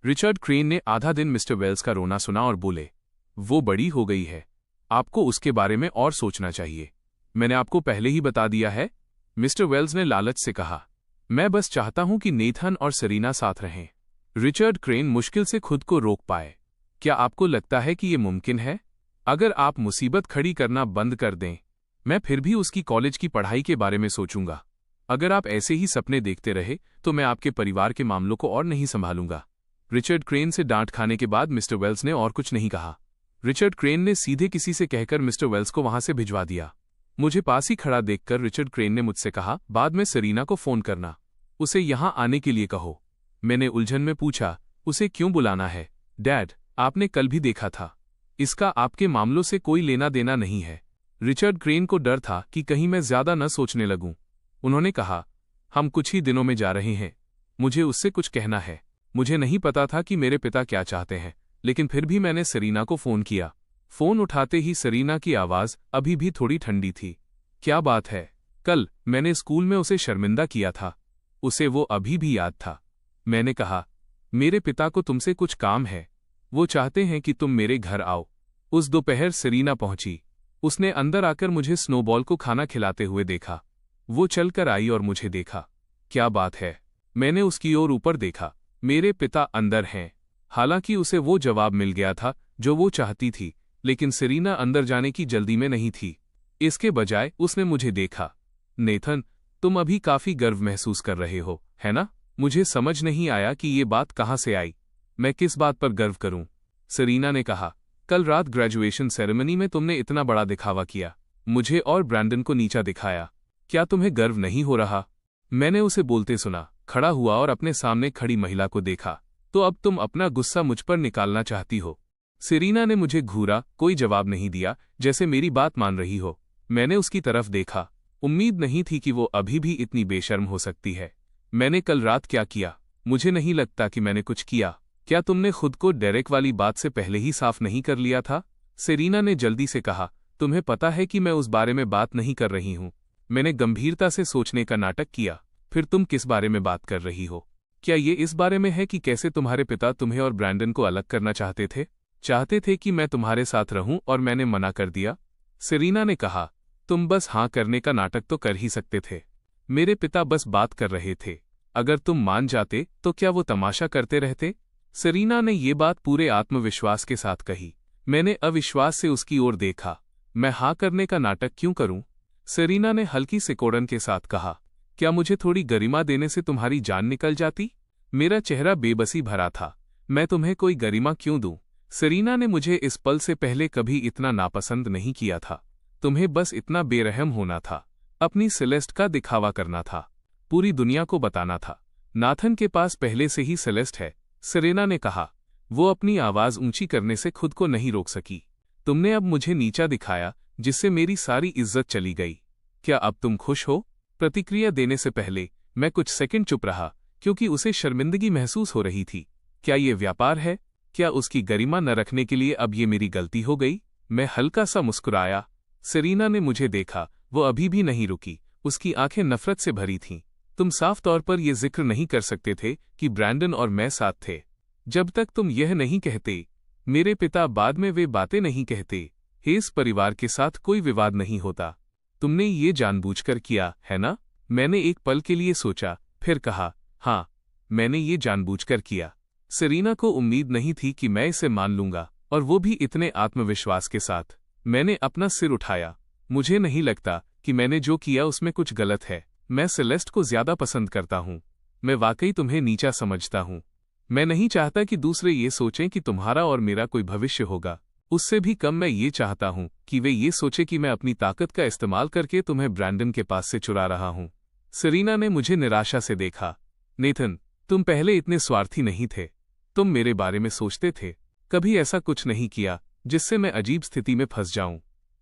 रिचर्ड क्रेन ने आधा दिन मिस्टर वेल्स का रोना सुना और बोले, वो बड़ी हो गई है, आपको उसके बारे में और सोचना चाहिए। मैंने आपको पहले ही बता दिया है, मिस्टर वेल्स ने लालच से कहा। मैं बस चाहता हूं कि नेथन और सेरीना साथ रहें। रिचर्ड क्रेन मुश्किल से खुद को रोक पाए। क्या आपको लगता है कि ये मुमकिन है? अगर आप मुसीबत खड़ी करना बंद कर दें, मैं फिर भी उसकी कॉलेज की पढ़ाई के बारे में सोचूंगा। अगर आप ऐसे ही सपने देखते रहे तो मैं आपके परिवार के मामलों को और नहीं संभालूंगा। रिचर्ड क्रेन से डांट खाने के बाद मिस्टर वेल्स ने और कुछ नहीं कहा। रिचर्ड क्रेन ने सीधे किसी से कहकर मिस्टर वेल्स को वहां से भिजवा दिया। मुझे पास ही खड़ा देखकर रिचर्ड क्रेन ने मुझसे कहा, बाद में सेरीना को फोन करना, उसे यहां आने के लिए कहो। मैंने उलझन में पूछा, उसे क्यों बुलाना है? डैड, आपने कल भी देखा था। इसका आपके मामलों से कोई लेना देना नहीं है। रिचर्ड क्रेन को डर था कि कहीं मैं ज्यादा न सोचने लगूं। उन्होंने कहा, हम कुछ ही दिनों में जा रहे हैं, मुझे उससे कुछ कहना है। मुझे नहीं पता था कि मेरे पिता क्या चाहते हैं, लेकिन फिर भी मैंने सेरीना को फोन किया। फोन उठाते ही सेरीना की आवाज अभी भी थोड़ी ठंडी थी। क्या बात है? कल मैंने स्कूल में उसे शर्मिंदा किया था, उसे वो अभी भी याद था। मैंने कहा, मेरे पिता को तुमसे कुछ काम है, वो चाहते हैं कि तुम मेरे घर आओ। उस दोपहर सेरीना पहुंची। उसने अंदर आकर मुझे स्नोबॉल को खाना खिलाते हुए देखा। वो चलकर आई और मुझे देखा। क्या बात है? मैंने उसकी ओर ऊपर देखा। मेरे पिता अंदर हैं। हालांकि उसे वो जवाब मिल गया था जो वो चाहती थी, लेकिन सेरीना अंदर जाने की जल्दी में नहीं थी। इसके बजाय उसने मुझे देखा। नेथन, तुम अभी काफी गर्व महसूस कर रहे हो, है ना? मुझे समझ नहीं आया कि ये बात कहाँ से आई। मैं किस बात पर गर्व करूं? सेरीना ने कहा, कल रात ग्रेजुएशन सेरेमनी में तुमने इतना बड़ा दिखावा किया, मुझे और ब्रैंडन को नीचा दिखाया। क्या तुम्हें गर्व नहीं हो रहा? मैंने उसे बोलते सुना, खड़ा हुआ और अपने सामने खड़ी महिला को देखा। तो अब तुम अपना गुस्सा मुझ पर निकालना चाहती हो? सेरीना ने मुझे घूरा, कोई जवाब नहीं दिया, जैसे मेरी बात मान रही हो। मैंने उसकी तरफ देखा। उम्मीद नहीं थी कि वो अभी भी इतनी बेशर्म हो सकती है। मैंने कल रात क्या किया? मुझे नहीं लगता कि मैंने कुछ किया। क्या तुमने खुद को डेरेक वाली बात से पहले ही साफ नहीं कर लिया था? सेरीना ने जल्दी से कहा, तुम्हें पता है कि मैं उस बारे में बात नहीं कर रही हूं। मैंने गंभीरता से सोचने का नाटक किया। फिर तुम किस बारे में बात कर रही हो? क्या ये इस बारे में है कि कैसे तुम्हारे पिता तुम्हें और ब्रैंडन को अलग करना चाहते थे? चाहते थे कि मैं तुम्हारे साथ रहूं और मैंने मना कर दिया? सेरीना ने कहा, तुम बस हाँ करने का नाटक तो कर ही सकते थे। मेरे पिता बस बात कर रहे थे। अगर तुम मान जाते तो क्या वो तमाशा करते रहते? सेरीना ने ये बात पूरे आत्मविश्वास के साथ कही। मैंने अविश्वास से उसकी ओर देखा। मैं हाँ करने का नाटक क्यों करूं? सेरीना ने हल्की सिकोड़न के साथ कहा, क्या मुझे थोड़ी गरिमा देने से तुम्हारी जान निकल जाती? मेरा चेहरा बेबसी भरा था। मैं तुम्हें कोई गरिमा क्यों दूं? सेरीना ने मुझे इस पल से पहले कभी इतना नापसंद नहीं किया था। तुम्हें बस इतना बेरहम होना था, अपनी सेलेस्ट का दिखावा करना था, पूरी दुनिया को बताना था। नाथन के पास पहले से ही सेलेस्ट है, सेरेना ने कहा। वो अपनी आवाज ऊंची करने से खुद को नहीं रोक सकी। तुमने अब मुझे नीचा दिखाया, जिससे मेरी सारी इज्जत चली गई। क्या अब तुम खुश हो? प्रतिक्रिया देने से पहले मैं कुछ सेकंड चुप रहा, क्योंकि उसे शर्मिंदगी महसूस हो रही थी। क्या ये व्यापार है? क्या उसकी गरिमा न रखने के लिए अब ये मेरी गलती हो गई? मैं हल्का सा मुस्कुराया। सेरीना ने मुझे देखा। वो अभी भी नहीं रुकी। उसकी आंखें नफरत से भरी थीं। तुम साफ तौर पर यह जिक्र नहीं कर सकते थे कि ब्रैंडन और मैं साथ थे। जब तक तुम यह नहीं कहते, मेरे पिता बाद में वे बातें नहीं कहते। हेस परिवार के साथ कोई विवाद नहीं होता। तुमने ये जानबूझकर किया, है ना? मैंने एक पल के लिए सोचा, फिर कहा, हाँ, मैंने ये जानबूझकर किया। सेरीना को उम्मीद नहीं थी कि मैं इसे मान लूंगा, और वो भी इतने आत्मविश्वास के साथ। मैंने अपना सिर उठाया। मुझे नहीं लगता कि मैंने जो किया उसमें कुछ गलत है। मैं सेलेस्ट को ज्यादा पसंद करता हूं। मैं वाकई तुम्हें नीचा समझता हूं। मैं नहीं चाहता कि दूसरे ये सोचें कि तुम्हारा और मेरा कोई भविष्य होगा। उससे भी कम मैं ये चाहता हूं कि वे ये सोचें कि मैं अपनी ताकत का इस्तेमाल करके तुम्हें ब्रैंडन के पास से चुरा रहा हूं। सेरीना ने मुझे निराशा से देखा। नेथन, तुम पहले इतने स्वार्थी नहीं थे। तुम मेरे बारे में सोचते थे। कभी ऐसा कुछ नहीं किया जिससे मैं अजीब स्थिति में फंस जाऊं।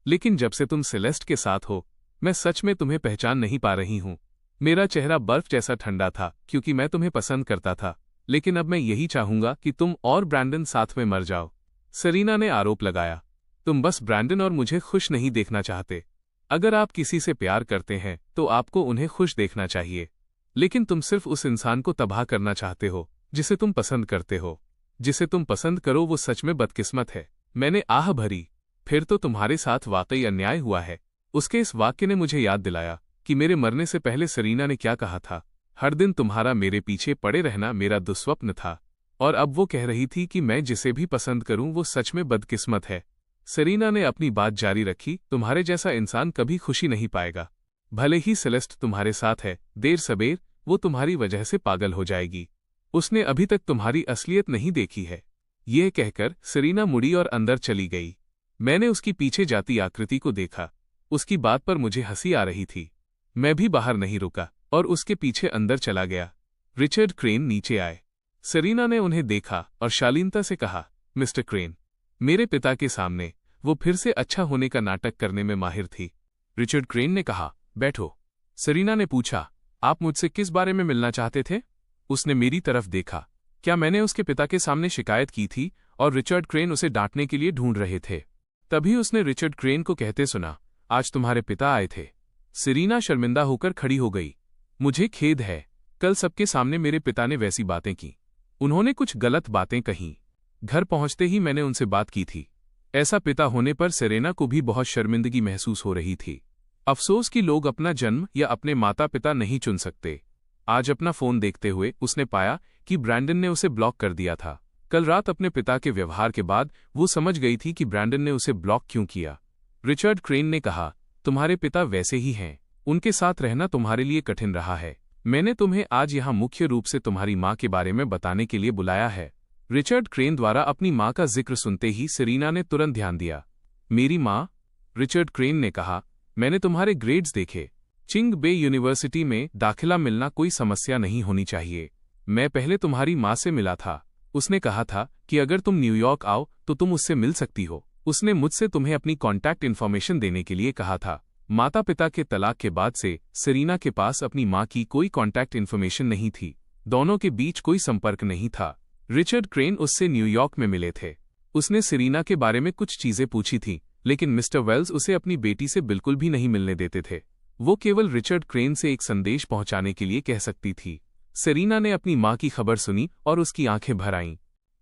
लेकिन जब से तुम सेलेस्ट के साथ हो, मैं सच में तुम्हें पहचान नहीं पा रही हूं। मेरा चेहरा बर्फ जैसा ठंडा था, क्योंकि मैं तुम्हें पसंद करता था। लेकिन अब मैं यही चाहूंगा कि तुम और ब्रैंडन साथ में मर जाओ। सेरीना ने आरोप लगाया। तुम बस ब्रैंडन और मुझे खुश नहीं देखना चाहते। अगर आप किसी से प्यार करते हैं तो आपको उन्हें खुश देखना चाहिए। लेकिन तुम सिर्फ उस इंसान को तबाह करना चाहते हो जिसे तुम पसंद करते हो। जिसे तुम पसंद करो वो सच में बदकिस्मत है। मैंने आह भरी। फिर तो तुम्हारे साथ वाकई अन्याय हुआ है। उसके इस वाक्य ने मुझे याद दिलाया कि मेरे मरने से पहले सेरीना ने क्या कहा था। हर दिन तुम्हारा मेरे पीछे पड़े रहना मेरा दुस्वप्न था। और अब वो कह रही थी कि मैं जिसे भी पसंद करूं वो सच में बदकिस्मत है। सेरीना ने अपनी बात जारी रखी, तुम्हारे जैसा इंसान कभी खुशी नहीं पाएगा। भले ही सेलेस्ट तुम्हारे साथ है, देर सबेर वो तुम्हारी वजह से पागल हो जाएगी। उसने अभी तक तुम्हारी असलियत नहीं देखी है। यह कहकर सेरीना मुड़ी और अंदर चली गई। मैंने उसकी पीछे जाती आकृति को देखा। उसकी बात पर मुझे हंसी आ रही थी। मैं भी बाहर नहीं रुका और उसके पीछे अंदर चला गया। रिचर्ड क्रेन नीचे आए। सेरीना ने उन्हें देखा और शालीनता से कहा, मिस्टर क्रेन। मेरे पिता के सामने वो फिर से अच्छा होने का नाटक करने में माहिर थी। रिचर्ड क्रेन ने कहा, बैठो। सेरीना ने पूछा, आप मुझसे किस बारे में मिलना चाहते थे? उसने मेरी तरफ देखा। क्या मैंने उसके पिता के सामने शिकायत की थी और रिचर्ड क्रेन उसे डांटने के लिए ढूंढ रहे थे? तभी उसने रिचर्ड क्रेन को कहते सुना, आज तुम्हारे पिता आए थे। सेरीना शर्मिंदा होकर खड़ी हो गई। मुझे खेद है, कल सबके सामने मेरे पिता ने वैसी बातें की। उन्होंने कुछ गलत बातें कहीं। घर पहुंचते ही मैंने उनसे बात की थी। ऐसा पिता होने पर सेरेना को भी बहुत शर्मिंदगी महसूस हो रही थी। अफसोस कि लोग अपना जन्म या अपने माता पिता नहीं चुन सकते। आज अपना फोन देखते हुए उसने पाया कि ब्रैंडन ने उसे ब्लॉक कर दिया था। कल रात अपने पिता के व्यवहार के बाद वो समझ गई थी कि ब्रैंडन ने उसे ब्लॉक क्यों किया। रिचर्ड क्रेन ने कहा, तुम्हारे पिता वैसे ही हैं। उनके साथ रहना तुम्हारे लिए कठिन रहा है। मैंने तुम्हें आज यहाँ मुख्य रूप से तुम्हारी माँ के बारे में बताने के लिए बुलाया है। रिचर्ड क्रेन द्वारा अपनी माँ का जिक्र सुनते ही सेरीना ने तुरंत ध्यान दिया। मेरी माँ? रिचर्ड क्रेन ने कहा, मैंने तुम्हारे ग्रेड्स देखे। चिंग बे यूनिवर्सिटी में दाखिला मिलना कोई समस्या नहीं होनी चाहिए। मैं पहले तुम्हारी माँ से मिला था। उसने कहा था कि अगर तुम न्यूयॉर्क आओ तो तुम उससे मिल सकती हो। उसने मुझसे तुम्हें अपनी कॉन्टैक्ट इन्फॉर्मेशन देने के लिए कहा था। माता पिता के तलाक के बाद से सेरीना के पास अपनी माँ की कोई कॉन्टैक्ट इन्फॉर्मेशन नहीं थी। दोनों के बीच कोई संपर्क नहीं था। रिचर्ड क्रेन उससे न्यूयॉर्क में मिले थे। उसने सेरीना के बारे में कुछ चीजें पूछी थीं, लेकिन मिस्टर वेल्स उसे अपनी बेटी से बिल्कुल भी नहीं मिलने देते थे। वो केवल रिचर्ड क्रेन से एक संदेश पहुंचाने के लिए कह सकती थी। सेरीना ने अपनी माँ की खबर सुनी और उसकी आंखें भर आईं।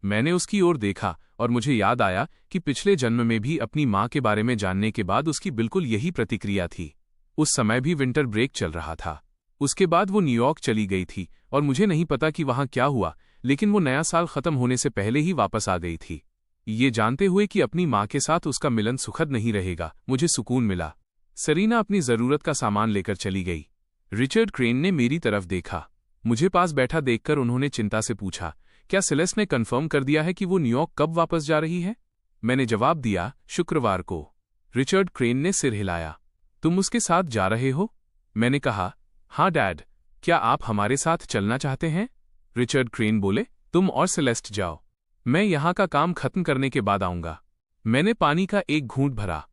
मैंने उसकी ओर देखा और मुझे याद आया कि पिछले जन्म में भी अपनी माँ के बारे में जानने के बाद उसकी बिल्कुल यही प्रतिक्रिया थी। उस समय भी विंटर ब्रेक चल रहा था। उसके बाद वो न्यूयॉर्क चली गई थी और मुझे नहीं पता कि वहाँ क्या हुआ, लेकिन वो नया साल खत्म होने से पहले ही वापस आ गई थी। ये जानते हुए कि अपनी माँ के साथ उसका मिलन सुखद नहीं रहेगा, मुझे सुकून मिला। सेरीना अपनी जरूरत का सामान लेकर चली गई। रिचर्ड क्रेन ने मेरी तरफ देखा। मुझे पास बैठा देखकर उन्होंने चिंता से पूछा, क्या सेलेस्ट ने कन्फर्म कर दिया है कि वो न्यूयॉर्क कब वापस जा रही है? मैंने जवाब दिया, शुक्रवार को। रिचर्ड क्रेन ने सिर हिलाया। तुम उसके साथ जा रहे हो? मैंने कहा, हाँ डैड, क्या आप हमारे साथ चलना चाहते हैं? रिचर्ड क्रेन बोले, तुम और सेलेस्ट जाओ, मैं यहाँ का काम खत्म करने के बाद आऊंगा। मैंने पानी का एक घूंट भरा।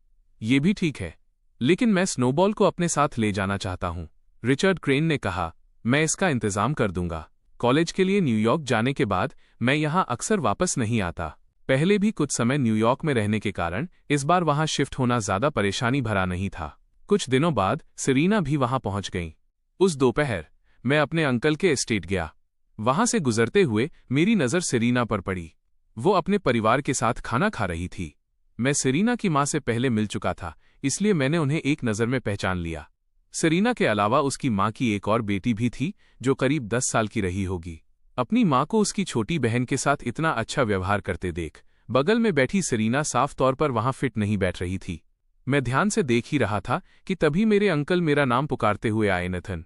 ये भी ठीक है, लेकिन मैं स्नोबॉल को अपने साथ ले जाना चाहता हूँ। रिचर्ड क्रेन ने कहा, मैं इसका इंतजाम कर दूंगा। कॉलेज के लिए न्यूयॉर्क जाने के बाद मैं यहाँ अक्सर वापस नहीं आता। पहले भी कुछ समय न्यूयॉर्क में रहने के कारण इस बार वहाँ शिफ्ट होना ज्यादा परेशानी भरा नहीं था। कुछ दिनों बाद सेरीना भी वहाँ पहुँच गई। उस दोपहर मैं अपने अंकल के एस्टेट गया। वहां से गुजरते हुए मेरी नज़र सेरीना पर पड़ी। वो अपने परिवार के साथ खाना खा रही थी। मैं सेरीना की माँ से पहले मिल चुका था, इसलिए मैंने उन्हें एक नज़र में पहचान लिया। सेरीना के अलावा उसकी माँ की एक और बेटी भी थी जो करीब 10 साल की रही होगी। अपनी माँ को उसकी छोटी बहन के साथ इतना अच्छा व्यवहार करते देख बगल में बैठी सेरीना साफ तौर पर वहां फिट नहीं बैठ रही थी। मैं ध्यान से देख ही रहा था कि तभी मेरे अंकल मेरा नाम पुकारते हुए आए। नथन।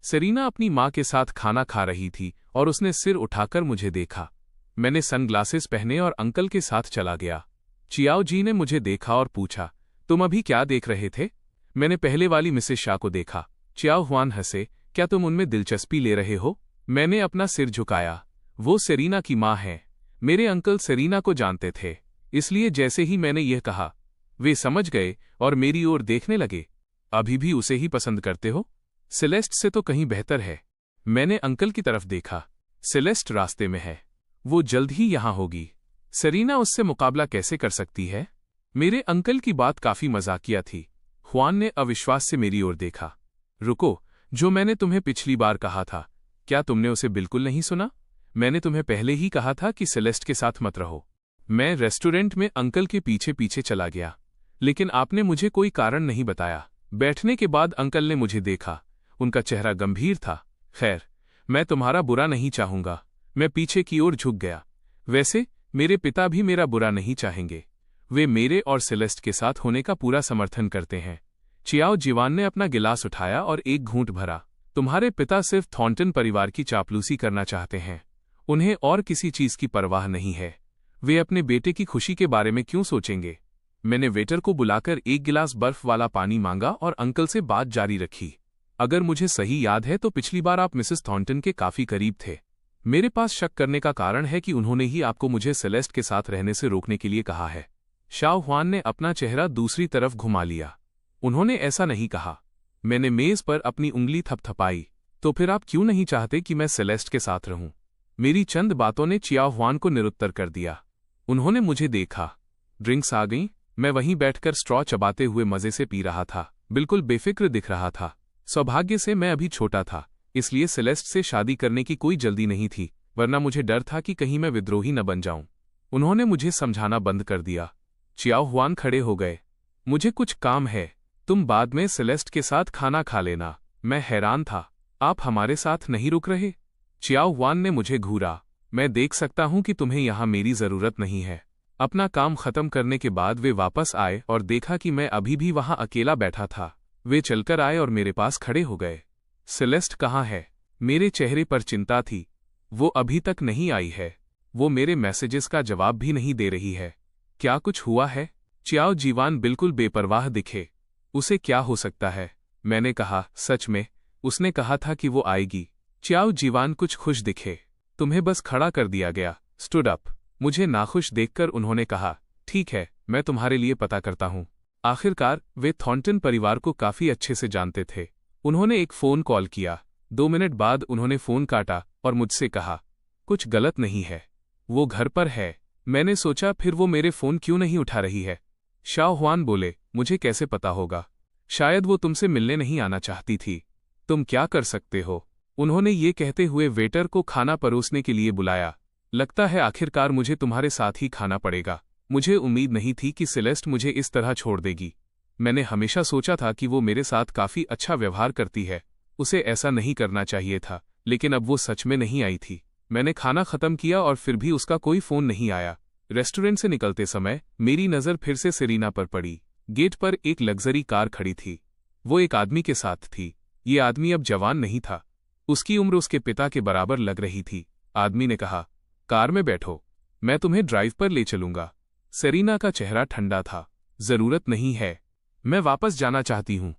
सेरीना अपनी माँ के साथ खाना खा रही थी और उसने सिर उठाकर मुझे देखा। मैंने सनग्लासेस पहने और अंकल के साथ चला गया। चियाओ जी ने मुझे देखा और पूछा, तुम अभी क्या देख रहे थे? मैंने पहले वाली मिसेस शाह को देखा। चियाओ हुआन हंसे, क्या तुम उनमें दिलचस्पी ले रहे हो? मैंने अपना सिर झुकाया। वो सेरीना की माँ है। मेरे अंकल सेरीना को जानते थे, इसलिए जैसे ही मैंने यह कहा वे समझ गए और मेरी ओर देखने लगे। अभी भी उसे ही पसंद करते हो? सेलेस्ट से तो कहीं बेहतर है। मैंने अंकल की तरफ देखा। सेलेस्ट रास्ते में है, वो जल्द ही यहां होगी। सेरीना उससे मुकाबला कैसे कर सकती है? मेरे अंकल की बात काफी मजाकिया थी। हुआन ने अविश्वास से मेरी ओर देखा। रुको, जो मैंने तुम्हें पिछली बार कहा था, क्या तुमने उसे बिल्कुल नहीं सुना? मैंने तुम्हें पहले ही कहा था कि सेलेस्ट के साथ मत रहो। मैं रेस्टोरेंट में अंकल के पीछे पीछे चला गया, लेकिन आपने मुझे कोई कारण नहीं बताया। बैठने के बाद अंकल ने मुझे देखा। उनका चेहरा गंभीर था। खैर, मैं तुम्हारा बुरा नहीं चाहूंगा। मैं पीछे की ओर झुक गया। वैसे मेरे पिता भी मेरा बुरा नहीं चाहेंगे। वे मेरे और सेलेस्ट के साथ होने का पूरा समर्थन करते हैं। चियाओ जीवान ने अपना गिलास उठाया और एक घूंट भरा। तुम्हारे पिता सिर्फ थॉर्नटन परिवार की चापलूसी करना चाहते हैं। उन्हें और किसी चीज की परवाह नहीं है। वे अपने बेटे की खुशी के बारे में क्यों सोचेंगे? मैंने वेटर को बुलाकर एक गिलास बर्फ वाला पानी मांगा और अंकल से बात जारी रखी। अगर मुझे सही याद है तो पिछली बार आप मिसेस थॉर्नटन के काफी करीब थे। मेरे पास शक करने का कारण है कि उन्होंने ही आपको मुझे सेलेस्ट के साथ रहने से रोकने के लिए कहा है। शाओ हुआन ने अपना चेहरा दूसरी तरफ घुमा लिया। उन्होंने ऐसा नहीं कहा। मैंने मेज पर अपनी उंगली थपथपाई। तो फिर आप क्यों नहीं चाहते कि मैं सेलेस्ट के साथ रहूं? मेरी चंद बातों ने चियाओ हुआन को निरुत्तर कर दिया। उन्होंने मुझे देखा। ड्रिंक्स आ गईं। मैं वहीं बैठकर स्ट्रॉ चबाते हुए मजे से पी रहा था, बिल्कुल बेफिक्र दिख रहा था। सौभाग्य से मैं अभी छोटा था, इसलिए सेलेस्ट से शादी करने की कोई जल्दी नहीं थी, वरना मुझे डर था कि कहीं मैं विद्रोही न बन जाऊं। उन्होंने मुझे समझाना बंद कर दिया। चियाओ हुआन खड़े हो गए। मुझे कुछ काम है, तुम बाद में सेलेस्ट के साथ खाना खा लेना। मैं हैरान था। आप हमारे साथ नहीं रुक रहे? चियाओ हुआन ने मुझे घूरा। मैं देख सकता हूं कि तुम्हें यहां मेरी जरूरत नहीं है। अपना काम खत्म करने के बाद वे वापस आए और देखा कि मैं अभी भी वहां अकेला बैठा था। वे चलकर आए और मेरे पास खड़े हो गए। सेलेस्ट कहाँ है? मेरे चेहरे पर चिंता थी। वो अभी तक नहीं आई है। वो मेरे मैसेजेस का जवाब भी नहीं दे रही है। क्या कुछ हुआ है? चियाओ जीवान बिल्कुल बेपरवाह दिखे। उसे क्या हो सकता है? मैंने कहा, सच में? उसने कहा था कि वो आएगी। चियाओ जीवान कुछ खुश दिखे। तुम्हें बस खड़ा कर दिया गया। Stood up. मुझे नाखुश देखकर उन्होंने कहा, ठीक है, मैं तुम्हारे लिए पता करता हूं। आखिरकार वे थॉर्नटन परिवार को काफी अच्छे से जानते थे। उन्होंने एक फोन कॉल किया। 2 मिनट बाद उन्होंने फोन काटा और मुझसे कहा, कुछ गलत नहीं है, वो घर पर है। मैंने सोचा फिर वो मेरे फोन क्यों नहीं उठा रही है। शाओ हुआन बोले, मुझे कैसे पता होगा? शायद वो तुमसे मिलने नहीं आना चाहती थी। तुम क्या कर सकते हो? उन्होंने ये कहते हुए वेटर को खाना परोसने के लिए बुलाया। लगता है आखिरकार मुझे तुम्हारे साथ ही खाना पड़ेगा। मुझे उम्मीद नहीं थी कि सेलेस्ट मुझे इस तरह छोड़ देगी। मैंने हमेशा सोचा था कि वो मेरे साथ काफी अच्छा व्यवहार करती है। उसे ऐसा नहीं करना चाहिए था, लेकिन अब वो सच में नहीं आई थी। मैंने खाना खत्म किया और फिर भी उसका कोई फोन नहीं आया। रेस्टोरेंट से निकलते समय मेरी नज़र फिर से सेरीना पर पड़ी। गेट पर एक लग्जरी कार खड़ी थी। वो एक आदमी के साथ थी। ये आदमी अब जवान नहीं था। उसकी उम्र उसके पिता के बराबर लग रही थी। आदमी ने कहा, कार में बैठो, मैं तुम्हें ड्राइव पर ले चलूंगा। सेरीना का चेहरा ठंडा था। जरूरत नहीं है, मैं वापस जाना चाहती हूं।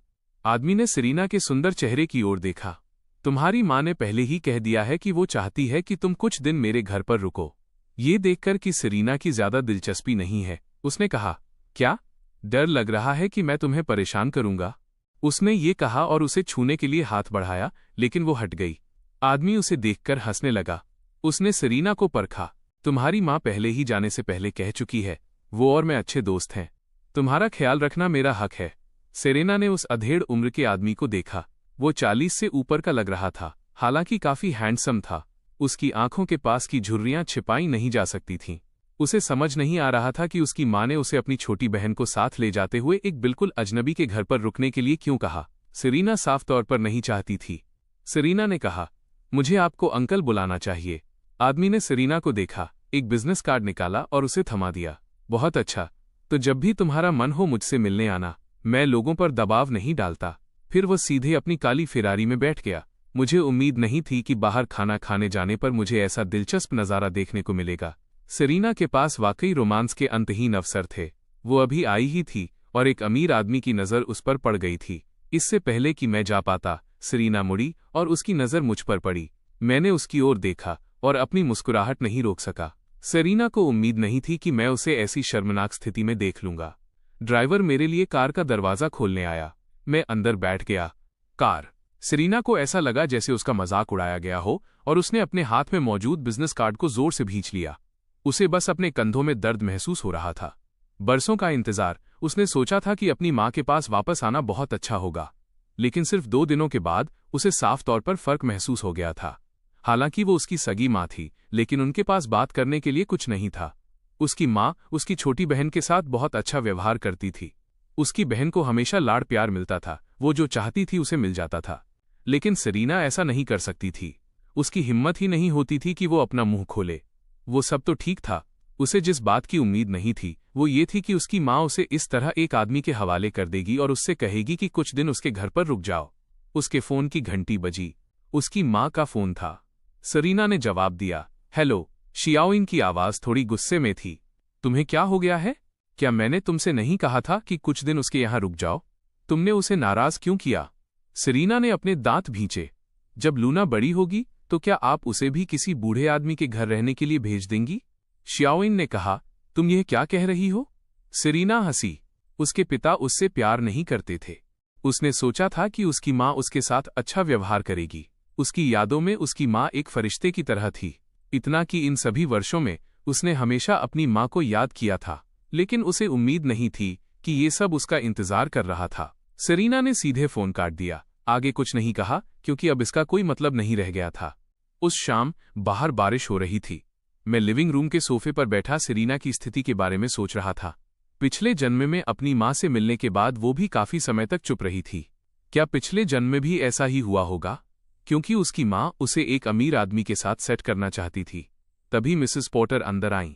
आदमी ने सेरीना के सुंदर चेहरे की ओर देखा। तुम्हारी माँ ने पहले ही कह दिया है कि वो चाहती है कि तुम कुछ दिन मेरे घर पर रुको। ये देखकर कि सेरीना की ज्यादा दिलचस्पी नहीं है, उसने कहा, क्या डर लग रहा है कि मैं तुम्हें परेशान करूंगा? उसने ये कहा और उसे छूने के लिए हाथ बढ़ाया, लेकिन वो हट गई। आदमी उसे देखकर हंसने लगा। उसने सेरीना को परखा। तुम्हारी माँ पहले ही जाने से पहले कह चुकी है, वो और मैं अच्छे दोस्त हैं। तुम्हारा ख्याल रखना मेरा हक है। सेरेना ने उस अधेड़ उम्र के आदमी को देखा। वो 40 से ऊपर का लग रहा था, हालांकि काफी हैंडसम था। उसकी आंखों के पास की झुर्रियां छिपाई नहीं जा सकती थीं। उसे समझ नहीं आ रहा था कि उसकी माँ ने उसे अपनी छोटी बहन को साथ ले जाते हुए एक बिल्कुल अजनबी के घर पर रुकने के लिए क्यों कहा। सेरीना साफ तौर पर नहीं चाहती थी। सेरीना ने कहा, मुझे आपको अंकल बुलाना चाहिए। आदमी ने सेरीना को देखा, एक बिजनेस कार्ड निकाला और उसे थमा दिया। बहुत अच्छा, तो जब भी तुम्हारा मन हो मुझसे मिलने आना। मैं लोगों पर दबाव नहीं डालता। फिर वो सीधे अपनी काली फेरारी में बैठ गया। मुझे उम्मीद नहीं थी कि बाहर खाना खाने जाने पर मुझे ऐसा दिलचस्प नज़ारा देखने को मिलेगा। सेरीना के पास वाकई रोमांस के अंतहीन अवसर थे। वो अभी आई ही थी और एक अमीर आदमी की नज़र उस पर पड़ गई थी। इससे पहले कि मैं जा पाता, सेरीना मुड़ी और उसकी नज़र मुझ पर पड़ी। मैंने उसकी ओर देखा और अपनी मुस्कुराहट नहीं रोक सका। सेरीना को उम्मीद नहीं थी कि मैं उसे ऐसी शर्मनाक स्थिति में देख लूंगा। ड्राइवर मेरे लिए कार का दरवाज़ा खोलने आया। मैं अंदर बैठ गया। कार। सेरीना को ऐसा लगा जैसे उसका मजाक उड़ाया गया हो और उसने अपने हाथ में मौजूद बिजनेस कार्ड को जोर से भींच लिया। उसे बस अपने कंधों में दर्द महसूस हो रहा था। बरसों का इंतजार। उसने सोचा था कि अपनी माँ के पास वापस आना बहुत अच्छा होगा, लेकिन सिर्फ 2 दिनों के बाद उसे साफ तौर पर फर्क महसूस हो गया था। हालांकि वो उसकी सगी माँ थी, लेकिन उनके पास बात करने के लिए कुछ नहीं था। उसकी माँ उसकी छोटी बहन के साथ बहुत अच्छा व्यवहार करती थी। उसकी बहन को हमेशा लाड़ प्यार मिलता था। वो जो चाहती थी उसे मिल जाता था। लेकिन सेरीना ऐसा नहीं कर सकती थी। उसकी हिम्मत ही नहीं होती थी कि वो अपना मुंह खोले। वो सब तो ठीक था। उसे जिस बात की उम्मीद नहीं थी वो ये थी कि उसकी माँ उसे इस तरह एक आदमी के हवाले कर देगी और उससे कहेगी कि कुछ दिन उसके घर पर रुक जाओ। उसके फोन की घंटी बजी। उसकी माँ का फोन था। सेरीना ने जवाब दिया, हेलो। शियाओइंग की आवाज़ थोड़ी गुस्से में थी। तुम्हें क्या हो गया है? क्या मैंने तुमसे नहीं कहा था कि कुछ दिन उसके यहाँ रुक जाओ? तुमने उसे नाराज क्यों किया? सेरीना ने अपने दांत भींचे। जब लूना बड़ी होगी तो क्या आप उसे भी किसी बूढ़े आदमी के घर रहने के लिए भेज देंगी? शियाओइंग ने कहा, तुम यह क्या कह रही हो? सेरेना हंसी। उसके पिता उससे प्यार नहीं करते थे। उसने सोचा था कि उसकी माँ उसके साथ अच्छा व्यवहार करेगी। उसकी यादों में उसकी माँ एक फरिश्ते की तरह थी। इतना कि इन सभी वर्षों में उसने हमेशा अपनी माँ को याद किया था, लेकिन उसे उम्मीद नहीं थी कि ये सब उसका इंतजार कर रहा था। सेरेना ने सीधे फोन काट दिया, आगे कुछ नहीं कहा, क्योंकि अब इसका कोई मतलब नहीं रह गया था। उस शाम बाहर बारिश हो रही थी। मैं लिविंग रूम के सोफे पर बैठा सेरेना की स्थिति के बारे में सोच रहा था। पिछले जन्म में अपनी माँ से मिलने के बाद वो भी काफी समय तक चुप रही थी। क्या पिछले जन्म में भी ऐसा ही हुआ होगा? क्योंकि उसकी माँ उसे एक अमीर आदमी के साथ सेट करना चाहती थी। तभी मिसेस पॉटर अंदर आईं।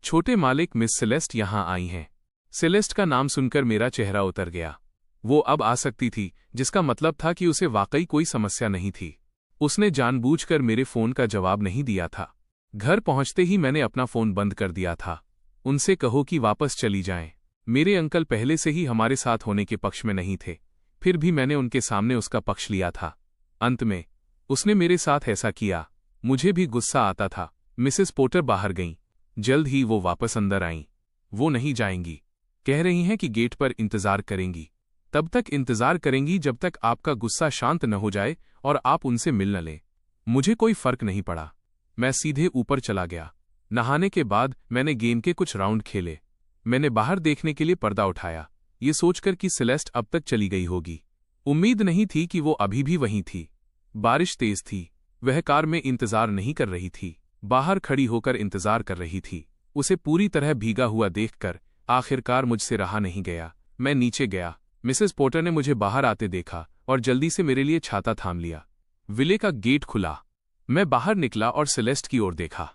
छोटे मालिक मिस सेलेस्ट यहाँ आई हैं। सेलेस्ट का नाम सुनकर मेरा चेहरा उतर गया। वो अब आ सकती थी, जिसका मतलब था कि उसे वाकई कोई समस्या नहीं थी। उसने जानबूझकर मेरे फोन का जवाब नहीं दिया था। घर पहुंचते ही मैंने अपना फोन बंद कर दिया था। उनसे कहो कि वापस चली जाएं। मेरे अंकल पहले से ही हमारे साथ होने के पक्ष में नहीं थे, फिर भी मैंने उनके सामने उसका पक्ष लिया था। अंत में उसने मेरे साथ ऐसा किया। मुझे भी गुस्सा आता था। मिसेस पोटर बाहर गईं। जल्द ही वो वापस अंदर आईं। वो नहीं जाएंगी। कह रही हैं कि गेट पर इंतजार करेंगी। तब तक इंतजार करेंगी जब तक आपका गुस्सा शांत न हो जाए और आप उनसे मिल न लें। मुझे कोई फर्क नहीं पड़ा। मैं सीधे ऊपर चला गया। नहाने के बाद मैंने गेम के कुछ राउंड खेले। मैंने बाहर देखने के लिए पर्दा उठाया, ये सोचकर कि सेलेस्ट अब तक चली गई होगी। उम्मीद नहीं थी कि वो अभी भी वहीं थी। बारिश तेज थी। वह कार में इंतजार नहीं कर रही थी, बाहर खड़ी होकर इंतजार कर रही थी। उसे पूरी तरह भीगा हुआ देखकर आखिरकार मुझसे रहा नहीं गया। मैं नीचे गया। मिसेस पोटर ने मुझे बाहर आते देखा और जल्दी से मेरे लिए छाता थाम लिया। विले का गेट खुला। मैं बाहर निकला और सेलेस्ट की ओर देखा।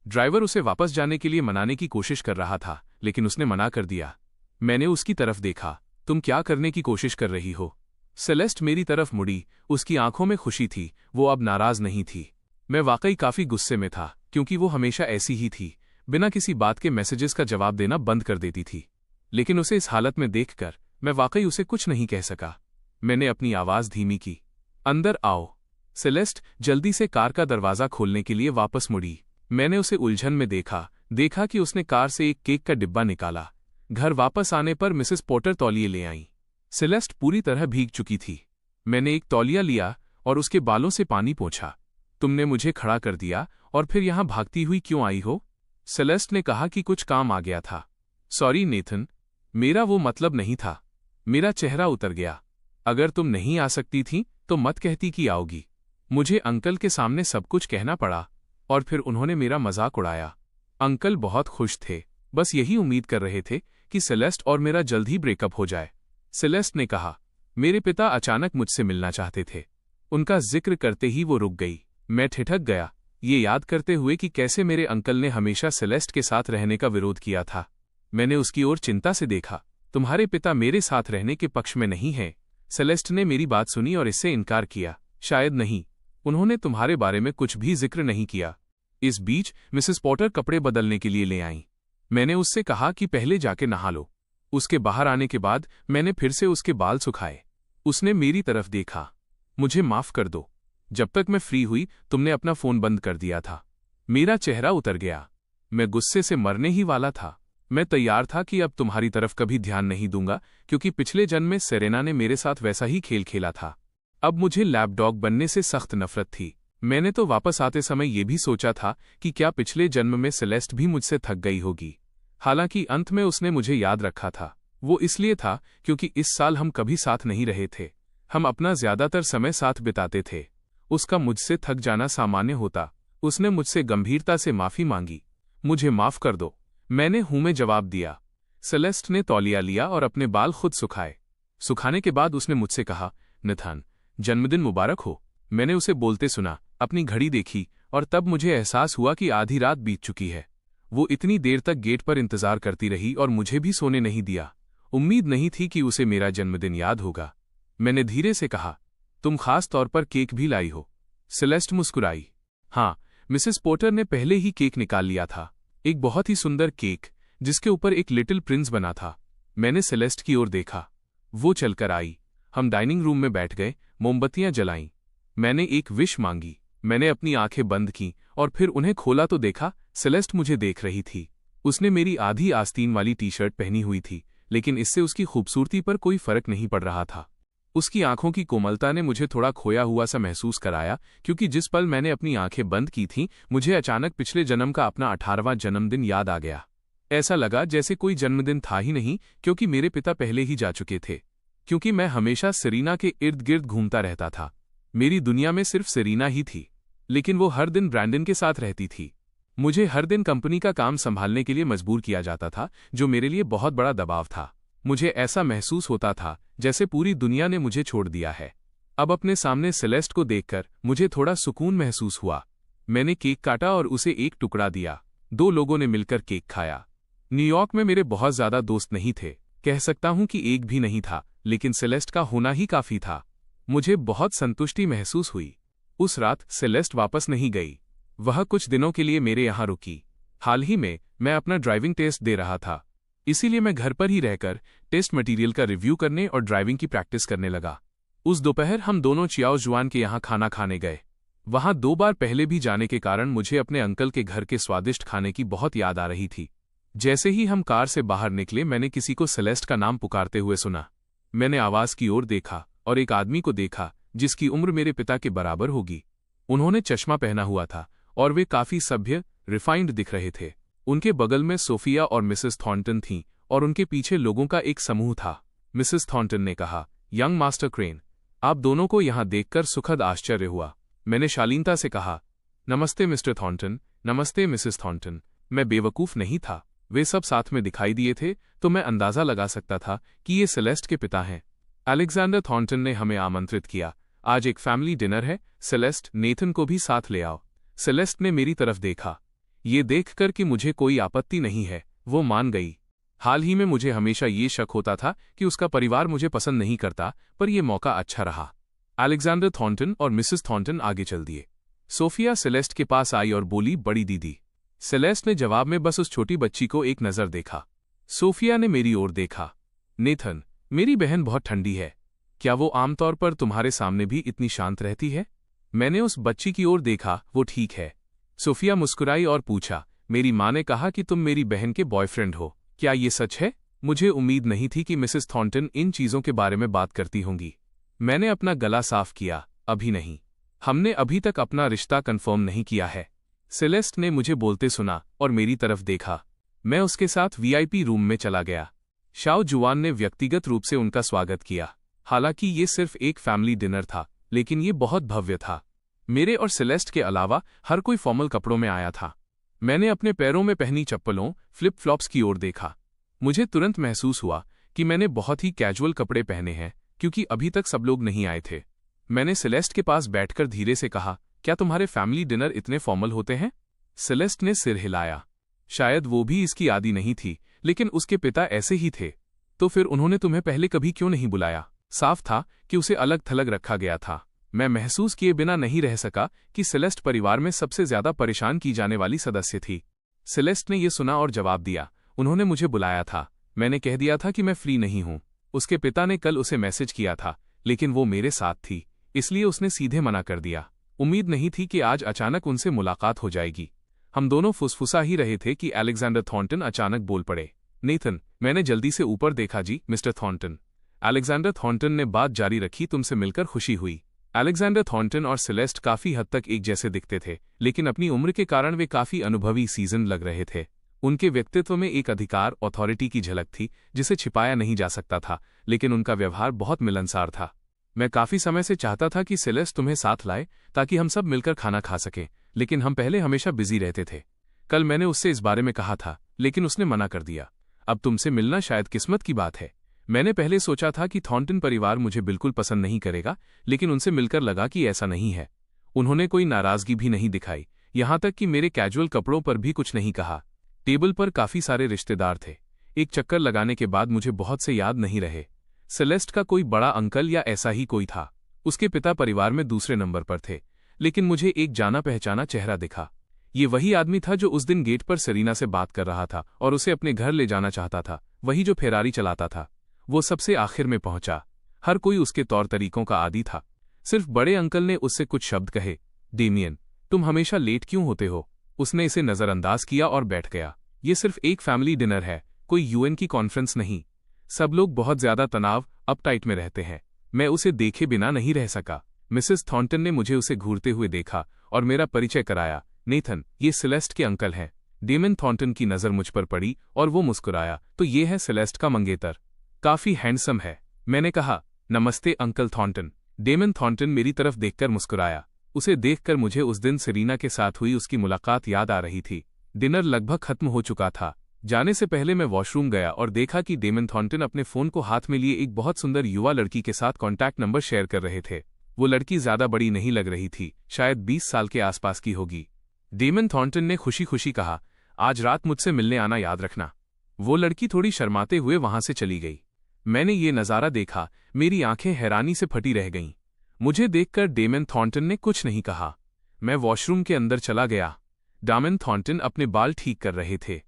ड्राइवर उसे वापस जाने के लिए मनाने की कोशिश कर रहा था, लेकिन उसने मना कर दिया। मैंने उसकी तरफ देखा। तुम क्या करने की कोशिश कर रही हो? सेलेस्ट मेरी तरफ मुड़ी। उसकी आंखों में खुशी थी। वो अब नाराज नहीं थी। मैं वाकई काफी गुस्से में था, क्योंकि वो हमेशा ऐसी ही थी, बिना किसी बात के मैसेजेस का जवाब देना बंद कर देती थी। लेकिन उसे इस हालत में देखकर मैं वाकई उसे कुछ नहीं कह सका। मैंने अपनी आवाज धीमी की, अंदर आओ। सेलेस्ट जल्दी से कार का दरवाजा खोलने के लिए वापस मुड़ी। मैंने उसे उलझन में देखा कि उसने कार से एक केक का डिब्बा निकाला। घर वापस आने पर मिसेस पॉटर तौलिए ले आईं। सेलेस्ट पूरी तरह भीग चुकी थी। मैंने एक तौलिया लिया और उसके बालों से पानी पोंछा। तुमने मुझे खड़ा कर दिया और फिर यहां भागती हुई क्यों आई हो? सेलेस्ट ने कहा कि कुछ काम आ गया था। सॉरी नेथन, मेरा वो मतलब नहीं था। मेरा चेहरा उतर गया। अगर तुम नहीं आ सकती थी तो मत कहती कि आओगी। मुझे अंकल के सामने सब कुछ कहना पड़ा और फिर उन्होंने मेरा मजाक उड़ाया। अंकल बहुत खुश थे, बस यही उम्मीद कर रहे थे कि सेलेस्ट और मेरा जल्द ही ब्रेकअप हो जाए। सेलेस्ट ने कहा, मेरे पिता अचानक मुझसे मिलना चाहते थे। उनका जिक्र करते ही वो रुक गई। मैं ठिठक गया, ये याद करते हुए कि कैसे मेरे अंकल ने हमेशा सेलेस्ट के साथ रहने का विरोध किया था। मैंने उसकी ओर चिंता से देखा। तुम्हारे पिता मेरे साथ रहने के पक्ष में नहीं हैं। सेलेस्ट ने मेरी बात सुनी और इससे इनकार किया। शायद नहीं, उन्होंने तुम्हारे बारे में कुछ भी जिक्र नहीं किया। इस बीच मिसेस पॉटर कपड़े बदलने के लिए ले आईं। मैंने उससे कहा कि पहले जाके नहा लो। उसके बाहर आने के बाद मैंने फिर से उसके बाल सुखाए। उसने मेरी तरफ देखा। मुझे माफ कर दो। जब तक मैं फ्री हुई तुमने अपना फोन बंद कर दिया था। मेरा चेहरा उतर गया। मैं गुस्से से मरने ही वाला था। मैं तैयार था कि अब तुम्हारी तरफ कभी ध्यान नहीं दूंगा, क्योंकि पिछले जन्म में सेरेना ने मेरे साथ वैसा ही खेल खेला था। अब मुझे लैपडॉग बनने से सख्त नफरत थी। मैंने तो वापस आते समय ये भी सोचा था कि क्या पिछले जन्म में सेलेस्ट भी मुझसे थक गई होगी। हालांकि अंत में उसने मुझे याद रखा था। वो इसलिए था क्योंकि इस साल हम कभी साथ नहीं रहे थे। हम अपना ज्यादातर समय साथ बिताते थे। उसका मुझसे थक जाना सामान्य होता। उसने मुझसे गंभीरता से माफी मांगी। मुझे माफ कर दो, मैंने हूं में जवाब दिया। सेलेस्ट ने तौलिया लिया और अपने बाल खुद सुखाए। सुखाने के बाद उसने मुझसे कहा, नेथन, जन्मदिन मुबारक हो। मैंने उसे बोलते सुना, अपनी घड़ी देखी और तब मुझे एहसास हुआ कि आधी रात बीत चुकी है। वो इतनी देर तक गेट पर इंतजार करती रही और मुझे भी सोने नहीं दिया। उम्मीद नहीं थी कि उसे मेरा जन्मदिन याद होगा। मैंने धीरे से कहा, तुम खास तौर पर केक भी लाई हो। सेलेस्ट मुस्कुराई। हाँ, मिसेस पॉटर ने पहले ही केक निकाल लिया था। एक बहुत ही सुंदर केक जिसके ऊपर एक लिटिल प्रिंस बना था। मैंने सेलेस्ट की ओर देखा। वो चलकर आई। हम डाइनिंग रूम में बैठ गए, मोमबत्तियां जलाईं। मैंने एक विश मांगी। मैंने अपनी आंखें बंद की और फिर उन्हें खोला तो देखा सेलेस्ट मुझे देख रही थी। उसने मेरी आधी आस्तीन वाली टी शर्ट पहनी हुई थी, लेकिन इससे उसकी खूबसूरती पर कोई फर्क नहीं पड़ रहा था। उसकी आंखों की कोमलता ने मुझे थोड़ा खोया हुआ सा महसूस कराया, क्योंकि जिस पल मैंने अपनी आंखें बंद की थीं, मुझे अचानक पिछले जन्म का अपना 18वां जन्मदिन याद आ गया। ऐसा लगा जैसे कोई जन्मदिन था ही नहीं, क्योंकि मेरे पिता पहले ही जा चुके थे। क्योंकि मैं हमेशा सेरीना के इर्द गिर्द घूमता रहता था। मेरी दुनिया में सिर्फ सेरीना ही थी, लेकिन वो हर दिन ब्रैंडन के साथ रहती थी। मुझे हर दिन कंपनी का काम संभालने के लिए मजबूर किया जाता था, जो मेरे लिए बहुत बड़ा दबाव था। मुझे ऐसा महसूस होता था जैसे पूरी दुनिया ने मुझे छोड़ दिया है। अब अपने सामने सेलेस्ट को देखकर मुझे थोड़ा सुकून महसूस हुआ। मैंने केक काटा और उसे एक टुकड़ा दिया। 2 लोगों ने मिलकर केक खाया। न्यूयॉर्क में मेरे बहुत ज्यादा दोस्त नहीं थे, कह सकता हूं कि एक भी नहीं था, लेकिन सेलेस्ट का होना ही काफी था। मुझे बहुत संतुष्टि महसूस हुई। उस रात सेलेस्ट वापस नहीं गई। वह कुछ दिनों के लिए मेरे यहाँ रुकी। हाल ही में मैं अपना ड्राइविंग टेस्ट दे रहा था, इसीलिए मैं घर पर ही रहकर टेस्ट मटेरियल का रिव्यू करने और ड्राइविंग की प्रैक्टिस करने लगा। उस दोपहर हम दोनों चियाओ जुआन के यहाँ खाना खाने गए। वहां 2 बार पहले भी जाने के कारण मुझे अपने अंकल के घर के स्वादिष्ट खाने की बहुत याद आ रही थी। जैसे ही हम कार से बाहर निकले, मैंने किसी को सेलेस्ट का नाम पुकारते हुए सुना। मैंने आवाज की ओर देखा और एक आदमी को देखा जिसकी उम्र मेरे पिता के बराबर होगी। उन्होंने चश्मा पहना हुआ था और वे काफी सभ्य, रिफाइंड दिख रहे थे। उनके बगल में सोफिया और मिसेस थॉर्नटन थीं और उनके पीछे लोगों का एक समूह था। मिसेस थॉर्नटन ने कहा, यंग मास्टर क्रेन, आप दोनों को यहां देखकर सुखद आश्चर्य हुआ। मैंने शालीनता से कहा, नमस्ते मिस्टर थॉर्नटन। नमस्ते मिसेस थॉर्नटन। मैं बेवकूफ नहीं था। वे सब साथ में दिखाई दिए थे, तो मैं अंदाजा लगा सकता था कि ये सेलेस्ट के पिता हैं। अलेक्जेंडर थॉर्नटन ने हमें आमंत्रित किया। आज एक फैमिली डिनर है। सेलेस्ट, नेथन को भी साथ ले आओ। सेलेस्ट ने मेरी तरफ देखा। ये देखकर कि मुझे कोई आपत्ति नहीं है, वो मान गई। हाल ही में मुझे हमेशा ये शक होता था कि उसका परिवार मुझे पसंद नहीं करता, पर यह मौका अच्छा रहा। अलेक्जेंडर थॉर्नटन और मिसेस थॉर्नटन आगे चल दिए। सोफिया सेलेस्ट के पास आई और बोली, बड़ी दीदी। सेलेस्ट ने जवाब में बस उस छोटी बच्ची को एक नजर देखा। सोफिया ने मेरी ओर देखा। नेथन, मेरी बहन बहुत ठंडी है। क्या वो आमतौर पर तुम्हारे सामने भी इतनी शांत रहती है? मैंने उस बच्ची की ओर देखा। वो ठीक है। सोफिया मुस्कुराई और पूछा, मेरी माँ ने कहा कि तुम मेरी बहन के बॉयफ्रेंड हो, क्या ये सच है? मुझे उम्मीद नहीं थी कि मिसेस थॉर्नटन इन चीजों के बारे में बात करती होंगी। मैंने अपना गला साफ किया, अभी नहीं। हमने अभी तक अपना रिश्ता कंफर्म नहीं किया है। सेलेस्ट ने मुझे बोलते सुना और मेरी तरफ देखा। मैं उसके साथ वीआईपी रूम में चला गया। शाओ जुआन ने व्यक्तिगत रूप से उनका स्वागत किया। हालांकि ये सिर्फ एक फैमिली डिनर था, लेकिन ये बहुत भव्य था। मेरे और सेलेस्ट के अलावा हर कोई फॉर्मल कपड़ों में आया था। मैंने अपने पैरों में पहनी चप्पलों, फ्लिप फ्लॉप्स की ओर देखा। मुझे तुरंत महसूस हुआ कि मैंने बहुत ही कैजुअल कपड़े पहने हैं, क्योंकि अभी तक सब लोग नहीं आए थे। मैंने सेलेस्ट के पास बैठकर धीरे से कहा, क्या तुम्हारे फैमिली डिनर इतने फॉर्मल होते हैं? सेलेस्ट ने सिर हिलाया। शायद वो भी इसकी आदी नहीं थी, लेकिन उसके पिता ऐसे ही थे। तो फिर उन्होंने तुम्हें पहले कभी क्यों नहीं बुलाया? साफ था कि उसे अलग थलग रखा गया था। मैं महसूस किए बिना नहीं रह सका कि सेलेस्ट परिवार में सबसे ज्यादा परेशान की जाने वाली सदस्य थी। सेलेस्ट ने यह सुना और जवाब दिया, उन्होंने मुझे बुलाया था। मैंने कह दिया था कि मैं फ्री नहीं हूं। उसके पिता ने कल उसे मैसेज किया था, लेकिन वो मेरे साथ थी, इसलिए उसने सीधे मना कर दिया। उम्मीद नहीं थी कि आज अचानक उनसे मुलाकात हो जाएगी। हम दोनों फुसफुसा ही रहे थे कि अलेक्जेंडर थॉर्नटन अचानक बोल पड़े, नेथन, मैंने जल्दी से ऊपर देखा जी, मिस्टर थॉर्नटन। अलेक्जेंडर थॉर्नटन ने बात जारी रखी, तुमसे मिलकर खुशी हुई। अलेक्जेंडर थॉर्नटन और सेलेस्ट काफी हद तक एक जैसे दिखते थे, लेकिन अपनी उम्र के कारण वे काफी अनुभवी सीजन लग रहे थे। उनके व्यक्तित्व में एक अधिकार, अथॉरिटी की झलक थी जिसे छिपाया नहीं जा सकता था, लेकिन उनका व्यवहार बहुत मिलनसार था। मैं काफी समय से चाहता था कि सेलेस्ट तुम्हें साथ लाए ताकि हम सब मिलकर खाना खा सकें, लेकिन हम पहले हमेशा बिजी रहते थे। कल मैंने उससे इस बारे में कहा था, लेकिन उसने मना कर दिया। अब तुमसे मिलना शायद किस्मत की बात है। मैंने पहले सोचा था कि थॉर्नटन परिवार मुझे बिल्कुल पसंद नहीं करेगा, लेकिन उनसे मिलकर लगा कि ऐसा नहीं है। उन्होंने कोई नाराजगी भी नहीं दिखाई, यहां तक कि मेरे कैजुअल कपड़ों पर भी कुछ नहीं कहा। टेबल पर काफी सारे रिश्तेदार थे। एक चक्कर लगाने के बाद मुझे बहुत से याद नहीं रहे। सेलेस्ट का कोई बड़ा अंकल या ऐसा ही कोई था। उसके पिता परिवार में दूसरे नंबर पर थे, लेकिन मुझे एक जाना पहचाना चेहरा दिखा। ये वही आदमी था जो उस दिन गेट पर सेरीना से बात कर रहा था और उसे अपने घर ले जाना चाहता था, वही जो फेरारी चलाता था। वो सबसे आखिर में पहुंचा। हर कोई उसके तौर तरीकों का आदी था। सिर्फ बड़े अंकल ने उससे कुछ शब्द कहे, डेमियन, तुम हमेशा लेट क्यों होते हो? उसने इसे नजरअंदाज किया और बैठ गया। ये सिर्फ एक फैमिली डिनर है, कोई यूएन की कॉन्फ्रेंस नहीं। सब लोग बहुत ज्यादा तनाव अपटाइट में रहते हैं। मैं उसे देखे बिना नहीं रह सका। मिसेस थॉर्नटन ने मुझे उसे घूरते हुए देखा और मेरा परिचय कराया। नेथन, ये सेलेस्ट के अंकल हैं। डेमन थॉर्नटन की नजर मुझ पर पड़ी और वो मुस्कुराया। तो ये है सेलेस्ट का मंगेतर, काफी हैंडसम है। मैंने कहा, नमस्ते अंकल थॉर्नटन। डेमन थॉर्नटन मेरी तरफ देखकर मुस्कुराया। उसे देखकर मुझे उस दिन सेरीना के साथ हुई उसकी मुलाकात याद आ रही थी। डिनर लगभग खत्म हो चुका था। जाने से पहले मैं वॉशरूम गया और देखा कि डेमन थॉर्नटन अपने फोन को हाथ में लिए एक बहुत सुंदर युवा लड़की के साथ कॉन्टैक्ट नंबर शेयर कर रहे थे। वो लड़की ज्यादा बड़ी नहीं लग रही थी, शायद 20 साल के आसपास की होगी। डेमन थॉर्नटन ने खुशी खुशी कहा, आज रात मुझसे मिलने आना याद रखना। वो लड़की थोड़ी शर्माते हुए वहां से चली गई। मैंने ये नज़ारा देखा, मेरी आंखें हैरानी से फटी रह गईं। मुझे देखकर डेमन थॉर्नटन ने कुछ नहीं कहा। मैं वॉशरूम के अंदर चला गया। डेमन थॉर्नटन अपने बाल ठीक कर रहे थे।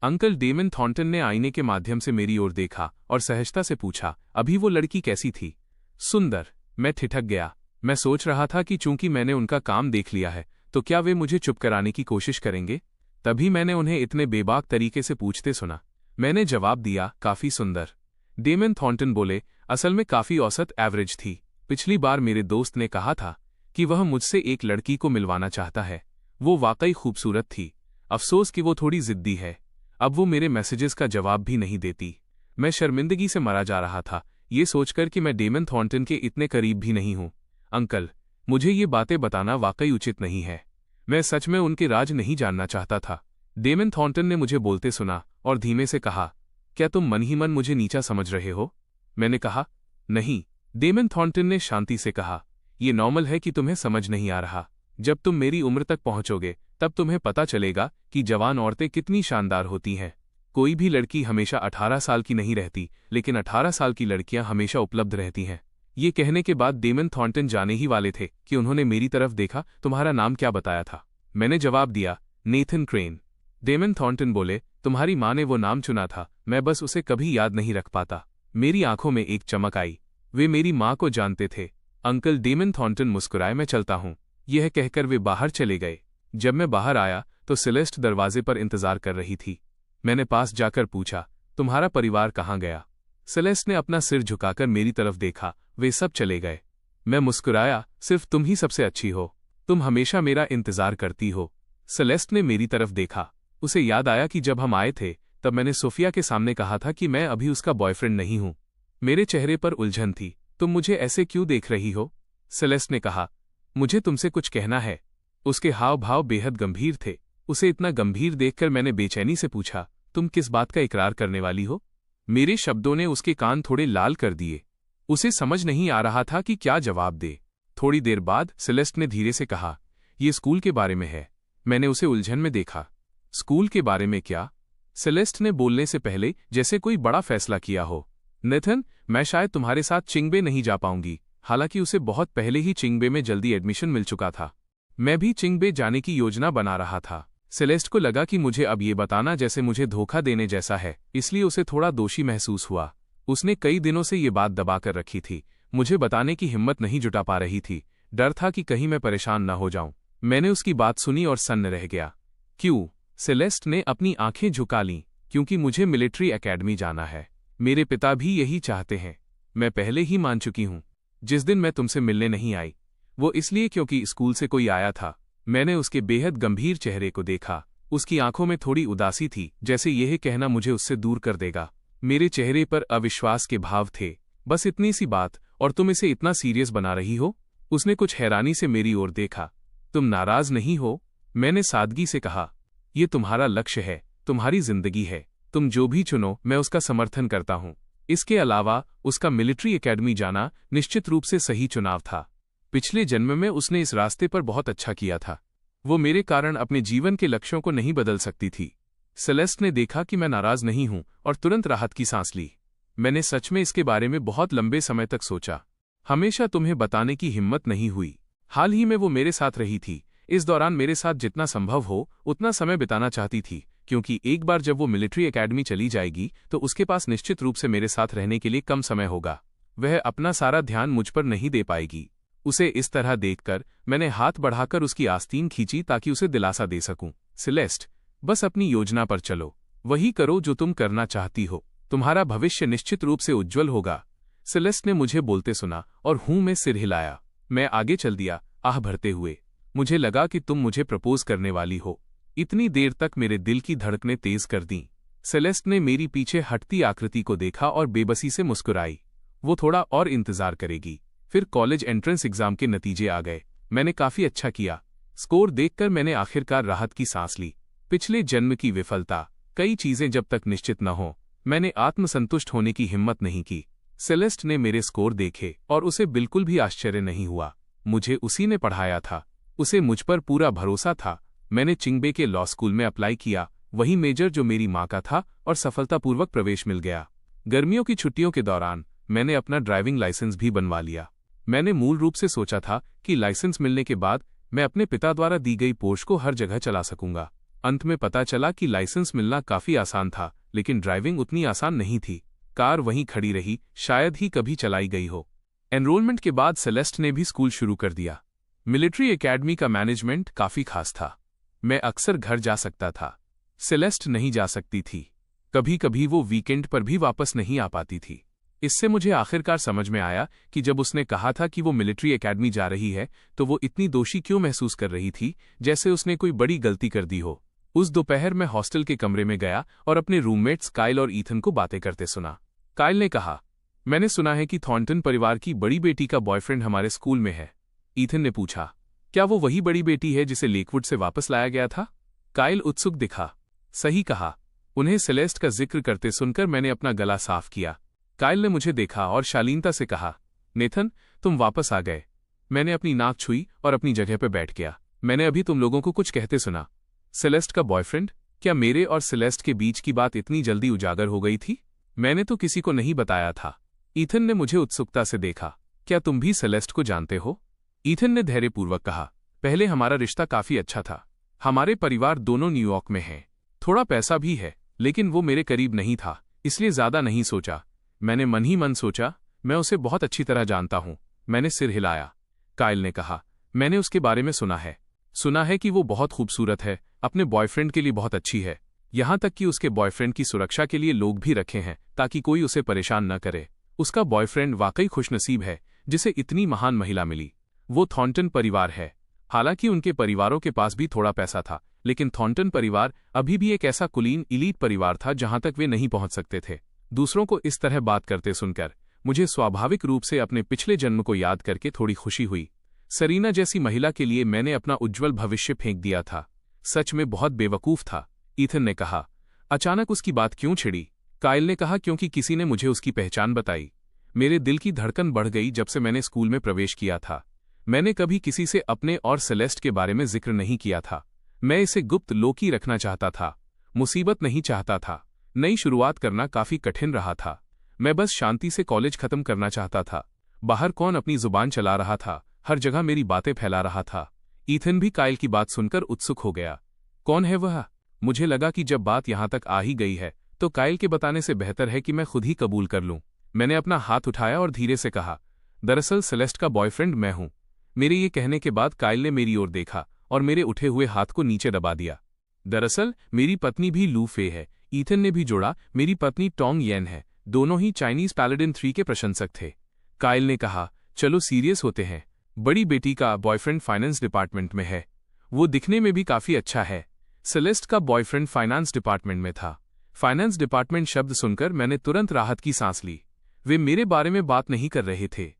अंकल डेमन थॉर्नटन ने आईने के माध्यम से मेरी ओर देखा और सहजता से पूछा, अभी वो लड़की कैसी थी? सुंदर। मैं ठिठक गया। मैं सोच रहा था कि चूंकि मैंने उनका काम देख लिया है तो क्या वे मुझे चुप कराने की कोशिश करेंगे। तभी मैंने उन्हें इतने बेबाक तरीके से पूछते सुना। मैंने जवाब दिया, काफी सुंदर। डेमन थॉर्नटन बोले, असल में काफी औसत एवरेज थी। पिछली बार मेरे दोस्त ने कहा था कि वह मुझसे एक लड़की को मिलवाना चाहता है। वो वाकई खूबसूरत थी। अफसोस कि वो थोड़ी जिद्दी है। अब वो मेरे मैसेजेस का जवाब भी नहीं देती। मैं शर्मिंदगी से मरा जा रहा था, ये सोचकर कि मैं डेमन थॉर्नटन के इतने करीब भी नहीं हूं। अंकल, मुझे ये बातें बताना वाकई उचित नहीं है। मैं सच में उनके राज नहीं जानना चाहता था। डेमन थॉर्नटन ने मुझे बोलते सुना और धीमे से कहा, क्या तुम मन ही मन मुझे नीचा समझ रहे हो? मैंने कहा, नहीं। डेमन थॉर्नटन ने शांति से कहा, ये नॉर्मल है कि तुम्हें समझ नहीं आ रहा। जब तुम मेरी उम्र तक पहुंचोगे तब तुम्हें पता चलेगा कि जवान औरतें कितनी शानदार होती हैं। कोई भी लड़की हमेशा 18 साल की नहीं रहती, लेकिन 18 साल की लड़कियां हमेशा उपलब्ध रहती हैं। ये कहने के बाद डेमन थॉर्नटन जाने ही वाले थे कि उन्होंने मेरी तरफ देखा। तुम्हारा नाम क्या बताया था? मैंने जवाब दिया, नेथन क्रेन। डेमन थॉर्नटन बोले, तुम्हारी माँ ने वो नाम चुना था, मैं बस उसे कभी याद नहीं रख पाता। मेरी आंखों में एक चमक आई। वे मेरी माँ को जानते थे। अंकल डेमन थॉर्नटन मुस्कुराए, मैं चलता हूँ। यह कहकर वे बाहर चले गए। जब मैं बाहर आया तो सेलेस्ट दरवाजे पर इंतजार कर रही थी। मैंने पास जाकर पूछा, तुम्हारा परिवार कहाँ गया? सेलेस्ट ने अपना सिर झुकाकर मेरी तरफ देखा। वे सब चले गए। मैं मुस्कुराया, सिर्फ तुम ही सबसे अच्छी हो। तुम हमेशा मेरा इंतजार करती हो। सेलेस्ट ने मेरी तरफ देखा। उसे याद आया कि जब हम आए थे तब मैंने सोफिया के सामने कहा था कि मैं अभी उसका बॉयफ्रेंड नहीं हूं। मेरे चेहरे पर उलझन थी। तुम मुझे ऐसे क्यों देख रही हो? सेलेस्ट ने कहा, मुझे तुमसे कुछ कहना है। उसके हाव भाव बेहद गंभीर थे। उसे इतना गंभीर देखकर मैंने बेचैनी से पूछा, तुम किस बात का इकरार करने वाली हो? मेरे शब्दों ने उसके कान थोड़े लाल कर दिए। उसे समझ नहीं आ रहा था कि क्या जवाब दे। थोड़ी देर बाद सेलेस्ट ने धीरे से कहा, ये स्कूल के बारे में है। मैंने उसे उलझन में देखा। स्कूल के बारे में क्या? सेलेस्ट ने बोलने से पहले जैसे कोई बड़ा फैसला किया हो। नेथन, मैं शायद तुम्हारे साथ चिंगबे नहीं जा पाऊंगी। हालांकि उसे बहुत पहले ही चिंगबे में जल्दी एडमिशन मिल चुका था। मैं भी चिंगबे जाने की योजना बना रहा था। सेलेस्ट को लगा कि मुझे अब ये बताना जैसे मुझे धोखा देने जैसा है, इसलिए उसे थोड़ा दोषी महसूस हुआ। उसने कई दिनों से ये बात दबा कर रखी थी। मुझे बताने की हिम्मत नहीं जुटा पा रही थी। डर था कि कहीं मैं परेशान न हो जाऊं। मैंने उसकी बात सुनी और सन्न रह गया। क्यों? सेलेस्ट ने अपनी आंखें झुका लीं। क्योंकि मुझे मिलिट्री एकेडमी जाना है। मेरे पिता भी यही चाहते हैं। मैं पहले ही मान चुकी हूं। जिस दिन मैं तुमसे मिलने नहीं आई वो इसलिए क्योंकि स्कूल से कोई आया था। मैंने उसके बेहद गंभीर चेहरे को देखा। उसकी आंखों में थोड़ी उदासी थी, जैसे यह कहना मुझे उससे दूर कर देगा। मेरे चेहरे पर अविश्वास के भाव थे। बस इतनी सी बात और तुम इसे इतना सीरियस बना रही हो? उसने कुछ हैरानी से मेरी ओर देखा। तुम नाराज नहीं हो? मैंने सादगी से कहा, यह तुम्हारा लक्ष्य है, तुम्हारी जिंदगी है। तुम जो भी चुनो मैं उसका समर्थन करता हूं। इसके अलावा उसका मिलिट्री एकेडमी जाना निश्चित रूप से सही चुनाव था। पिछले जन्म में उसने इस रास्ते पर बहुत अच्छा किया था। वो मेरे कारण अपने जीवन के लक्ष्यों को नहीं बदल सकती थी। सेलेस्ट ने देखा कि मैं नाराज नहीं हूं और तुरंत राहत की सांस ली। मैंने सच में इसके बारे में बहुत लंबे समय तक सोचा। हमेशा तुम्हें बताने की हिम्मत नहीं हुई। हाल ही में वो मेरे साथ रही थी। इस दौरान मेरे साथ जितना संभव हो उतना समय बिताना चाहती थी, क्योंकि एक बार जब वो मिलिट्री एकेडमी चली जाएगी तो उसके पास निश्चित रूप से मेरे साथ रहने के लिए कम समय होगा। वह अपना सारा ध्यान मुझ पर नहीं दे पाएगी। उसे इस तरह देखकर मैंने हाथ बढ़ाकर उसकी आस्तीन खींची ताकि उसे दिलासा दे सकूं। सेलेस्ट, बस अपनी योजना पर चलो। वही करो जो तुम करना चाहती हो, तुम्हारा भविष्य निश्चित रूप से उज्जवल होगा। सेलेस्ट ने मुझे बोलते सुना और हूं में सिर हिलाया। मैं आगे चल दिया, आह भरते हुए। मुझे लगा कि तुम मुझे प्रपोज करने वाली हो। इतनी देर तक मेरे दिल की धड़कनें तेज कर दीं। सेलेस्ट ने मेरी पीछे हटती आकृति को देखा और बेबसी से मुस्कुराई। वो थोड़ा और इंतजार करेगी। फिर कॉलेज एंट्रेंस एग्जाम के नतीजे आ गए। मैंने काफी अच्छा किया। स्कोर देखकर मैंने आखिरकार राहत की सांस ली। पिछले जन्म की विफलता, कई चीजें जब तक निश्चित न हो, मैंने आत्मसंतुष्ट होने की हिम्मत नहीं की। सेलेस्ट ने मेरे स्कोर देखे और उसे बिल्कुल भी आश्चर्य नहीं हुआ। मुझे उसी ने पढ़ाया था, उसे मुझ पर पूरा भरोसा था। मैंने चिंगबे के लॉ स्कूल में अप्लाई किया, वही मेजर जो मेरी माँ का था, और सफलतापूर्वक प्रवेश मिल गया। गर्मियों की छुट्टियों के दौरान मैंने अपना ड्राइविंग लाइसेंस भी बनवा लिया। मैंने मूल रूप से सोचा था कि लाइसेंस मिलने के बाद मैं अपने पिता द्वारा दी गई पोर्श को हर जगह चला सकूंगा। अंत में पता चला कि लाइसेंस मिलना काफी आसान था, लेकिन ड्राइविंग उतनी आसान नहीं थी। कार वहीं खड़ी रही, शायद ही कभी चलाई गई हो। एनरोलमेंट के बाद सेलेस्ट ने भी स्कूल शुरू कर दिया। मिलिट्री एकेडमी का मैनेजमेंट काफी खास था। मैं अक्सर घर जा सकता था, सेलेस्ट नहीं जा सकती थी। कभी कभी वो वीकेंड पर भी वापस नहीं आ पाती थी। इससे मुझे आखिरकार समझ में आया कि जब उसने कहा था कि वो मिलिट्री एकेडमी जा रही है, तो वो इतनी दोषी क्यों महसूस कर रही थी, जैसे उसने कोई बड़ी गलती कर दी हो। उस दोपहर मैं हॉस्टल के कमरे में गया और अपने रूममेट्स काइल और ईथन को बातें करते सुना। काइल ने कहा, मैंने सुना है कि थॉर्नटन परिवार की बड़ी बेटी का बॉयफ्रेंड हमारे स्कूल में है। ईथन ने पूछा, क्या वो वही बड़ी बेटी है जिसे लेकवुड से वापस लाया गया था? काइल उत्सुक दिखा। सही कहा। उन्हें सेलेस्ट का जिक्र करते सुनकर मैंने अपना गला साफ किया। काइल ने मुझे देखा और शालीनता से कहा, नेथन, तुम वापस आ गए। मैंने अपनी नाक छुई और अपनी जगह पर बैठ गया। मैंने अभी तुम लोगों को कुछ कहते सुना। सेलेस्ट का बॉयफ्रेंड? क्या मेरे और सेलेस्ट के बीच की बात इतनी जल्दी उजागर हो गई थी? मैंने तो किसी को नहीं बताया था। ईथन ने मुझे उत्सुकता से देखा। क्या तुम भी सेलेस्ट को जानते हो? ईथन ने धैर्यपूर्वक कहा, पहले हमारा रिश्ता काफी अच्छा था। हमारे परिवार दोनों न्यूयॉर्क में हैं। थोड़ा पैसा भी है, लेकिन वो मेरे करीब नहीं था, इसलिए ज्यादा नहीं सोचा। मैंने मन ही मन सोचा, मैं उसे बहुत अच्छी तरह जानता हूं। मैंने सिर हिलाया। काइल ने कहा, मैंने उसके बारे में सुना है कि वो बहुत खूबसूरत है, अपने बॉयफ्रेंड के लिए बहुत अच्छी है। यहां तक कि उसके बॉयफ्रेंड की सुरक्षा के लिए लोग भी रखे हैं, ताकि कोई उसे परेशान न करे। उसका बॉयफ्रेंड वाकई खुशनसीब है, जिसे इतनी महान महिला मिली। वो थॉर्नटन परिवार है। हालांकि उनके परिवारों के पास भी थोड़ा पैसा था, लेकिन थॉर्नटन परिवार अभी भी एक ऐसा कुलीन इलीट परिवार था जहां तक वे नहीं पहुंच सकते थे। दूसरों को इस तरह बात करते सुनकर मुझे स्वाभाविक रूप से अपने पिछले जन्म को याद करके थोड़ी खुशी हुई। सरीना जैसी महिला के लिए मैंने अपना उज्जवल भविष्य फेंक दिया था। सच में बहुत बेवकूफ था। ईथन ने कहा, अचानक उसकी बात क्यों छिड़ी? काइल ने कहा, क्योंकि किसी ने मुझे उसकी पहचान बताई। मेरे दिल की धड़कन बढ़ गई जब से मैंने स्कूल में प्रवेश किया था। मैंने कभी किसी से अपने और सेलेस्ट के बारे में जिक्र नहीं किया था। मैं इसे गुप्त लोकी रखना चाहता था, मुसीबत नहीं चाहता था। नई शुरुआत करना काफी कठिन रहा था। मैं बस शांति से कॉलेज खत्म करना चाहता था। बाहर कौन अपनी जुबान चला रहा था, हर जगह मेरी बातें फैला रहा था। ईथन भी काइल की बात सुनकर उत्सुक हो गया। कौन है वह? मुझे लगा कि जब बात यहां तक आ ही गई है, तो काइल के बताने से बेहतर है कि मैं खुद ही कबूल कर लूं। मैंने अपना हाथ उठाया और धीरे से कहा, दरअसल सेलेस्ट का बॉयफ्रेंड मैं हूं। मेरे ये कहने के बाद काइल ने मेरी ओर देखा और मेरे उठे हुए हाथ को नीचे दबा दिया। दरअसल मेरी पत्नी भी लू फे है। ईथन ने भी जोड़ा, मेरी पत्नी टोंग येन है। दोनों ही चाइनीज पैलेडिन 3 के प्रशंसक थे। काइल ने कहा, चलो सीरियस होते हैं। बड़ी बेटी का बॉयफ्रेंड फाइनेंस डिपार्टमेंट में है। वो दिखने में भी काफी अच्छा है। सेलेस्ट का बॉयफ्रेंड फाइनेंस डिपार्टमेंट में था। फाइनेंस डिपार्टमेंट शब्द सुनकर मैंने तुरंत राहत की सांस ली। वे मेरे बारे में बात नहीं कर रहे थे।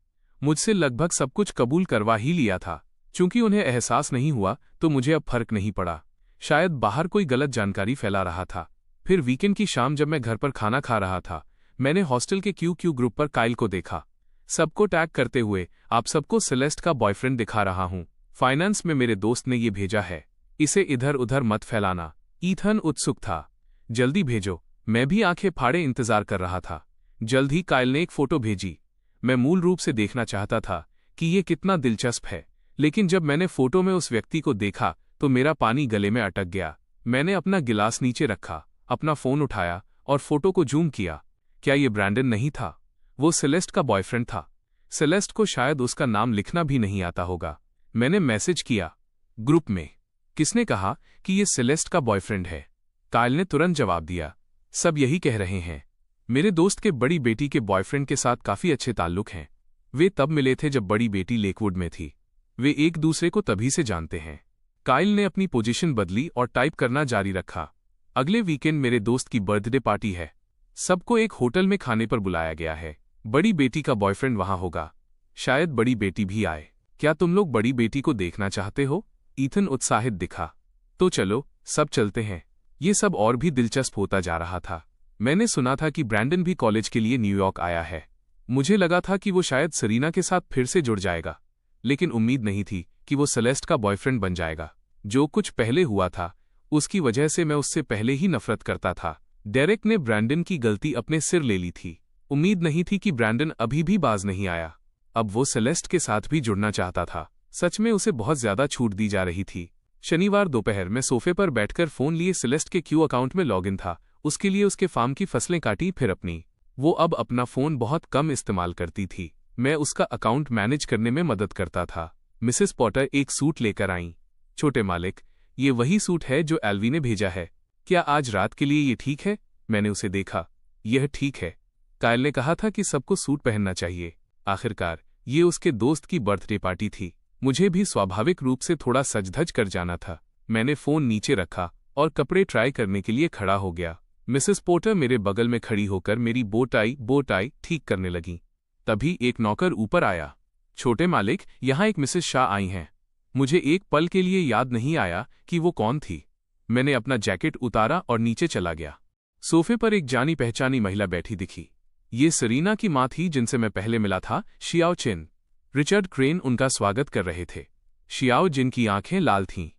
मुझसे लगभग सब कुछ कबूल करवा ही लिया था। चूंकि उन्हें एहसास नहीं हुआ, तो मुझे अब फर्क नहीं पड़ा। शायद बाहर कोई गलत जानकारी फैला रहा था। फिर वीकेंड की शाम जब मैं घर पर खाना खा रहा था, मैंने हॉस्टल के क्यू ग्रुप पर काइल को देखा, सबको टैग करते हुए, आप सबको सेलेस्ट का बॉयफ्रेंड दिखा रहा हूं। फाइनेंस में मेरे दोस्त ने ये भेजा है, इसे इधर उधर मत फैलाना। ईथन उत्सुक था, जल्दी भेजो। मैं भी आंखें फाड़े इंतजार कर रहा था। जल्द ही काइल ने एक फोटो भेजी। मैं मूल रूप से देखना चाहता था कि ये कितना दिलचस्प है, लेकिन जब मैंने फोटो में उस व्यक्ति को देखा तो मेरा पानी गले में अटक गया। मैंने अपना गिलास नीचे रखा, अपना फोन उठाया और फोटो को जूम किया। क्या ये ब्रैंडन नहीं था? वो सेलेस्ट का बॉयफ्रेंड था। सेलेस्ट को शायद उसका नाम लिखना भी नहीं आता होगा। मैंने मैसेज किया ग्रुप में, किसने कहा कि ये सेलेस्ट का बॉयफ्रेंड है? काइल ने तुरंत जवाब दिया, सब यही कह रहे हैं। मेरे दोस्त के बड़ी बेटी के बॉयफ्रेंड के साथ काफी अच्छे ताल्लुक हैं। वे तब मिले थे जब बड़ी बेटी लेकवुड में थी। वे एक दूसरे को तभी से जानते हैं। काइल ने अपनी पोजीशन बदली और टाइप करना जारी रखा। अगले वीकेंड मेरे दोस्त की बर्थडे पार्टी है। सबको एक होटल में खाने पर बुलाया गया है। बड़ी बेटी का बॉयफ्रेंड वहां होगा। शायद बड़ी बेटी भी आए। क्या तुम लोग बड़ी बेटी को देखना चाहते हो? ईथन उत्साहित दिखा। तो चलो, सब चलते हैं। ये सब और भी दिलचस्प होता जा रहा था। मैंने सुना था कि ब्रैंडन भी कॉलेज के लिए न्यूयॉर्क आया है। मुझे लगा था कि वो शायद सरीना के साथ फिर से जुड़ जाएगा, लेकिन उम्मीद नहीं थी कि वो सेलेस्ट का बॉयफ्रेंड बन जाएगा। जो कुछ पहले हुआ था उसकी वजह से मैं उससे पहले ही नफरत करता था। डेरेक ने ब्रैंडन की गलती अपने सिर ले ली थी। उम्मीद नहीं थी कि ब्रैंडन अभी भी बाज नहीं आया। अब वो सेलेस्ट के साथ भी जुड़ना चाहता था। सच में उसे बहुत ज्यादा छूट दी जा रही थी। शनिवार दोपहर में सोफे पर बैठकर फोन लिए सेलेस्ट के क्यू अकाउंट में लॉगिन था। उसके लिए उसके फार्म की फसलें काटी, फिर अपनी। वो अब अपना फोन बहुत कम इस्तेमाल करती थी। मैं उसका अकाउंट मैनेज करने में मदद करता था। मिसेस पॉटर एक सूट लेकर आईं। छोटे मालिक, ये वही सूट है जो एल्वी ने भेजा है। क्या आज रात के लिए ये ठीक है? मैंने उसे देखा। यह ठीक है। काइल ने कहा था कि सबको सूट पहनना चाहिए। आखिरकार ये उसके दोस्त की बर्थडे पार्टी थी। मुझे भी स्वाभाविक रूप से थोड़ा सज-धज कर जाना था। मैंने फोन नीचे रखा और कपड़े ट्राई करने के लिए खड़ा हो गया। मिसेस पोर्टर मेरे बगल में खड़ी होकर मेरी बोटाई ठीक करने लगी। तभी एक नौकर ऊपर आया। छोटे मालिक, यहाँ एक मिसेस शाह आई हैं। मुझे एक पल के लिए याद नहीं आया कि वो कौन थी। मैंने अपना जैकेट उतारा और नीचे चला गया। सोफे पर एक जानी पहचानी महिला बैठी दिखी। ये सरीना की माँ थी जिनसे मैं पहले मिला था, शियाओ चिन। रिचर्ड क्रेन उनका स्वागत कर रहे थे। शियाओ जिन की आंखें लाल थीं।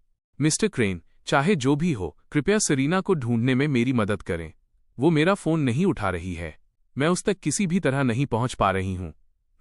मिस्टर क्रेन, चाहे जो भी हो, कृपया सरीना को ढूंढने में मेरी मदद करें। वो मेरा फोन नहीं उठा रही है। मैं उस तक किसी भी तरह नहीं पहुंच पा रही हूं।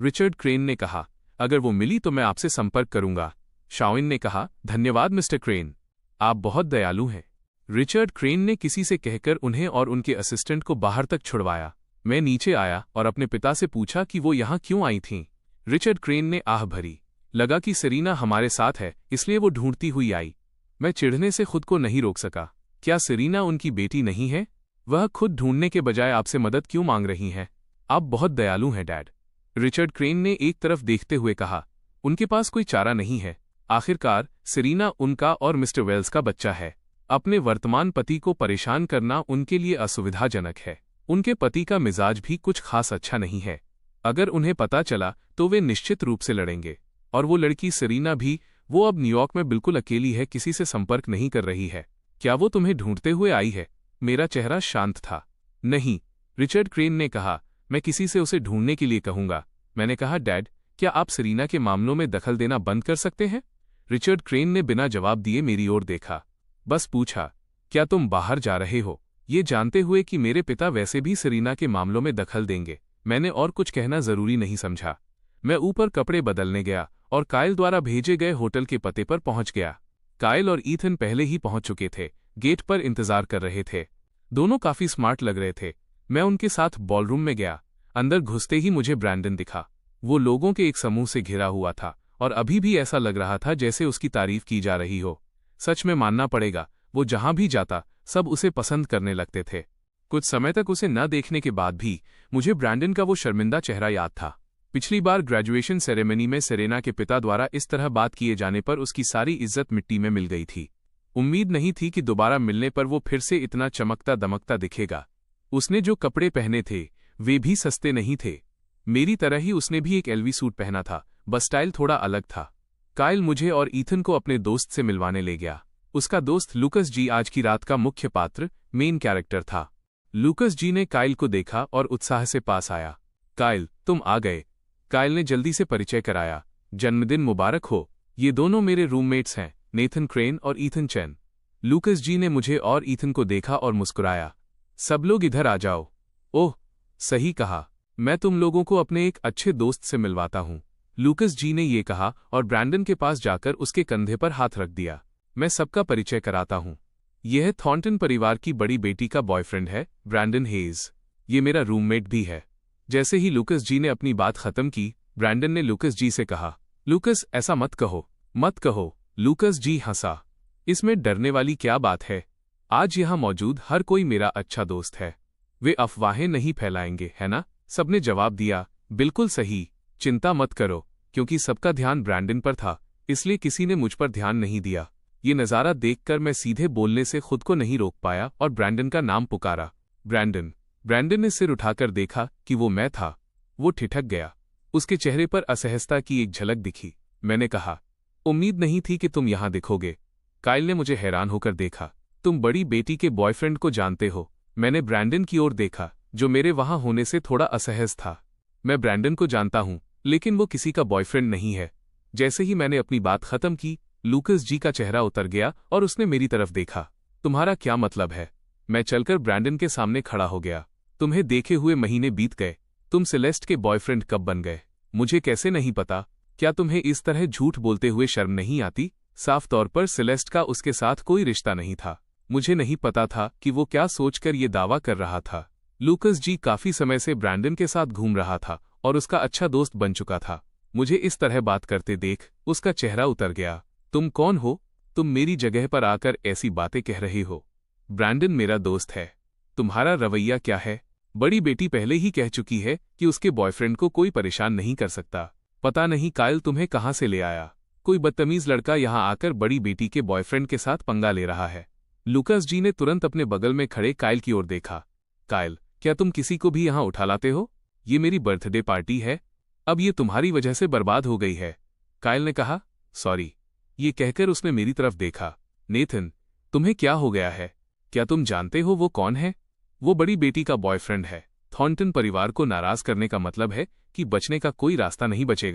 रिचर्ड क्रेन ने कहा, अगर वो मिली तो मैं आपसे संपर्क करूंगा। शाओइन ने कहा, धन्यवाद मिस्टर क्रेन, आप बहुत दयालु हैं। रिचर्ड क्रेन ने किसी से कहकर उन्हें और उनके असिस्टेंट को बाहर तक छुड़वाया। मैं नीचे आया और अपने पिता से पूछा कि वो यहाँ क्यों आई थीं। रिचर्ड क्रेन ने आह भरी। लगा कि सरीना हमारे साथ है, इसलिए वो ढूंढती हुई आई। मैं चिढ़ने से खुद को नहीं रोक सका। क्या सरीना उनकी बेटी नहीं है? वह खुद ढूंढने के बजाय आपसे मदद क्यों मांग रही हैं? आप बहुत दयालु हैं डैड। रिचर्ड क्रेन ने एक तरफ देखते हुए कहा, उनके पास कोई चारा नहीं है। आखिरकार सरीना उनका और मिस्टर वेल्स का बच्चा है। अपने वर्तमान पति को परेशान करना उनके लिए असुविधाजनक है। उनके पति का मिजाज भी कुछ खास अच्छा नहीं है। अगर उन्हें पता चला तो वे निश्चित रूप से लड़ेंगे। और वो लड़की सरीना भी, वो अब न्यूयॉर्क में बिल्कुल अकेली है, किसी से संपर्क नहीं कर रही है। क्या वो तुम्हें ढूंढते हुए आई है? मेरा चेहरा शांत था। नहीं, रिचर्ड क्रेन ने कहा, मैं किसी से उसे ढूंढने के लिए कहूंगा। मैंने कहा, डैड, क्या आप सरीना के मामलों में दखल देना बंद कर सकते हैं? रिचर्ड क्रेन ने बिना जवाब दिए मेरी ओर देखा। बस पूछा, क्या तुम बाहर जा रहे हो? ये जानते हुए कि मेरे पिता वैसे भी सरीना के मामलों में दखल देंगे। मैंने और कुछ कहना जरूरी नहीं समझा। मैं ऊपर कपड़े बदलने गया और काइल द्वारा भेजे गए होटल के पते पर पहुंच गया। काइल और ईथन पहले ही पहुंच चुके थे, गेट पर इंतजार कर रहे थे। दोनों काफी स्मार्ट लग रहे थे। मैं उनके साथ बॉलरूम में गया। अंदर घुसते ही मुझे ब्रैंडन दिखा। वो लोगों के एक समूह से घिरा हुआ था और अभी भी ऐसा लग रहा था जैसे उसकी तारीफ की जा रही हो। सच में मानना पड़ेगा, वो जहां भी जाता सब उसे पसंद करने लगते थे। कुछ समय तक उसे न देखने के बाद भी मुझे ब्रैंडन का वो शर्मिंदा चेहरा याद था। पिछली बार ग्रेजुएशन सेरेमनी में सेरेना के पिता द्वारा इस तरह बात किए जाने पर उसकी सारी इज्जत मिट्टी में मिल गई थी। उम्मीद नहीं थी कि दोबारा मिलने पर वो फिर से इतना चमकता दमकता दिखेगा। उसने जो कपड़े पहने थे वे भी सस्ते नहीं थे। मेरी तरह ही उसने भी एक एलवी सूट पहना था, बस स्टाइल थोड़ा अलग था। काइल मुझे और ईथन को अपने दोस्त से मिलवाने ले गया। उसका दोस्त लूकस जी आज की रात का मुख्य पात्र, मेन कैरेक्टर था। लूकस जी ने काइल को देखा और उत्साह से पास आया। काइल, तुम आ गए। काइल ने जल्दी से परिचय कराया। जन्मदिन मुबारक हो। ये दोनों मेरे रूममेट्स हैं, नेथन क्रेन और ईथन चैन। लूकस जी ने मुझे और ईथन को देखा और मुस्कुराया। सब लोग इधर आ जाओ। ओह, सही कहा। मैं तुम लोगों को अपने एक अच्छे दोस्त से मिलवाता हूँ। लूकस जी ने ये कहा और ब्रैंडन के पास जाकर उसके कंधे पर हाथ रख दिया। मैं सबका परिचय कराता हूँ। यह थॉर्नटन परिवार की बड़ी बेटी का बॉयफ्रेंड है, ब्रैंडन हेज। ये मेरा रूममेट भी है। जैसे ही लूकस जी ने अपनी बात खत्म की, ब्रैंडन ने लूकस जी से कहा, लूकस, ऐसा मत कहो, मत कहो। लूकस जी हंसा। इसमें डरने वाली क्या बात है? आज यहाँ मौजूद हर कोई मेरा अच्छा दोस्त है। वे अफवाहें नहीं फैलाएंगे, है ना? सबने जवाब दिया, बिल्कुल सही, चिंता मत करो। क्योंकि सबका ध्यान ब्रैंडन पर था, इसलिए किसी ने मुझ पर ध्यान नहीं दिया। ये नज़ारा देखकर मैं सीधे बोलने से खुद को नहीं रोक पाया और ब्रैंडन का नाम पुकारा। ब्रैंडन। ब्रैंडन ने सिर उठाकर देखा कि वो मैं था। वो ठिठक गया। उसके चेहरे पर असहजता की एक झलक दिखी। मैंने कहा, उम्मीद नहीं थी कि तुम यहां दिखोगे। काइल ने मुझे हैरान होकर देखा। तुम बड़ी बेटी के बॉयफ्रेंड को जानते हो? मैंने ब्रैंडन की ओर देखा, जो मेरे वहां होने से थोड़ा असहज था। मैं ब्रैंडन को जानता हूं, लेकिन वो किसी का बॉयफ्रेंड नहीं है। जैसे ही मैंने अपनी बात खत्म की, लूकस जी का चेहरा उतर गया और उसने मेरी तरफ देखा। तुम्हारा क्या मतलब है? मैं चलकर ब्रैंडन के सामने खड़ा हो गया। तुम्हें देखे हुए महीने बीत गए। तुम सेलेस्ट के बॉयफ्रेंड कब बन गए? मुझे कैसे नहीं पता? क्या तुम्हें इस तरह झूठ बोलते हुए शर्म नहीं आती? साफ तौर पर सेलेस्ट का उसके साथ कोई रिश्ता नहीं था। मुझे नहीं पता था कि वो क्या सोचकर ये दावा कर रहा था। लूकस जी काफी समय से ब्रैंडन के साथ घूम रहा था और उसका अच्छा दोस्त बन चुका था। मुझे इस तरह बात करते देख उसका चेहरा उतर गया। तुम कौन हो? तुम मेरी जगह पर आकर ऐसी बातें कह रहे हो? ब्रैंडन मेरा दोस्त है। तुम्हारा रवैया क्या है? बड़ी बेटी पहले ही कह चुकी है कि उसके बॉयफ्रेंड को कोई परेशान नहीं कर सकता। पता नहीं काइल तुम्हें कहां से ले आया। कोई बदतमीज लड़का यहां आकर बड़ी बेटी के बॉयफ्रेंड के साथ पंगा ले रहा है। लूकस जी ने तुरंत अपने बगल में खड़े काइल की ओर देखा। काइल, क्या तुम किसी को भी यहां उठा लाते हो? ये मेरी बर्थडे पार्टी है। अब ये तुम्हारी वजह से बर्बाद हो गई है। काइल ने कहा, सॉरी। ये कहकर उसने मेरी तरफ देखा। नेथन, तुम्हें क्या हो गया है? क्या तुम जानते हो वो कौन है? वो बड़ी बेटी का बॉयफ्रेंड है। थॉर्नटन परिवार को नाराज करने का मतलब है कि बचने का कोई रास्ता नहीं बचेगा।